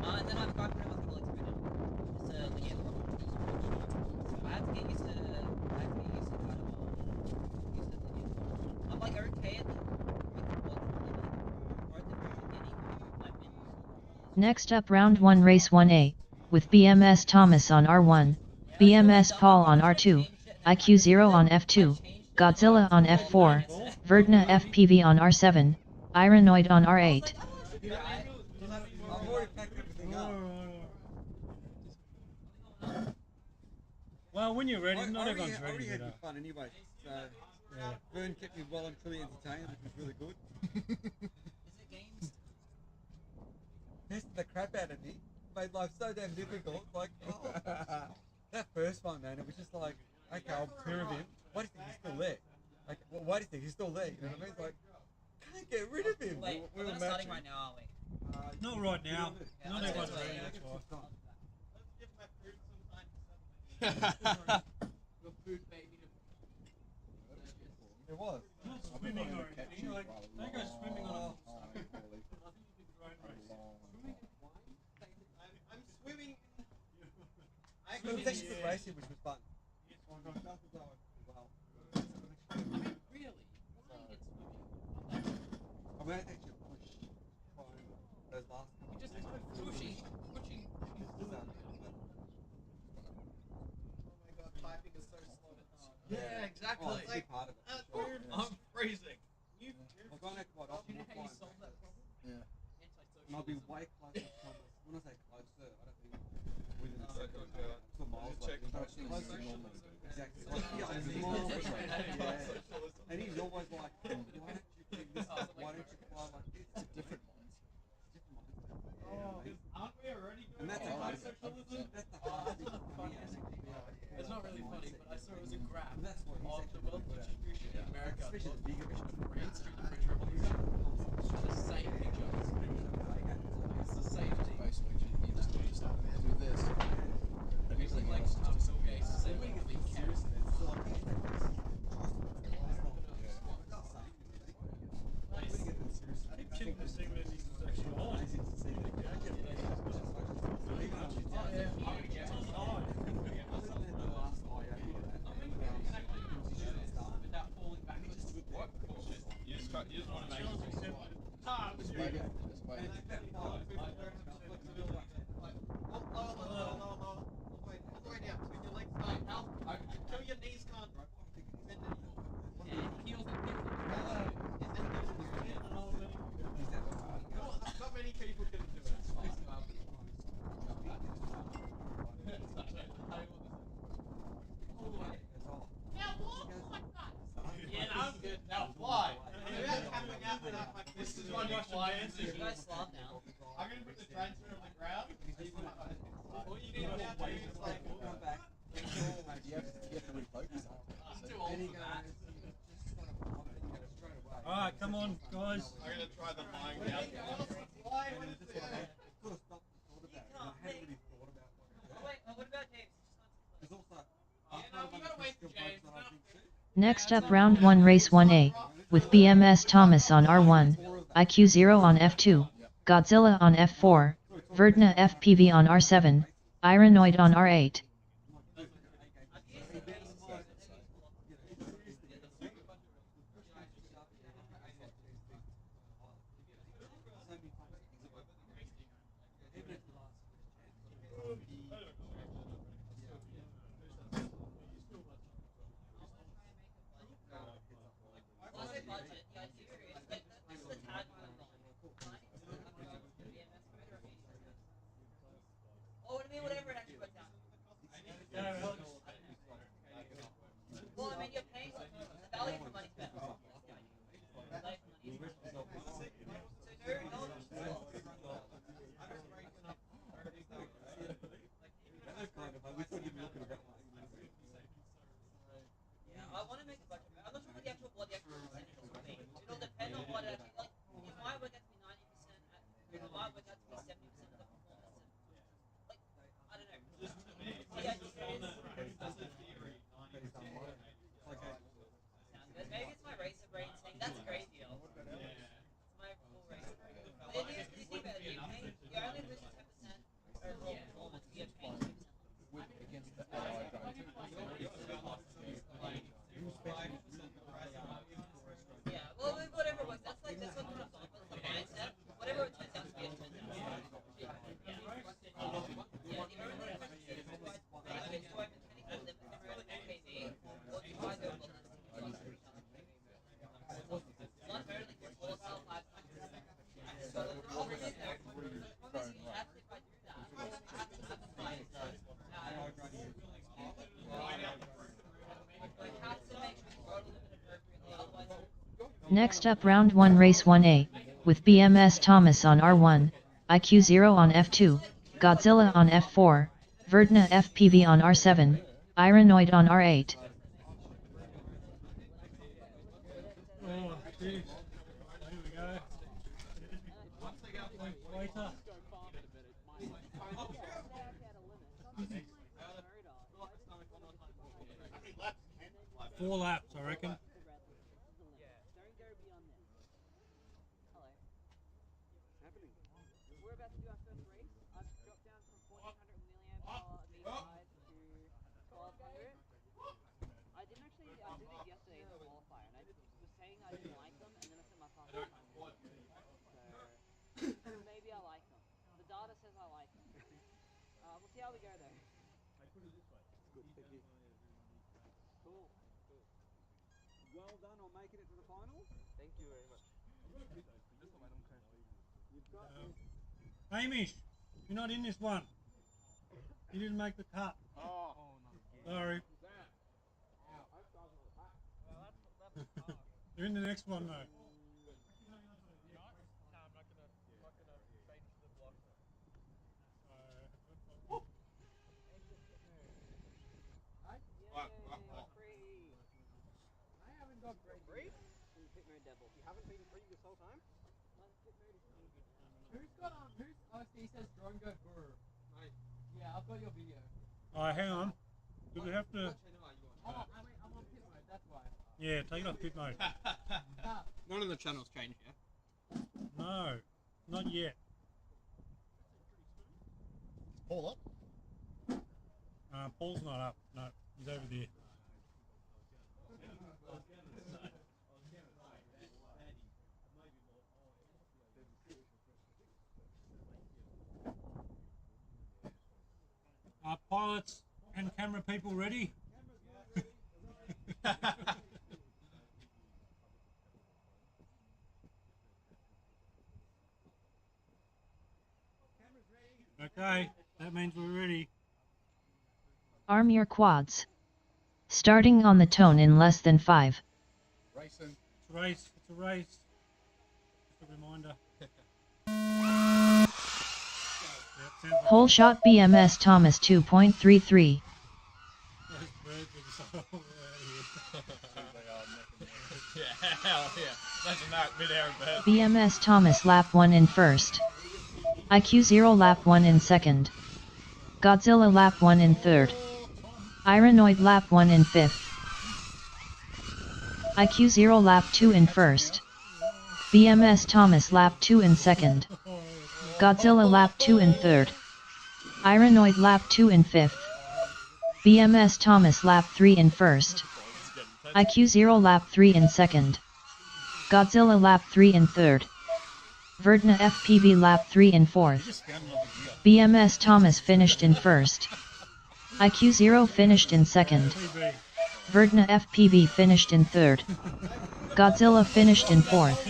And then I've got rid of a couple expert now. Just a linear problem. I have to get used to kind of used to linear. I'm like okay at the Next up, round 1, race 1A, with BMS Thomas on R1, BMS Paul on R2, IQ0 on F2, Godzilla on F4, Verdna FPV on R7, Ironoid on R8. I've already packed everything up. Well, when you're ready, I not already everyone's ready. had But, fun anyway. So yeah. Vern kept me well and truly entertained, which was really good. Tested the crap out of me, made life so damn difficult. Like, oh, that first one, man, it was just like, okay, I'm clear of him. Why do you think he's still there? Like, why do you think he's still there? You know what I mean? It's like, can't get rid of him. Wait, we we're were not starting matching. right now, are we? Not right now. Yeah, Not let's everyone's go to ready. it. That's why. Let's give my food some time to settle. Your food baby. It was. Not swimming or anything. Like, don't go swimming on a I'm swimming. It was actually good racing, which was fun. Really? I'm going to actually push those last couple. You just pushing. Oh my god, typing is so slow. Yeah, exactly. Oh, it's a big part of it. for sure. I'm freezing. I've gone out quite often. You know how you solve that problem? Yeah. And I'll be way closer to Thomas. When I say closer, I don't mean within a second. 2 miles away. Closer. Exactly. Like, yeah, I'm small. Yeah. And he's always like, why don't you think this? Why don't you fly like this? It's a different mindset. Different mindset. Aren't we already And that's the hardest thing for me. It's not really funny, but I saw it was a graph And that's what he's of the actually wealth good at. distribution in America, Especially the bigger the France during the French Revolution. The same picture. It's the same thing. Basically, you just do stuff. Do this. It's like Bill Gates said, we can be carrots. I keep checking to see whether this is actually on. You just want to make Just wait. Just wait. Wait, all the way down. With your legs down. Until your knees can't bend anymore. And heels and hips. Not many people can do it. Yeah, I'm good. Now fly. This is one you fly into. You guys slob now. I'm gonna put the transfer on the ground. All you need now to do is like Come back. You have to refocus. I'm too old for that. Alright, come on, guys. I'm gonna try the lying down. Fly, what is this? Could have stopped and thought about it. I hadn't really thought about it. Oh, wait, what about James? There's also You gotta wait for James. Next up, round 1, race 1A, with BMS Thomas on R1, IQ0 on F2, Godzilla on F4, Verdna FPV on R7, Ironoid on R8. Oh, I mean, whatever it actually went down. Next up round 1 race 1A, with BMS Thomas on R1, IQ0 on F2, Godzilla on F4, Verdna FPV on R7, Ironoid on R8. Oh, jeez. Here we go. Waiter. 4 laps, I reckon. We're about to do our first race. I've dropped down from 1400 milliamp hour V5 to 1200. I didn't actually, I did it yesterday in the qualifier, and I was saying I didn't like them, and then I said my fastest time was 2. So maybe I like them. The data says I like them. We'll see how we go though. Good, thank you. Cool. Well done on making it to the finals. Thank you very much. You've got Hamish, you're not in this one. You didn't make the cut. Oh, Sorry. You're in the next one though. No, I'm not gonna change the block. Free. I haven't got free. In pit mode devil. You haven't been free this whole time? Pit mode is Who's got who's he says drone go brr. Yeah, I've got your video. Alright, hang on. Do we have to... Oh, I'm on pit mode, that's why. Yeah, take it off pit mode. None of the channels changed yet. No, not yet. Paul up? Paul's not up. No, he's over there. Pilots and camera people ready? Okay, that means we're ready. Arm your quads. Starting on the tone in less than 5. Racing. It's a race, it's a race. Just a reminder. Whole shot BMS Thomas 2.33. Yeah, hell yeah. Imagine that, mid-air bird. BMS Thomas lap 1 in first. IQ0 lap 1 in second. Godzilla lap 1 in third. Ironoid lap 1 in fifth. IQ0 lap 2 in first. BMS Thomas lap 2 in second. Godzilla lap 2 in third. Ironoid lap 2 in fifth. BMS Thomas lap 3 in first. IQ0 lap 3 in second. Godzilla lap 3 in third. Verdna FPV lap 3 in fourth. BMS Thomas finished in first. IQ0 finished in second. Verdna FPV finished in third. Godzilla finished in fourth.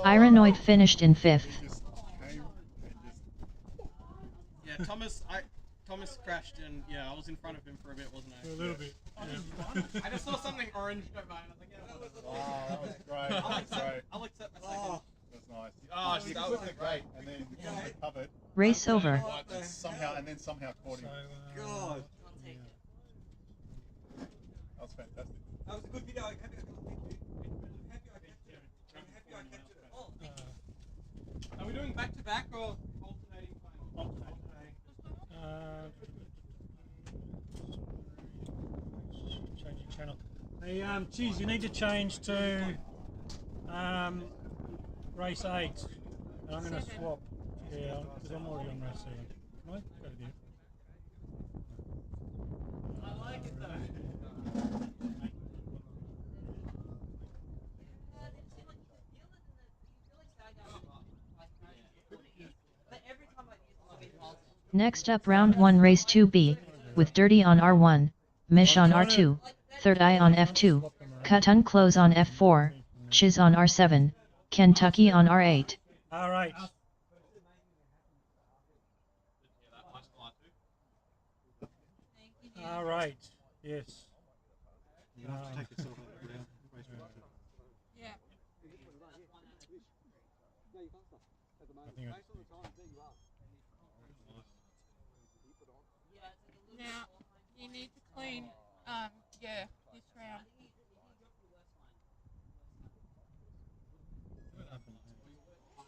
Ironoid finished in fifth. Yeah, Thomas crashed and yeah, I was in front of him for a bit, wasn't I? A little bit. Yeah. I just saw something orange go by and I was like, yeah. Wow, that was great. I'll accept my second. That's nice. Oh, You that put was the gate and then you got it covered. Race over. And somehow caught him. God. That was fantastic. That was a good video. I'm happy I captured it. Oh. Are we doing back to back or alternating finals? Changing channel. Hey, geez, you need to change to race 8. And I'm going to swap. Yeah, because I'm already on race 7. Can I go to there? I like it though. Next up round 1 race 2B, with Dirty on R1, Mish on R2, Third Eye on F2, Cut Unclose on F4, Chiz on R7, Kentucky on R8. R8. R8, yes. You have to take yourself out of the race. Yeah. No, you can't stop at the moment. I think I Based on the time, there you are. Now, you need to clean, yeah, this round.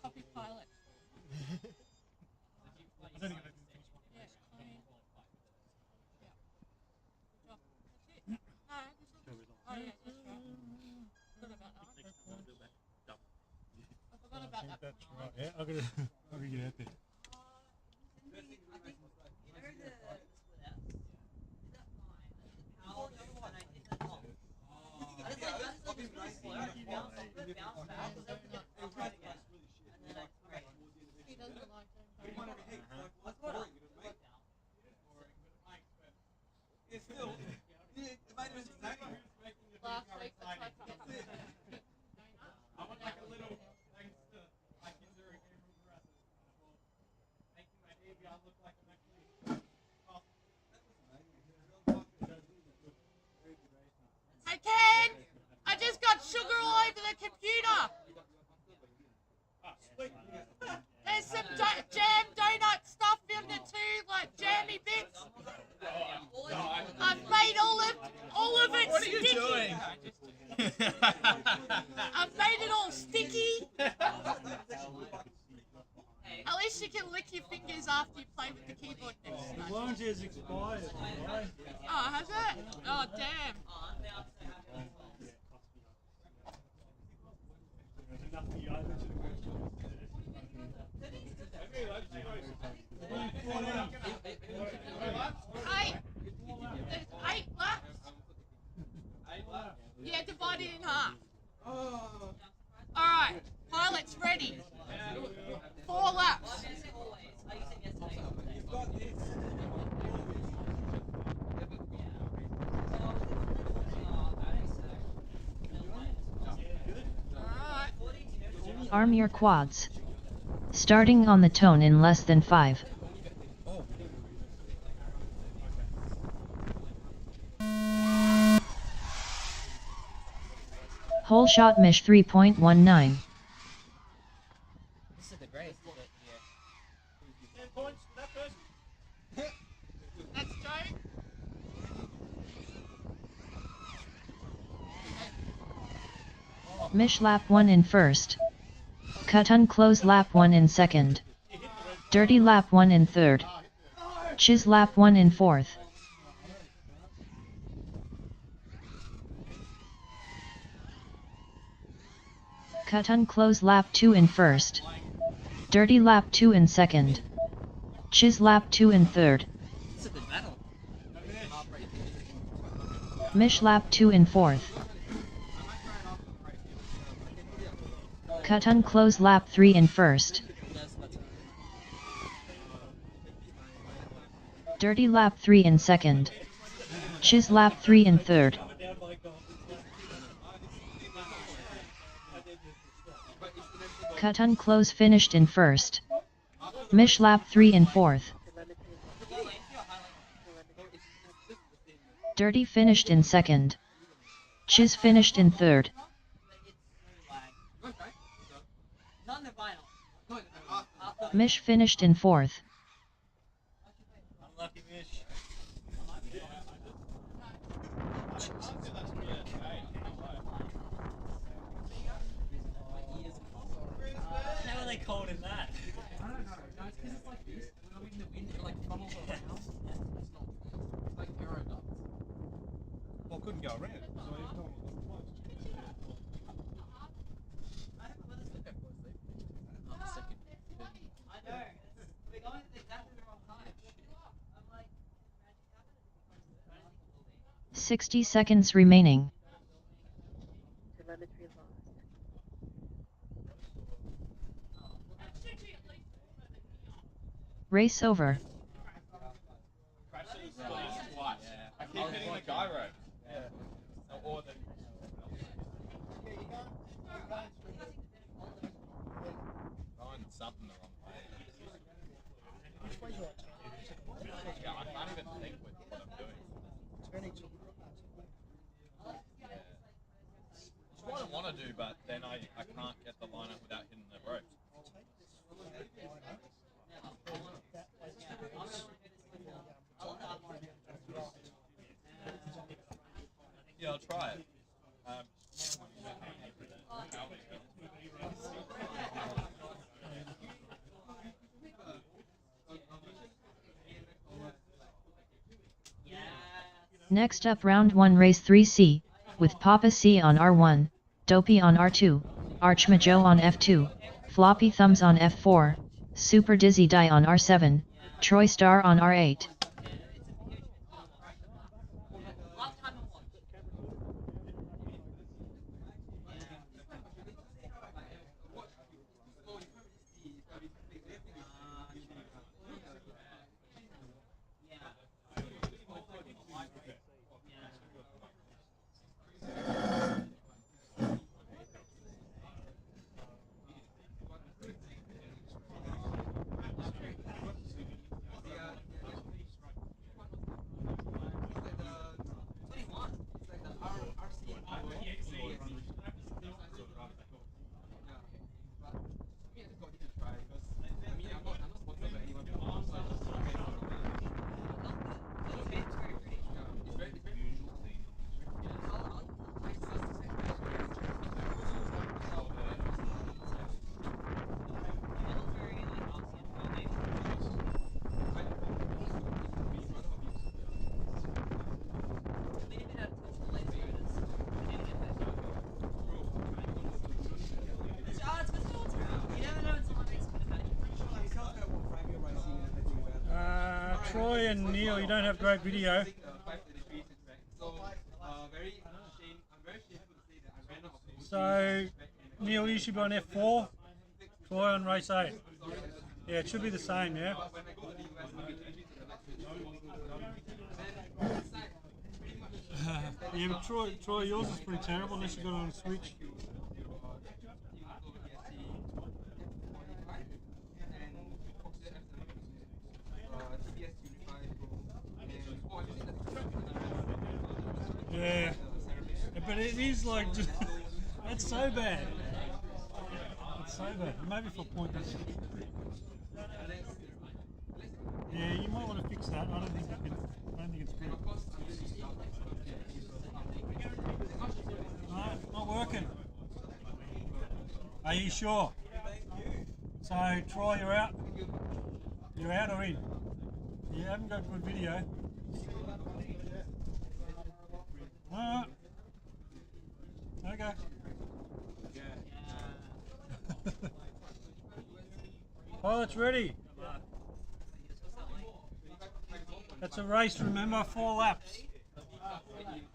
Copy pilot. I don't even think Yeah, clean. Yeah. Good job. That's it. No, this one. Oh, yeah, that's right. Forgot about that. I forgot I about think that. that's right. Yeah, I gotta get out there. He doesn't like them. It's still, yeah, the main was exciting. Last week, I tried to get I want like a little thanks to like Zurich and making my DVR look like I'm actually. Hey Ken! I just got sugar all over the computer! There's some jam donut stuff in it too, like jammy bits. I've made all of it sticky. What are you doing? I've made it all sticky. At least you can lick your fingers after you play with the keyboard next The time. warranty has expired, right? Oh, has it? Oh, damn. There's enough for you over to the workshop. Eight. There's 8 laps. Yeah, divided in half. Alright, pilot's ready. 4 laps. Arm your quads. Starting on the tone in less than 5. Whole shot mesh 3.19. This is the greatest bit here. 10 points for that person. That's Joe. Mish lap 1 in first. Cut unclose lap 1 in second. Dirty lap 1 in third. Chiz lap 1 in fourth. Cut unclose lap 2 in first. Dirty lap 2 in second. Chiz lap 2 in third. This is a good battle. Mish lap 2 in fourth. Cut unclose lap 3 in first. Dirty lap 3 in second. Chiz lap 3 in third. Cut unclose finished in first. Mish lap 3 in fourth. Dirty finished in second. Chiz finished in third. Mish finished in fourth. Unlucky Mish. How are they called in that? I don't know. No, it's because it's like this. When I'm in the wind, it like funnels around. It's not. It's like aero ducts. Well, couldn't go around. I'm the second. I know. We're going at exactly the wrong time. I'm like, 60 seconds remaining. Race over. I keep hitting the gyro. Yeah. Or the... Ryan's something the wrong way. Yeah, I can't even think with what I'm doing. It's what I want to do, but then I can't get the line up without hitting the ropes. Yeah, I'll try it. Next up round 1 race 3C, with Papa C on R1, Dopey on R2, Archmajo on F2, Floppy Thumbs on F4, Super Dizzy Die on R7, Troy Star on R8. Troy and Neil, you don't have great video. So, Neil, you should be on F4, Troy on race 8. Yeah, it should be the same, yeah? Yeah, but Troy, yours is pretty terrible unless you got it on a Switch. Yeah, but it is like just, that's so bad. It's so bad. Maybe for pointless. Yeah, you might want to fix that. I don't think you can. I don't think it's good. No, not working. Are you sure? So Troy, you're out. You're out or in? You haven't got good video. Alright. Okay. Oh, it's ready. That's a race, remember? 4 laps.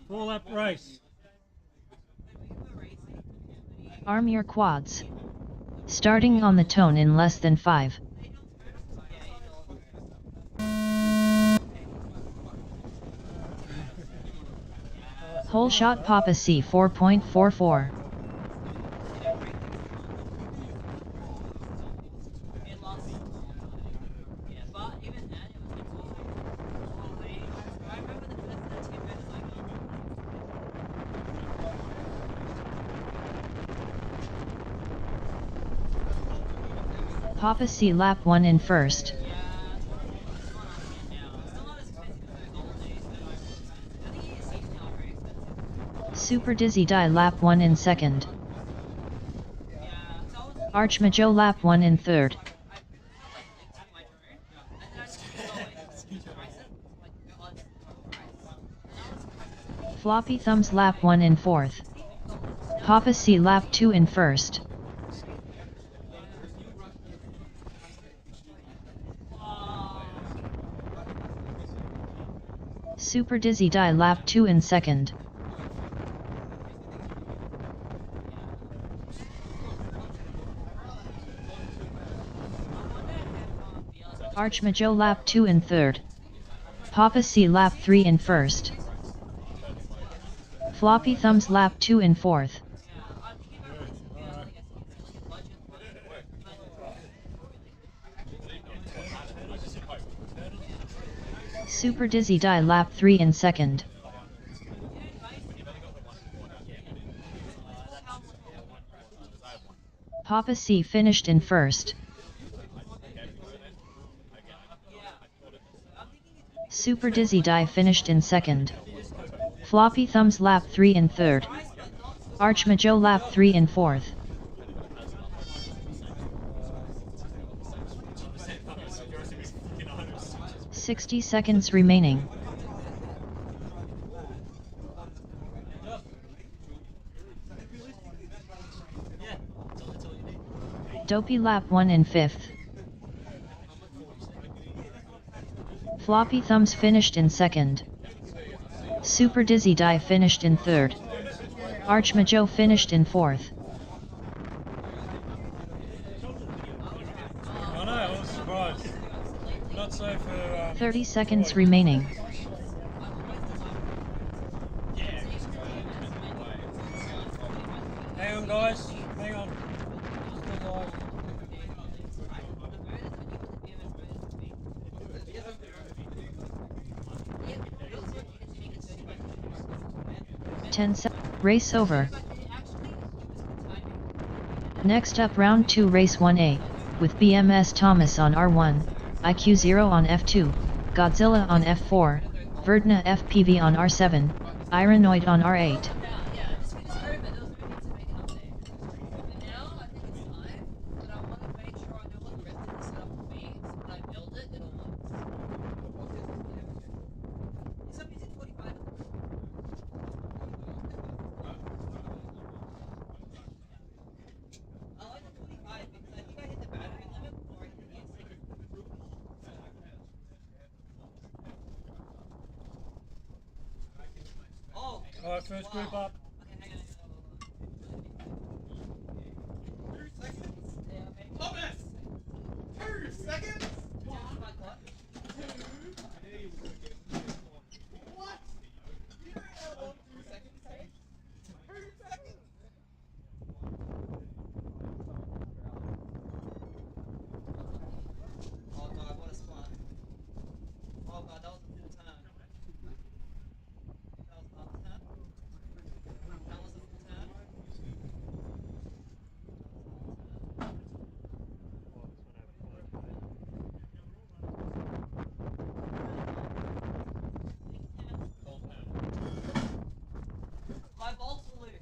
4-lap race. Arm your quads. Starting on the tone in less than 5. Whole shot Papa C 4.44. Papa C lap 1 in first. Super Dizzy Die lap 1 in second. Archmajo lap 1 in third. Floppy Thumbs lap 1 in fourth. Papa C lap 2 in first. Super Dizzy Die lap 2 in second. Archmajo lap 2 in third. Papa C lap 3 in first. Floppy Thumbs lap 2 in fourth. Super Dizzy Die lap 3 in second. Papa C finished in first. Super Dizzy Die finished in second. Floppy Thumbs lap 3 in 3rd. Archmajo lap 3 in 4th. 60 seconds remaining. Dopey lap 1 in 5th. Floppy Thumbs finished in 2nd. Super Dizzy Die finished in 3rd. Archmajo finished in 4th. I know, I was surprised. Not so for 30 seconds remaining. Hang on, guys. Hang on. Still live. Race over. Next up, round 2, race 1A, with BMS Thomas on R1, IQ0 on F2, Godzilla on F4, Verdna FPV on R7, Iranoid on R8. Alright, first group up. Thomas! 2 seconds? What? You know how long 2 seconds take? 2 seconds? Oh god, what a spot. Oh god, that was a full turn. That was a full turn. That was a full turn. My bolts were loose.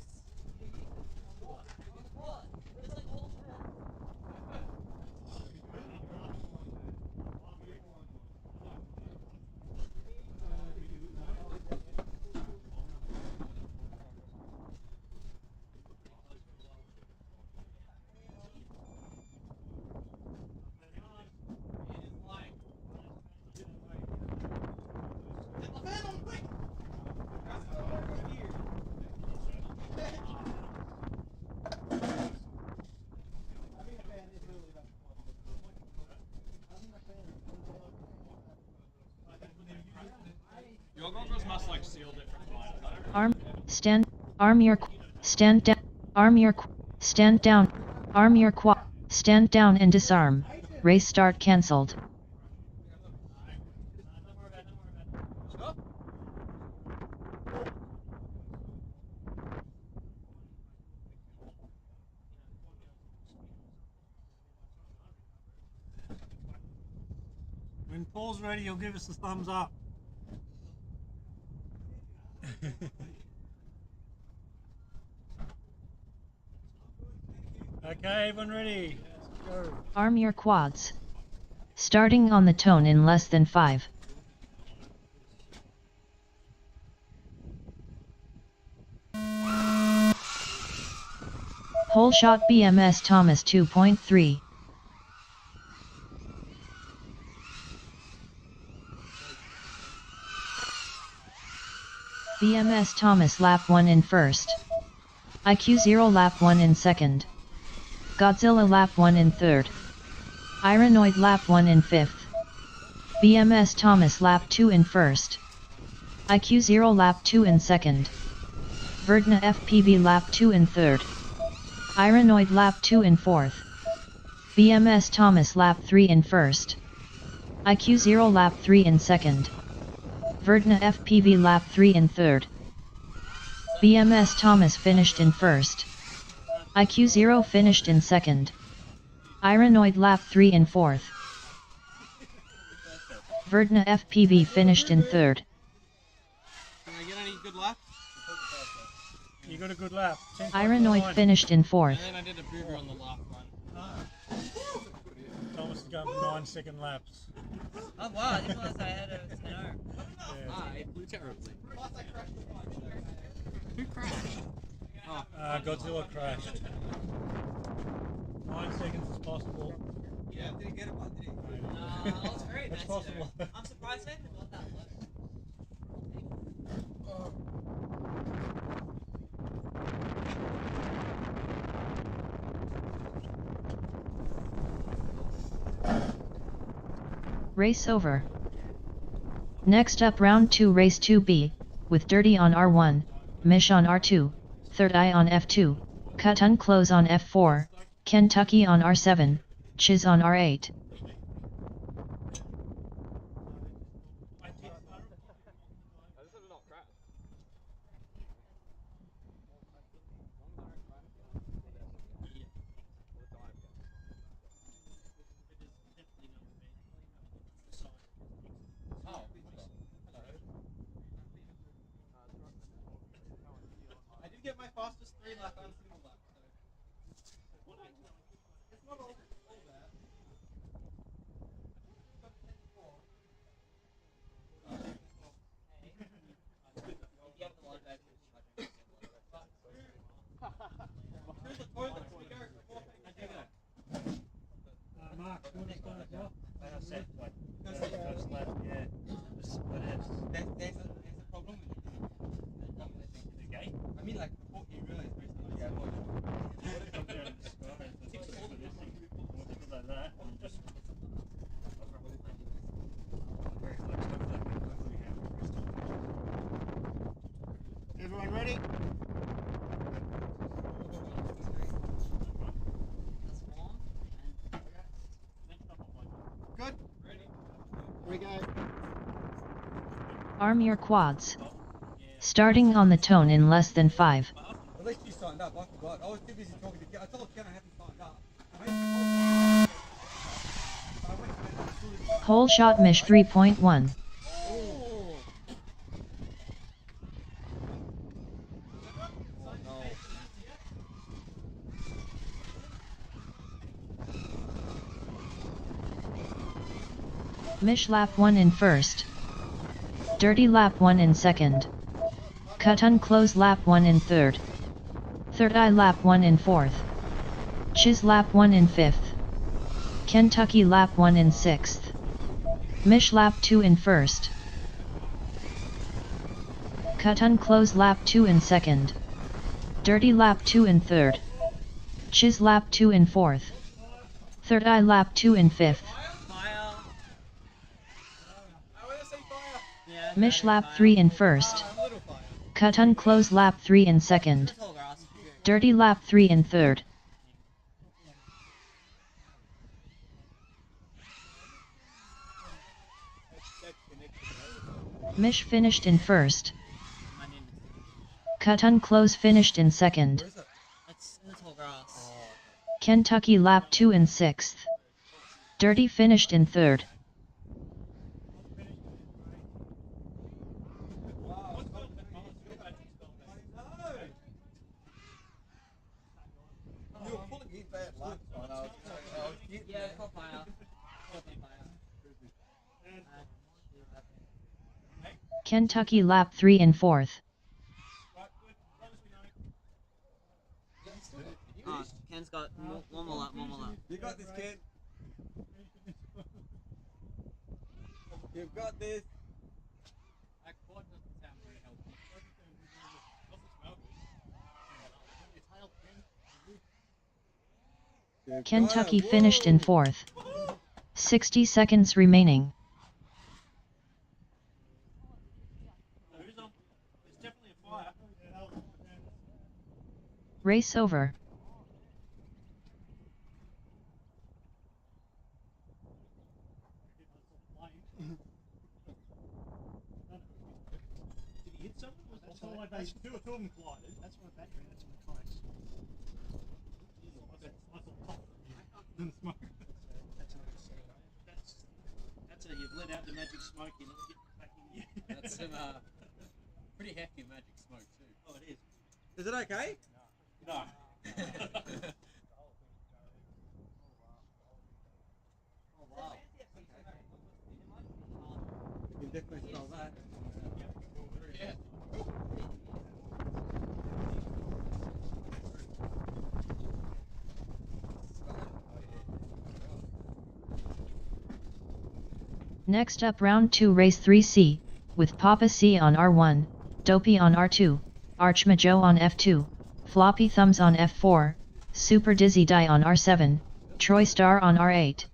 What? It's like all turn. Your goggles must like seal different lines. Arm, stand, arm your, stand down, arm your, stand down, arm your quad, stand down and disarm. Race start cancelled. When Paul's ready, he'll give us a thumbs up. Okay, everyone ready? Let's go. Arm your quads. Starting on the tone in less than 5. Whole shot BMS Thomas 2.3. BMS Thomas lap 1 in 1st. IQ0 lap 1 in 2nd. Godzilla lap 1 in 3rd. Iranoid lap 1 in 5th. BMS Thomas lap 2 in 1st. IQ0 lap 2 in 2nd. Verdna FPV lap 2 in 3rd. Iranoid lap 2 in 4th. BMS Thomas lap 3 in 1st. IQ0 lap 3 in 2nd. Verdna FPV lap 3 in 3rd. BMS Thomas finished in 1st. IQ0 finished in 2nd. Iranoid lap 3 in 4th. Verdna FPV finished in 3rd. Can I get any good luck? You got a good lap. 10.49. Iranoid finished in fourth. And then I did a booger on the last one. Thomas is going for 9-second laps. Oh wow, I didn't realize I had a 10-0. Yeah. It blew terribly. Who crashed? Oh. Godzilla crashed. 9 seconds is possible. Yeah, did he get it, but did he? That was very That's messy possible. though. I'm surprised I even got that low. Race over. Next up round 2 race 2B, with Dirty on R1, Mish on R2, Third Eye on F2, Cut Unclose on F4, Kentucky on R7, Chiz on R8. I did get my fastest 3 lap on single lap, so it's not all bad. Through the toilet, we go before Mark, you want to start as well? Set, like, First lap, yeah. Split it. there's a problem with the gate. I mean, like, before you realize there's no gate. What if I'm down in the sky? It's like this thing. What if it's like that? And just... Very Everyone ready? Good. Here we go. Arm your quads. Starting on the tone in less than 5. At least you signed up, I forgot. I was too busy talking to Ken. I told Ken I hadn't signed up. Hole shot Mish 3.1. Mish lap 1 in first. Dirty lap 1 in second. Cut Unclose lap 1 in third. Third Eye lap 1 in fourth. Chiz lap 1 in fifth. Kentucky lap 1 in sixth. Mish lap 2 in first. Cut Unclose lap 2 in second. Dirty lap 2 in third. Chiz lap 2 in fourth. Third Eye lap 2 in fifth. Mish lap 3 in first. Cut Unclose lap 3 in second. Dirty lap 3 in third. Mish finished in first. Cut Unclose finished in second. Kentucky lap 2 in sixth. Dirty finished in third. Kentucky lap 3 in fourth. Ken's got one more lap, one more lap. You got this, Ken. You've got this. Kentucky finished in fourth. 60 seconds remaining. Race over. Did he hit something? That's all like those two of them collided. That's my battery, that's my tires. I thought top than smoke. That's how you've let out the magic smoke, you let it get back in you. That's some pretty hefty magic smoke too. Oh, it is. Is it okay? No. You can definitely smell that. Yeah. Next up round 2 race 3C, with Papa C on R1, Dopey on R2, Archmajo on F2, Floppy Thumbs on F4, Super Dizzy Die on R7, Troy Star on R8.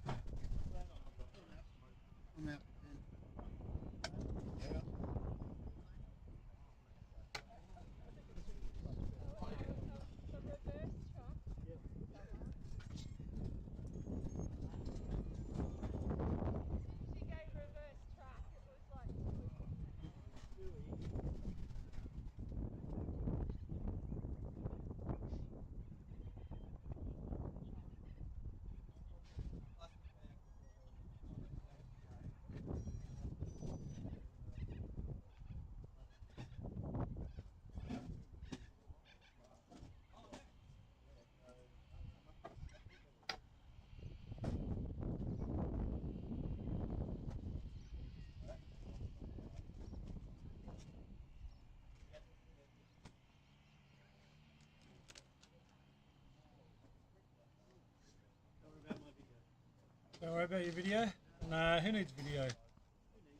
Don't worry about your video? Nah, who needs video? It's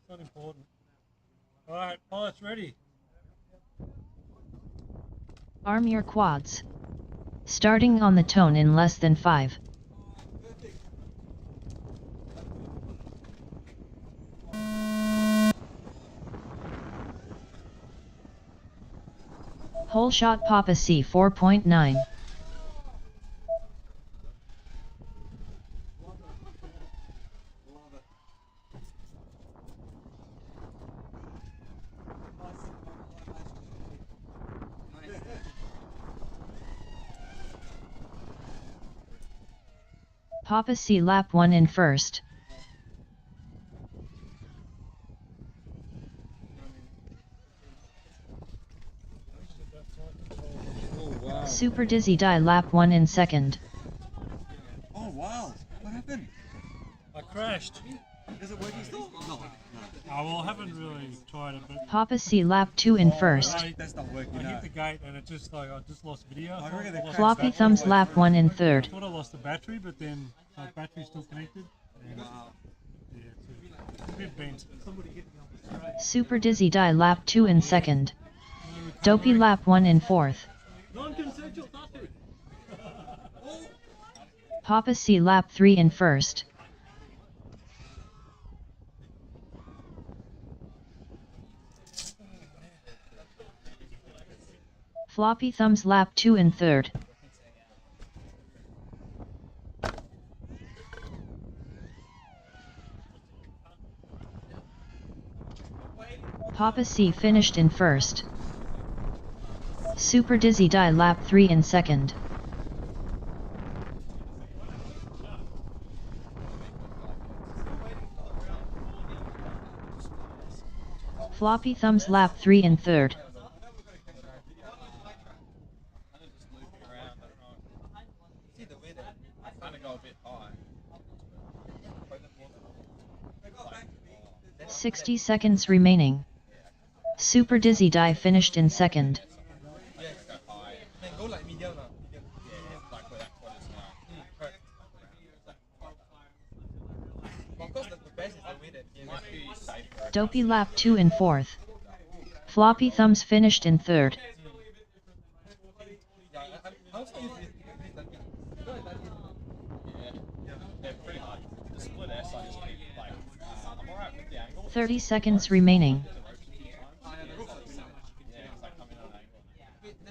not important. Alright, pilot's ready. Arm your quads. Starting on the tone in less than 5. Whole shot Papa C 4.9. Papa C lap 1 in first. Oh, wow. Super Dizzy Die lap 1 in second. Oh, wow. What happened? I crashed. Is it working still? No. Oh, well, I haven't really tried it, but... Papa C lap 2 in first. That's not working. I hit the gate and it just like, I just lost video. I reckon they crashed Floppy that Thumbs all the way lap through. 1 in I third. thought I lost the battery, but then my battery's still connected. And, Wow. yeah, it's a bit bent. Super Dizzy Die lap 2 in second. Dopey lap 1 in fourth. Non-consensual tattoo. Papa C lap 3 in first. Floppy Thumbs lap 2 in third. Papa C finished in first. Super Dizzy Die lap 3 in second. Floppy Thumbs lap 3 in third. Kind of go a bit high. 60 seconds remaining. Super Dizzy Die finished in second. Go like medium lah. Like where that quad is now. Of course, the best is the way that he Might be safer. Dopey lap 2 in fourth. Floppy Thumbs finished in third. I also use this Yeah, they're pretty hard. The split S, I just keep like, I'm alright with the angle. 30 seconds remaining. Yeah, it's like coming on an angle. Yeah.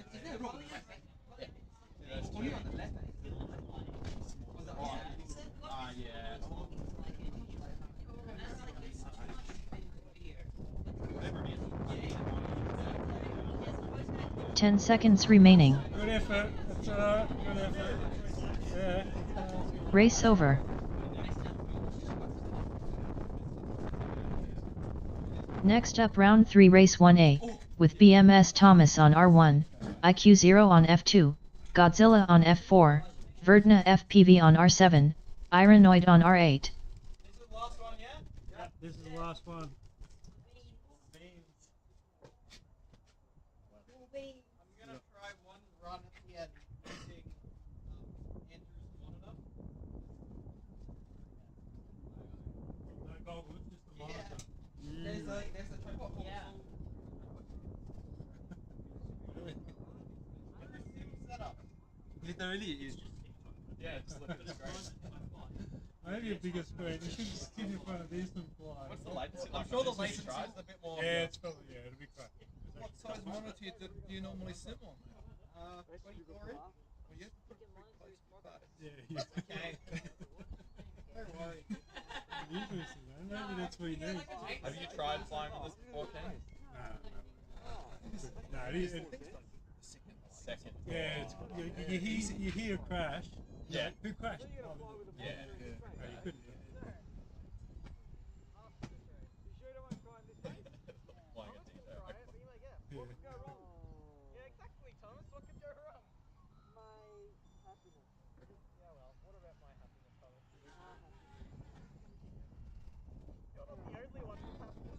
10 seconds remaining. Good effort. That's alright. Good effort. Yeah. Race over. Next up round 3 race 1A, with BMS Thomas on R1, IQ 0 on F2, Godzilla on F4, Verdna FPV on R7, Ironoid on R8. This is the last one, yeah? Yeah, this is the last one. I'm gonna try one run at the end using Andrew's monitor. No goggles, just the monitor. There's a tripod console. Setup. Literally, it's Yeah, just look at the screen. Maybe a bigger screen. You should just sit in front of this and fly. What's the latency? I'm sure the latency is a bit more. Yeah, it's probably, yeah, it'll be crap. What size monitor do you normally sim on? 24 inch. Well, you have to put it pretty close to your face. Yeah, Okay. Don't worry. Interesting, man. Maybe that's what you need. Have you tried flying with this before, Ken? No, Second. yeah, it's, you hear a crash. Yeah. Who crashed? Yeah. No, you couldn't. Flying a DJ. What could go wrong? Yeah, exactly, Thomas. What could go wrong? My happiness. Yeah, well, what about my happiness, Thomas? You're not the only one with happiness.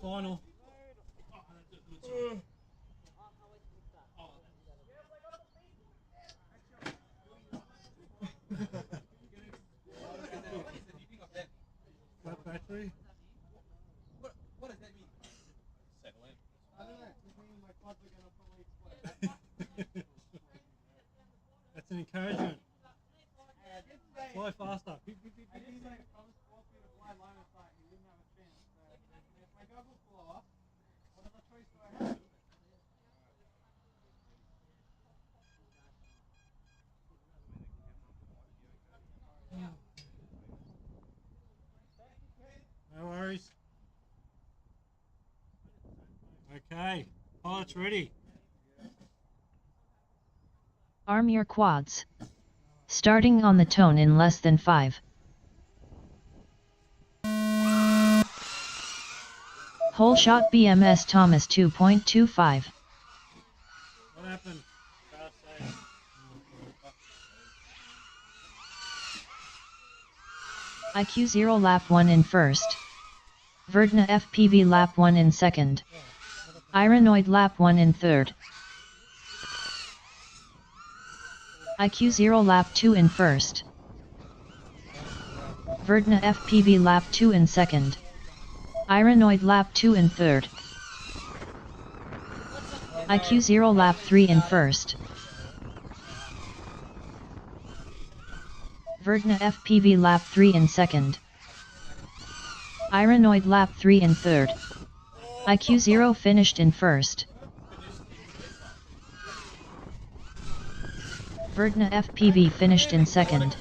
Final. Flat battery. What does that mean? Settle in. I don't know. This means my quads are gonna probably explode. That's an encouragement. Fly faster. I did say if Thomas forced me to fly line of sight, he wouldn't have a chance. So if my goggles blow off, what other choice do I have? No worries. Okay, pilot's ready. Arm your quads. Starting on the tone in less than 5. Whole shot BMS Thomas 2.25. What happened? IQ 0 lap 1 in first. Verdna FPV lap 1 in second. Ironoid lap 1 in third. IQ 0 lap 2 in first. Verdna FPV lap 2 in second. Ironoid lap 2 in third. IQ 0 lap 3 in first. Verdna FPV lap 3 in second. Ironoid lap 3 in third. IQ 0 finished in first. Verdna FPV finished in second.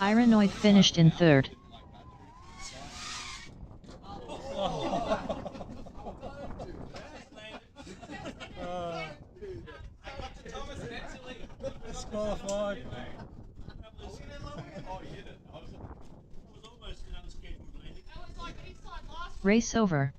Ironoid finished in third. Disqualified. Race over.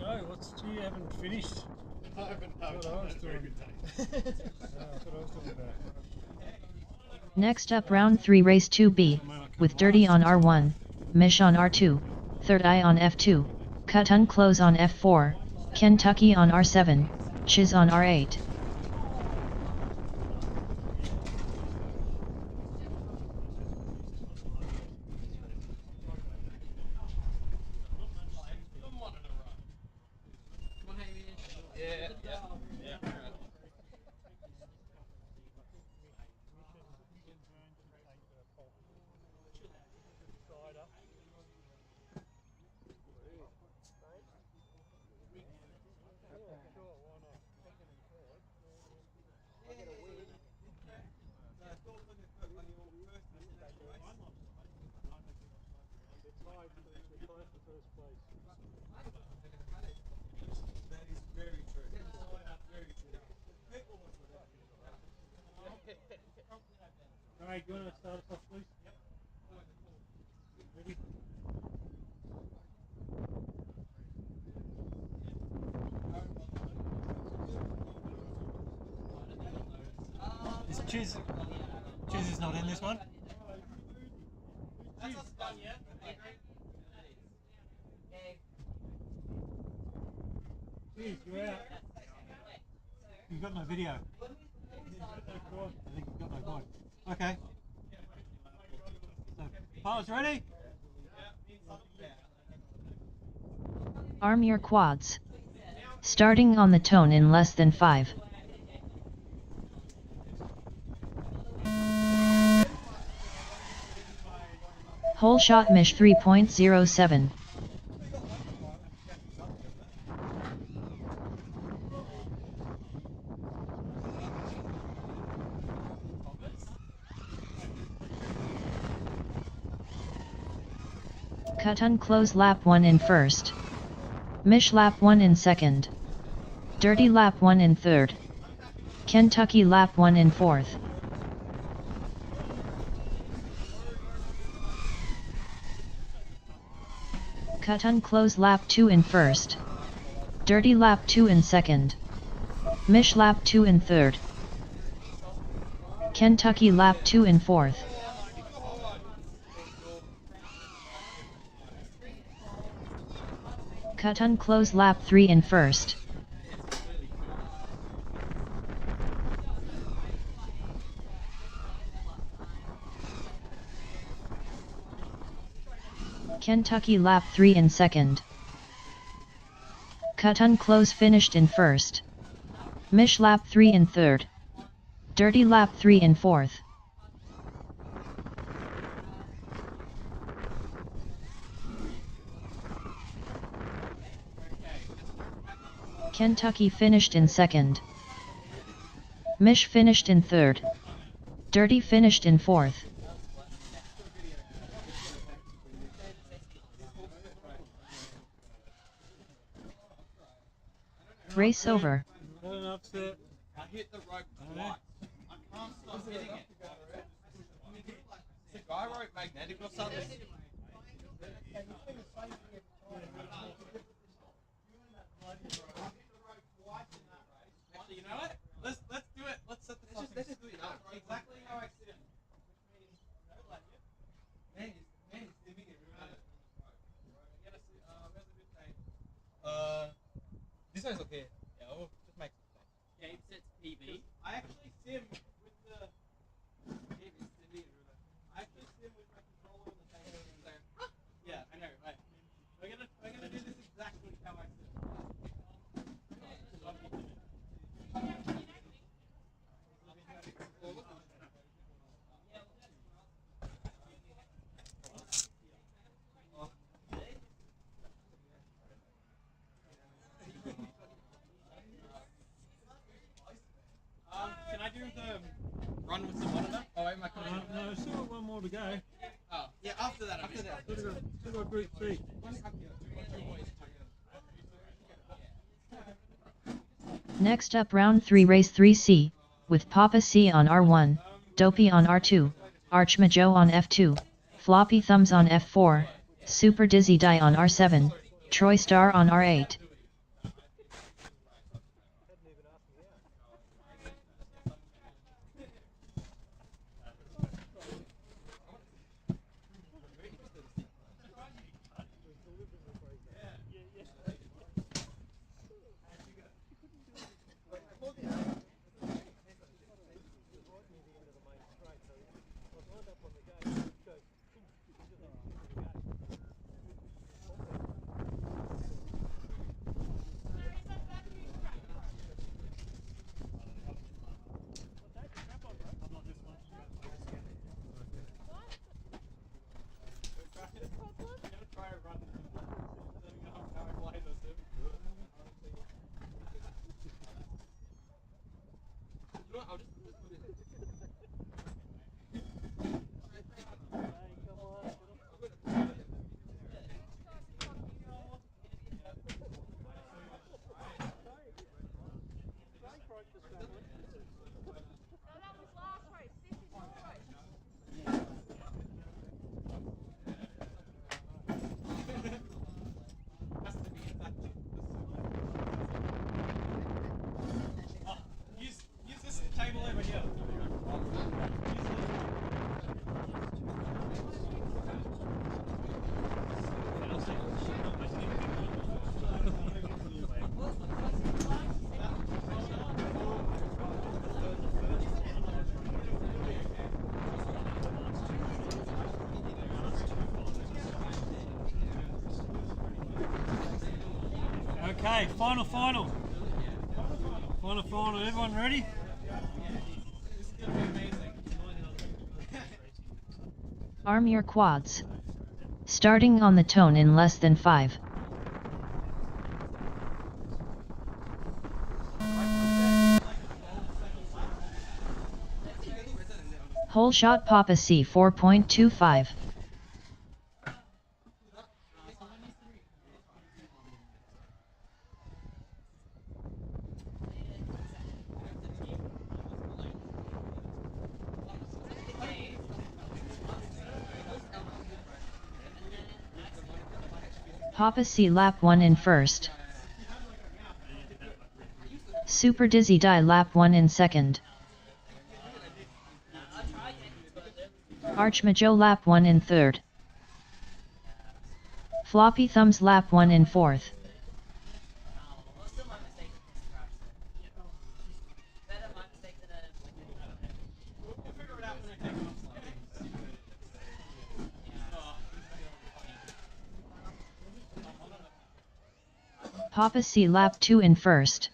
Joe, you haven't finished? I haven't. That's what I was doing. That's what I was doing about. Next up round 3 race 2B, with Dirty on R1, Mish on R2, Third Eye on F2, Cut Unclose on F4, Kentucky on R7, Shiz on R8. thoughts on your first national race? It's tied for the first place. That is very true. Very true. People want to that. Alright, you want to start us off, please? Ready? Is Chiz is not in this one? That's us done, yeah? Cheers, you're out. You've got no video. I think you've got no point. Okay. So, Paul's ready? Arm your quads. Starting on the tone in less than 5. Hole shot Mish 3.07. Cut unclose lap 1 in first. Mish lap 1 in second. Dirty lap 1 in third. Kentucky lap 1 in fourth. Cut unclose lap 2 in first. Dirty lap 2 in second. Mish lap 2 in third. Kentucky lap 2 in fourth. Cut unclose lap 3 in first. Kentucky lap 3 in second. Cut unclose finished in first. Mish lap 3 in third. Dirty lap 3 in fourth. Kentucky finished in second. Mish finished in third. Dirty finished in fourth. Race over. Not enough set. I hit the rope twice. I can't stop hitting it. Is the guy rope magnetic or something? Actually, you know what? Let's do it. Let's set the fucking screen up exactly how I sit. Man, he's sitting it. This one's okay. Yeah, we'll just make some space. Game sets PB. I actually sim with the. I actually sim with my controller on the table. So, yeah, I know. Right. We're gonna do this exactly how I sim. Can I do the run with the monitor? Oh, wait, my controller. No, still got one more to go. Oh, yeah, after that. Still got group C. Next up round 3 race 3C, with Papa C on R1, Dopey on R2, Archmajo on F2, Floppy Thumbs on F4, Super Dizzy Die on R7, Troy Star on R8. Okay, final. Everyone ready? Arm your quads. Starting on the tone in less than 5. Hole shot Papa C 4.25. Papa C lap 1 in first. Super Dizzy Die lap 1 in second. Arch Majo lap 1 in third. Floppy Thumbs lap 1 in fourth. Papa C lap 2 in first.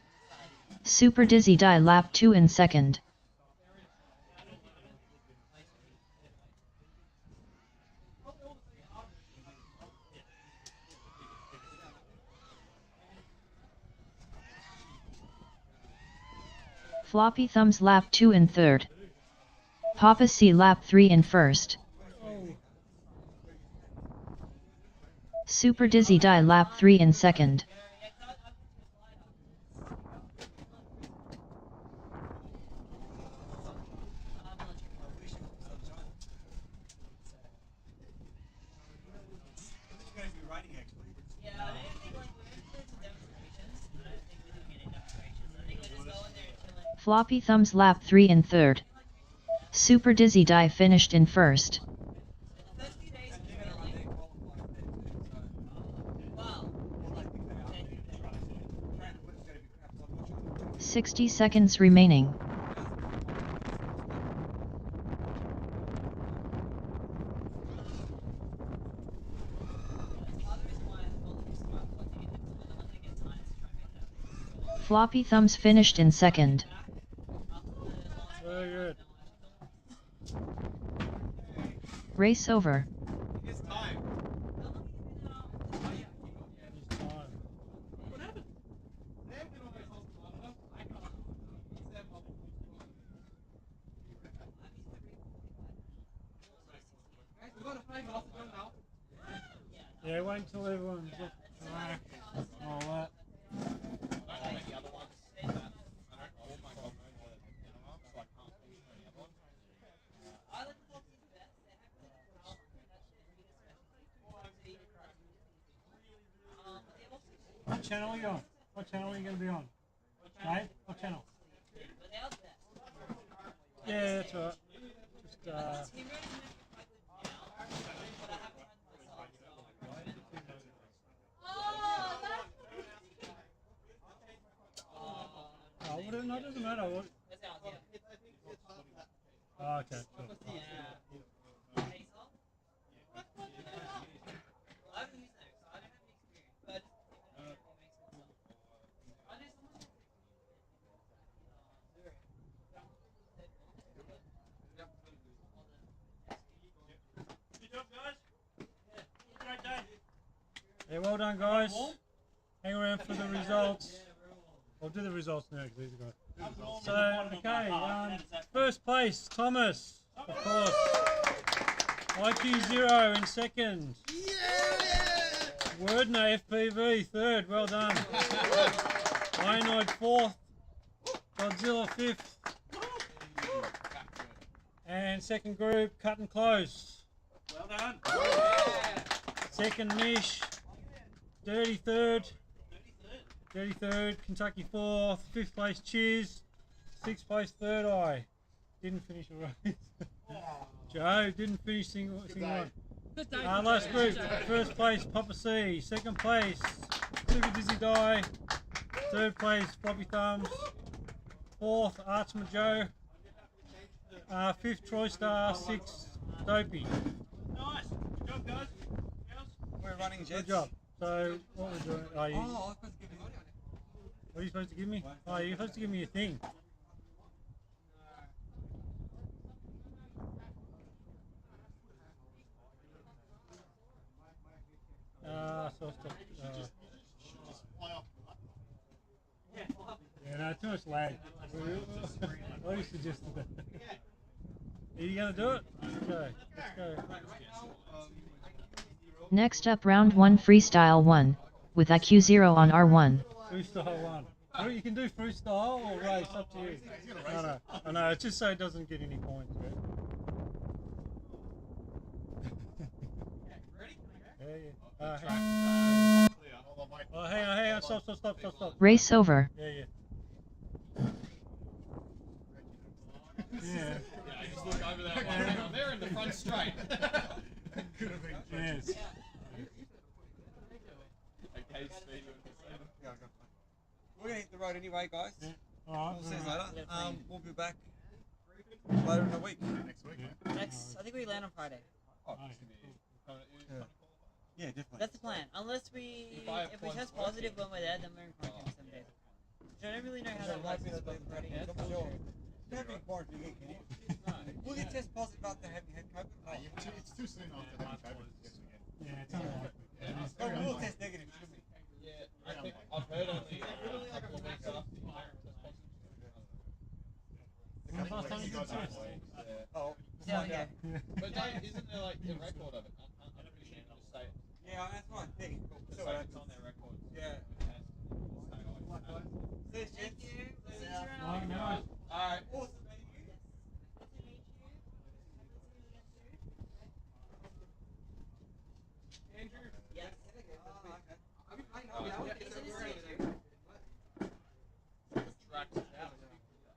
Super Dizzy Die lap 2 in second. Floppy Thumbs lap 2 in third. Papa C lap 3 in first. Super Dizzy Die lap 3 in second. Floppy Thumbs lap 3 in third. Super Dizzy Die finished in first. 60 seconds remaining. Floppy Thumbs finished in second. Very good. Race over. It's time. Yeah, wait until everyone's back. All that. What channel are you on? What channel are you going to be on? Mate, what channel? Yeah, that's right. Just, oh, well, no, it doesn't matter. What? Oh, okay, cool. Yeah, well done, guys. Hang around for the results. I'll do the results now because these are good. So, okay, first place, Thomas, of course. IQ 0 in second. Wordner FPV third, well done. Ianoid fourth. Godzilla fifth. And second group, Cut and Close. Well done. Second Mish. Dirty third. Kentucky fourth. Fifth place Cheers. Sixth place Third Eye. Didn't finish a race. Joe didn't finish single one. Last group. First place, Papa C. Second place, Super Dizzy Die. Third place, Floppy Thumbs. Fourth, Archman Joe. Fifth, Troy Star. Sixth, Dopey. Nice. Good job, guys. We're running jets. Good job. So, what we're doing... I was supposed to give you What are you supposed to give me? Oh, you're supposed to give me a thing. Yeah, no, too much lag. I already suggested that. Are you going to do it? Let's go. Let's go. Next up, round 1 freestyle 1, with IQ0 on R1. Freestyle 1. Well, you can do freestyle or race, up to you. I know, it's just so it doesn't get any points, right? Yeah. Hang on, stop. Race over. Yeah. Yeah, just look over that one. They're in the front straight. Could have been. Yes. Okay, speed. We're going to hit the road anyway, guys. Yeah. Alright. We'll see you later. We'll be back later in the week. Next week. I think we land on Friday. Yeah, definitely. That's the plan. Unless if we test positive when we're there, then we're in quarantine for 7 days. So I don't really know how that works. Don't be quarantined again, can you? Will you test positive after having had COVID? It's too soon after having COVID. Yeah, it's unlikely. Oh, we'll test negative, shouldn't we? Yeah, I think I've heard only a couple of weeks after you When was the last time you did test? Oh, Yeah. But isn't there like a record of it? I'm pretty sure you can just say it. Yeah, that's my thing. Just say it's on their record. Yeah. Thank you. Alright. Awesome.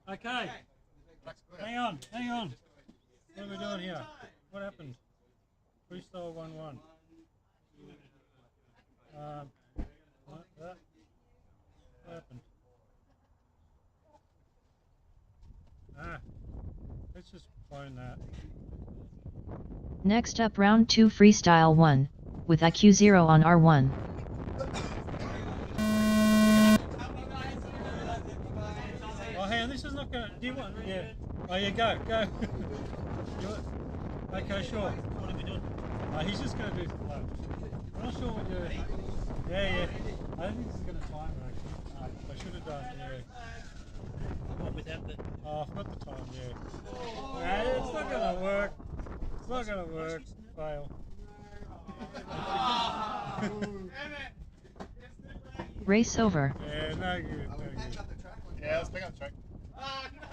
Okay. Hang on. What are we doing here? What happened? Freestyle 1-1. What happened? Let's just clone that. Next up, round 2 freestyle 1, with IQ0 on R1. Oh, hang on, this is not going to... Do you want... Yeah. Oh, yeah, go. Okay, sure. What are we doing? He's just going to do flow. I'm not sure what we're doing. Yeah. I don't think this is going to time it, actually. I should have done, yeah. What, without the... Oh, I forgot the time, yeah. It's not going to work. It's not going to work. Fail. Race over. Yeah, no good.